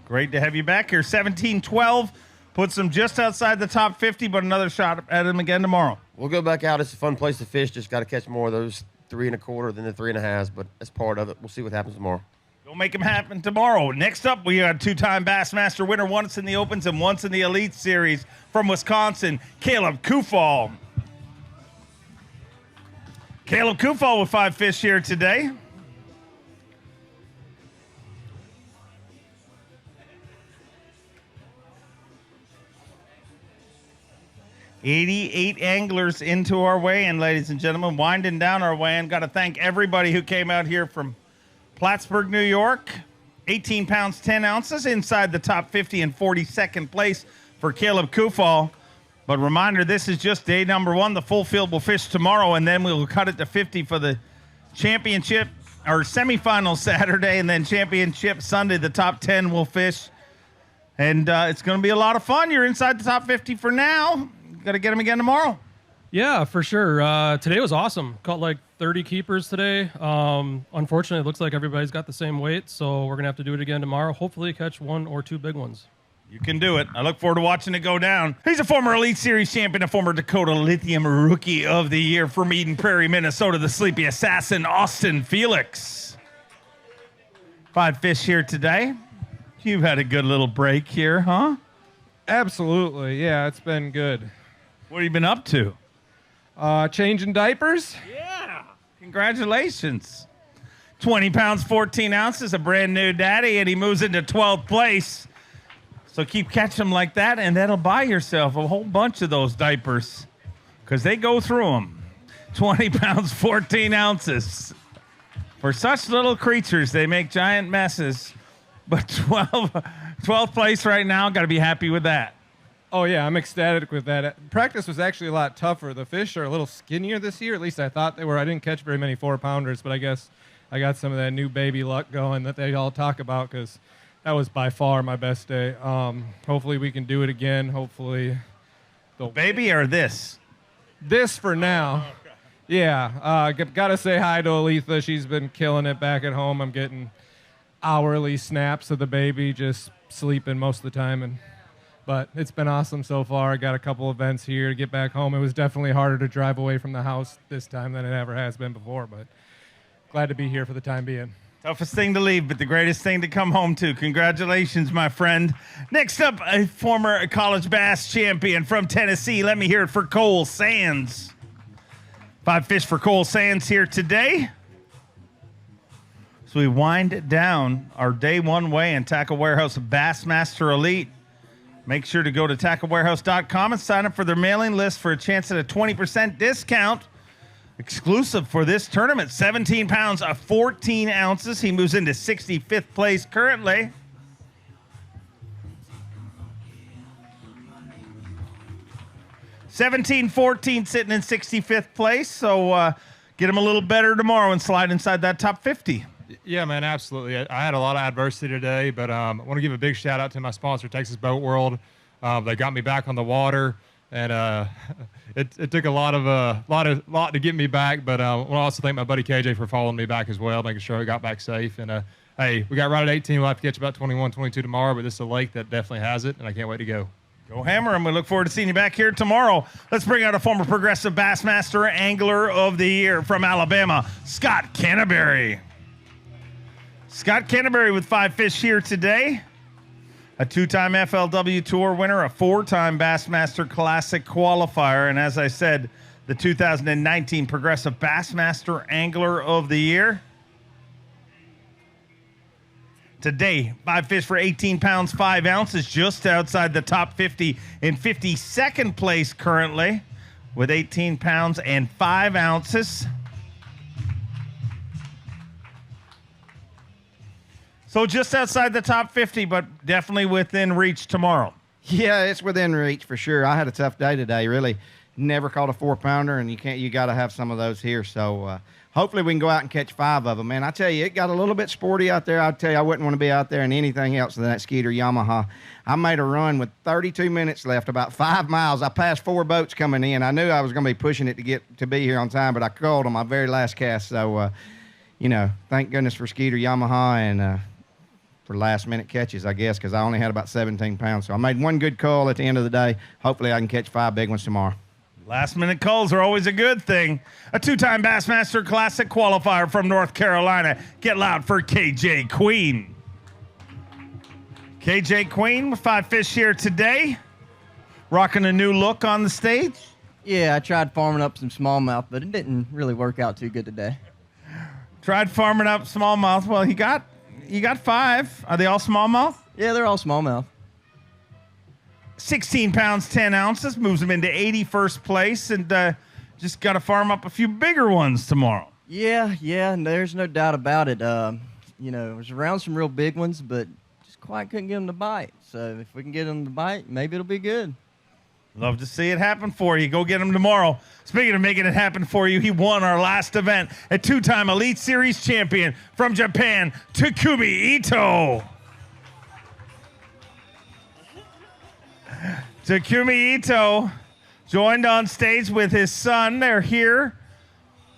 Great to have you back here. 17-12. Puts them just outside the top 50, but another shot at him again tomorrow. We'll go back out. It's a fun place to fish. Just got to catch more of those 3 1/4 than the 3 1/2s, but that's part of it. We'll see what happens tomorrow. We'll make them happen tomorrow. Next up, we got 2-time Bassmaster winner, once in the Opens and once in the Elite Series from Wisconsin, Caleb Kufall. Caleb Kufall with 5 fish here today. $88 anglers into our weigh-in, ladies and gentlemen. Winding down our weigh-in. Got to thank everybody who came out here from Plattsburgh, New York. 18 pounds, 10 ounces inside the top 50 and 42nd place for Caleb Kufall. But reminder, this is just day number 1. The full field will fish tomorrow, and then we'll cut it to 50 for the championship or semifinal Saturday, and then championship Sunday. The top 10 will fish. And it's going to be a lot of fun. You're inside the top 50 for now. Got to get them again tomorrow. Yeah, for sure. Today was awesome. Caught like 30 keepers today. Unfortunately, it looks like everybody's got the same weight, so we're going to have to do it again tomorrow. Hopefully catch 1 or 2 big ones. You can do it. I look forward to watching it go down. He's a former Elite Series champion, a former Dakota Lithium Rookie of the Year from Eden Prairie, Minnesota, the sleepy assassin, Austin Felix. 5 fish here today. You've had a good little break here, huh? Absolutely. Yeah, it's been good. What have you been up to? Changing diapers. Yeah. Congratulations. 20 pounds, 14 ounces, a brand new daddy, and he moves into 12th place. So keep catching them like that, and that'll buy yourself a whole bunch of those diapers because they go through them. 20 pounds, 14 ounces. For such little creatures, they make giant messes. But 12th place right now, got to be happy with that. Oh, yeah, I'm ecstatic with that. Practice was actually a lot tougher. The fish are a little skinnier this year. At least I thought they were. I didn't catch very many 4-pounders, but I guess I got some of that new baby luck going that they all talk about because that was by far my best day. Hopefully we can do it again. Hopefully. Baby or this? This for now. Oh, okay. Yeah. Got to say hi to Aletha. She's been killing it back at home. I'm getting hourly snaps of the baby just sleeping most of the time. But it's been awesome so far. I got a couple events here to get back home. It was definitely harder to drive away from the house this time than it ever has been before, but glad to be here for the time being. Toughest thing to leave, but the greatest thing to come home to. Congratulations, my friend. Next up, a former college bass champion from Tennessee. Let me hear it for Cole Sands. 5 fish for Cole Sands here today. So we wind down our day one weigh in Tackle Warehouse Bassmaster Elite. Make sure to go to tacklewarehouse.com and sign up for their mailing list for a chance at a 20% discount. Exclusive for this tournament, 17 pounds of 14 ounces. He moves into 65th place currently. $17.14 sitting in 65th place. So get him a little better tomorrow and slide inside that top 50. Yeah, man, absolutely. I had a lot of adversity today, but I want to give a big shout out to my sponsor, Texas Boat World. They got me back on the water, and it took a lot to get me back. But I want to also thank my buddy KJ for following me back as well, making sure I got back safe. And hey, we got right at 18. We'll have to catch about 21, 22 tomorrow, but this is a lake that definitely has it, and I can't wait to go. Go hammer him. We look forward to seeing you back here tomorrow. Let's bring out a former Progressive Bassmaster Angler of the Year from Alabama, Scott Canterbury. Scott Canterbury with 5 fish here today. A 2-time FLW Tour winner, a 4-time Bassmaster Classic qualifier, and as I said, the 2019 Progressive Bassmaster Angler of the Year. Today, 5 fish for 18 pounds, 5 ounces, just outside the top 50 in 52nd place currently with 18 pounds and 5 ounces. So just outside the top 50, but definitely within reach tomorrow. Yeah, it's within reach for sure. I had a tough day today. Really, never caught a 4-pounder, and you got to have some of those here. So hopefully we can go out and catch 5 of them. Man, I tell you, it got a little bit sporty out there. I tell you, I wouldn't want to be out there in anything else than that Skeeter Yamaha. I made a run with 32 minutes left, about 5 miles. I passed 4 boats coming in. I knew I was going to be pushing it to be here on time, but I called on my very last cast. So, thank goodness for Skeeter Yamaha and for last-minute catches, I guess, because I only had about 17 pounds. So I made one good call at the end of the day. Hopefully I can catch 5 big ones tomorrow. Last-minute calls are always a good thing. A 2-time Bassmaster Classic qualifier from North Carolina. Get loud for KJ Queen. KJ Queen with 5 fish here today. Rocking a new look on the stage. Yeah, I tried farming up some smallmouth, but it didn't really work out too good today. Tried farming up smallmouth. Well, you got 5. Are they all smallmouth? Yeah, they're all smallmouth. 16 pounds, 10 ounces. Moves them into 81st place. And just got to farm up a few bigger ones tomorrow. Yeah, and there's no doubt about it. I was around some real big ones, but just quite couldn't get them to bite. So if we can get them to bite, maybe it'll be good. Love to see it happen for you. Go get him tomorrow. Speaking of making it happen for you, he won our last event, a 2-time Elite Series champion from Japan, Takumi Ito. Takumi Ito joined on stage with his son. They're here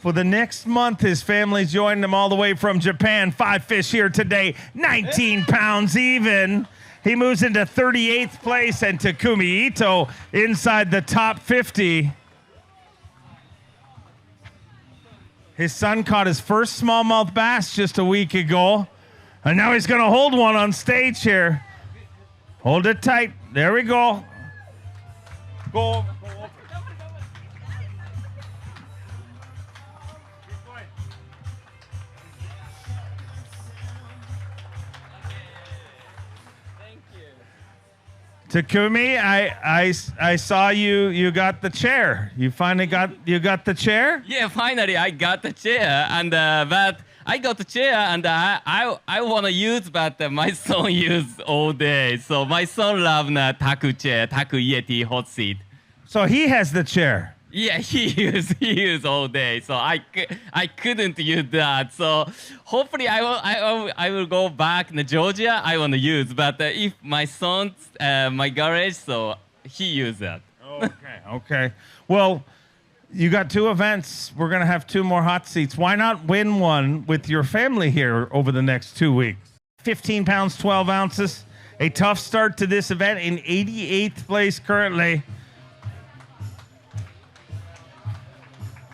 for the next month. His family joined him all the way from Japan. 5 fish here today, 19 pounds even. He moves into 38th place, and Takumi Ito inside the top 50. His son caught his first smallmouth bass just a week ago, and now he's going to hold one on stage here. Hold it tight. There we go. Go. Takumi, I saw you got the chair. You finally got the chair? Yeah, finally I got the chair, and but I got the chair, and I want to use, but my son use all day. So my son love the Taku chair, Taku Yeti hot seat. So he has the chair. Yeah, he use all day. So I couldn't use that. So hopefully I will go back in Georgia. I want to use, but if my son's my garage, so he use that. Okay. Well, you got 2 events. We're gonna have 2 more hot seats. Why not win one with your family here over the next 2 weeks? 15 pounds, 12 ounces. A tough start to this event in 88th place currently.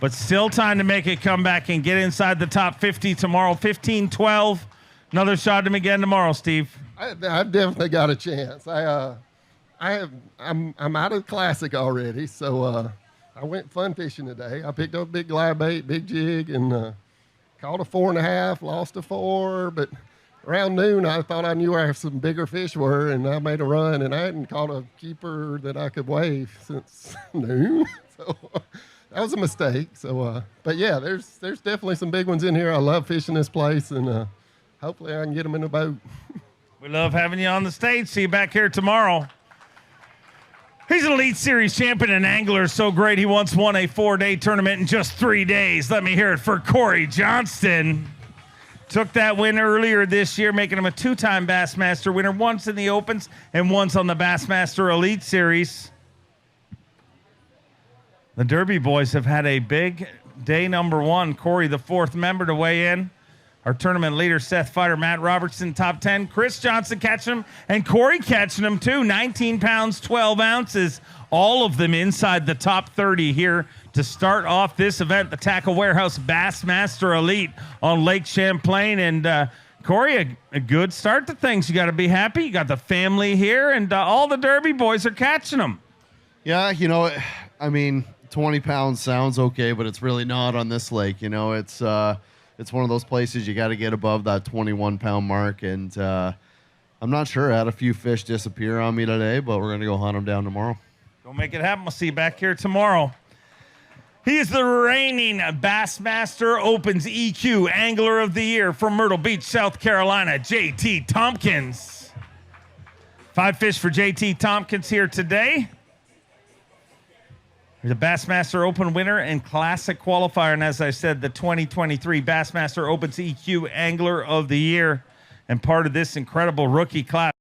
But still time to make a comeback and get inside the top 50 tomorrow. 15-12. Another shot at him again tomorrow, Steve. I've definitely got a chance. I'm out of the classic already, so I went fun fishing today. I picked up a big live bait, big jig, and caught a 4.5, lost a 4. But around noon, I thought I knew where some bigger fish were, and I made a run, and I hadn't caught a keeper that I could wave since noon. So that was a mistake. So, but yeah, there's definitely some big ones in here. I love fishing this place, and hopefully I can get them in the boat. We love having you on the stage. See you back here tomorrow. He's an Elite Series champion and angler so great he once won a 4-day tournament in just 3 days. Let me hear it for Corey Johnston. Took that win earlier this year, making him a 2-time Bassmaster winner, once in the Opens and once on the Bassmaster Elite Series. The Derby boys have had a big day number 1. Corey, the 4th member to weigh in. Our tournament leader, Seth Feider, Matt Robertson, top 10. Chris Johnson catching him, and Corey catching him too. 19 pounds, 12 ounces. All of them inside the top 30 here to start off this event, the Tackle Warehouse Bassmaster Elite on Lake Champlain. And Corey, a good start to things. You got to be happy. You got the family here, and all the Derby boys are catching them. Yeah, I mean, 20 pounds sounds okay, but it's really not on this lake. It's one of those places you got to get above that 21-pound mark, and I'm not sure. I had a few fish disappear on me today, but we're going to go hunt them down tomorrow. Go make it happen. We'll see you back here tomorrow. He is the reigning Bassmaster Opens EQ Angler of the Year from Myrtle Beach, South Carolina, JT Tompkins. 5 fish for JT Tompkins here today. He's a Bassmaster Open winner and Classic qualifier, and as I said, the 2023 Bassmaster Opens EQ Angler of the Year, and part of this incredible rookie class.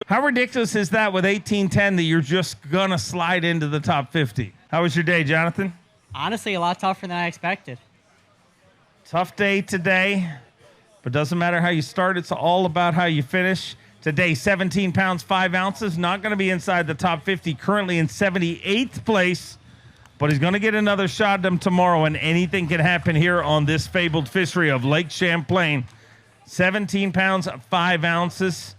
How ridiculous is that with 1810 that you're just going to slide into the top 50? How was your day, Jonathan? Honestly, a lot tougher than I expected. Tough day today, but doesn't matter how you start. It's all about how you finish. Today, 17 pounds, 5 ounces. Not going to be inside the top 50. Currently in 78th place, but he's going to get another shot at them tomorrow, and anything can happen here on this fabled fishery of Lake Champlain. 17 pounds, 5 ounces.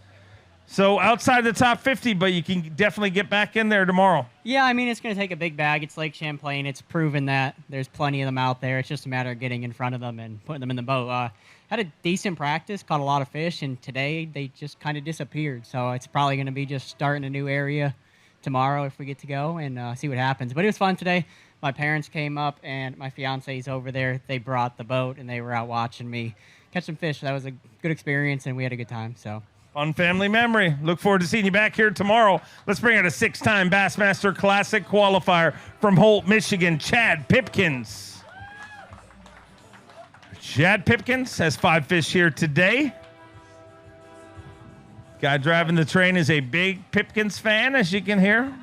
So outside the top 50, but you can definitely get back in there tomorrow. Yeah, I mean, it's going to take a big bag. It's Lake Champlain. It's proven that there's plenty of them out there. It's just a matter of getting in front of them and putting them in the boat. Had a decent practice, caught a lot of fish, and today they just kind of disappeared. So it's probably going to be just starting a new area tomorrow if we get to go and see what happens. But it was fun today. My parents came up, and my fiance's over there. They brought the boat, and they were out watching me catch some fish. That was a good experience, and we had a good time. So. Fun family memory. Look forward to seeing you back here tomorrow. Let's bring out a 6-time Bassmaster Classic qualifier from Holt, Michigan, Chad Pipkins. Chad Pipkins has 5 fish here today. Guy driving the train is a big Pipkins fan, as you can hear.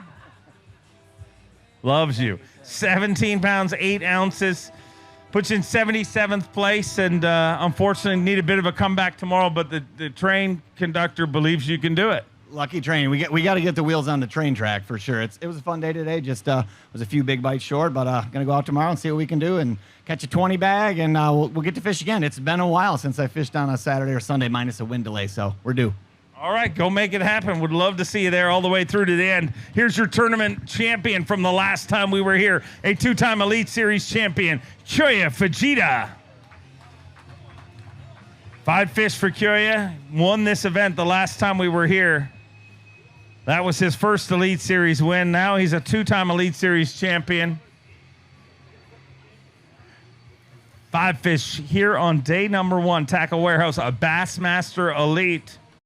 Loves you. 17 pounds, 8 ounces. Puts you in 77th place, and unfortunately need a bit of a comeback tomorrow, but the train conductor believes you can do it. Lucky train. We got to get the wheels on the train track for sure. It was a fun day today. Just was a few big bites short, but gonna go out tomorrow and see what we can do and catch a 20 bag, and we'll get to fish again. It's been a while since I fished on a Saturday or Sunday minus a wind delay, so we're due. All right, go make it happen. Would love to see you there all the way through to the end. Here's your tournament champion from the last time we were here, a 2-time Elite Series champion, Kyoya Fujita. 5 fish for Kyoya. Won this event the last time we were here. That was his first Elite Series win. Now he's a 2-time Elite Series champion. 5 fish here on day number 1, Tackle Warehouse, a Bassmaster Elite.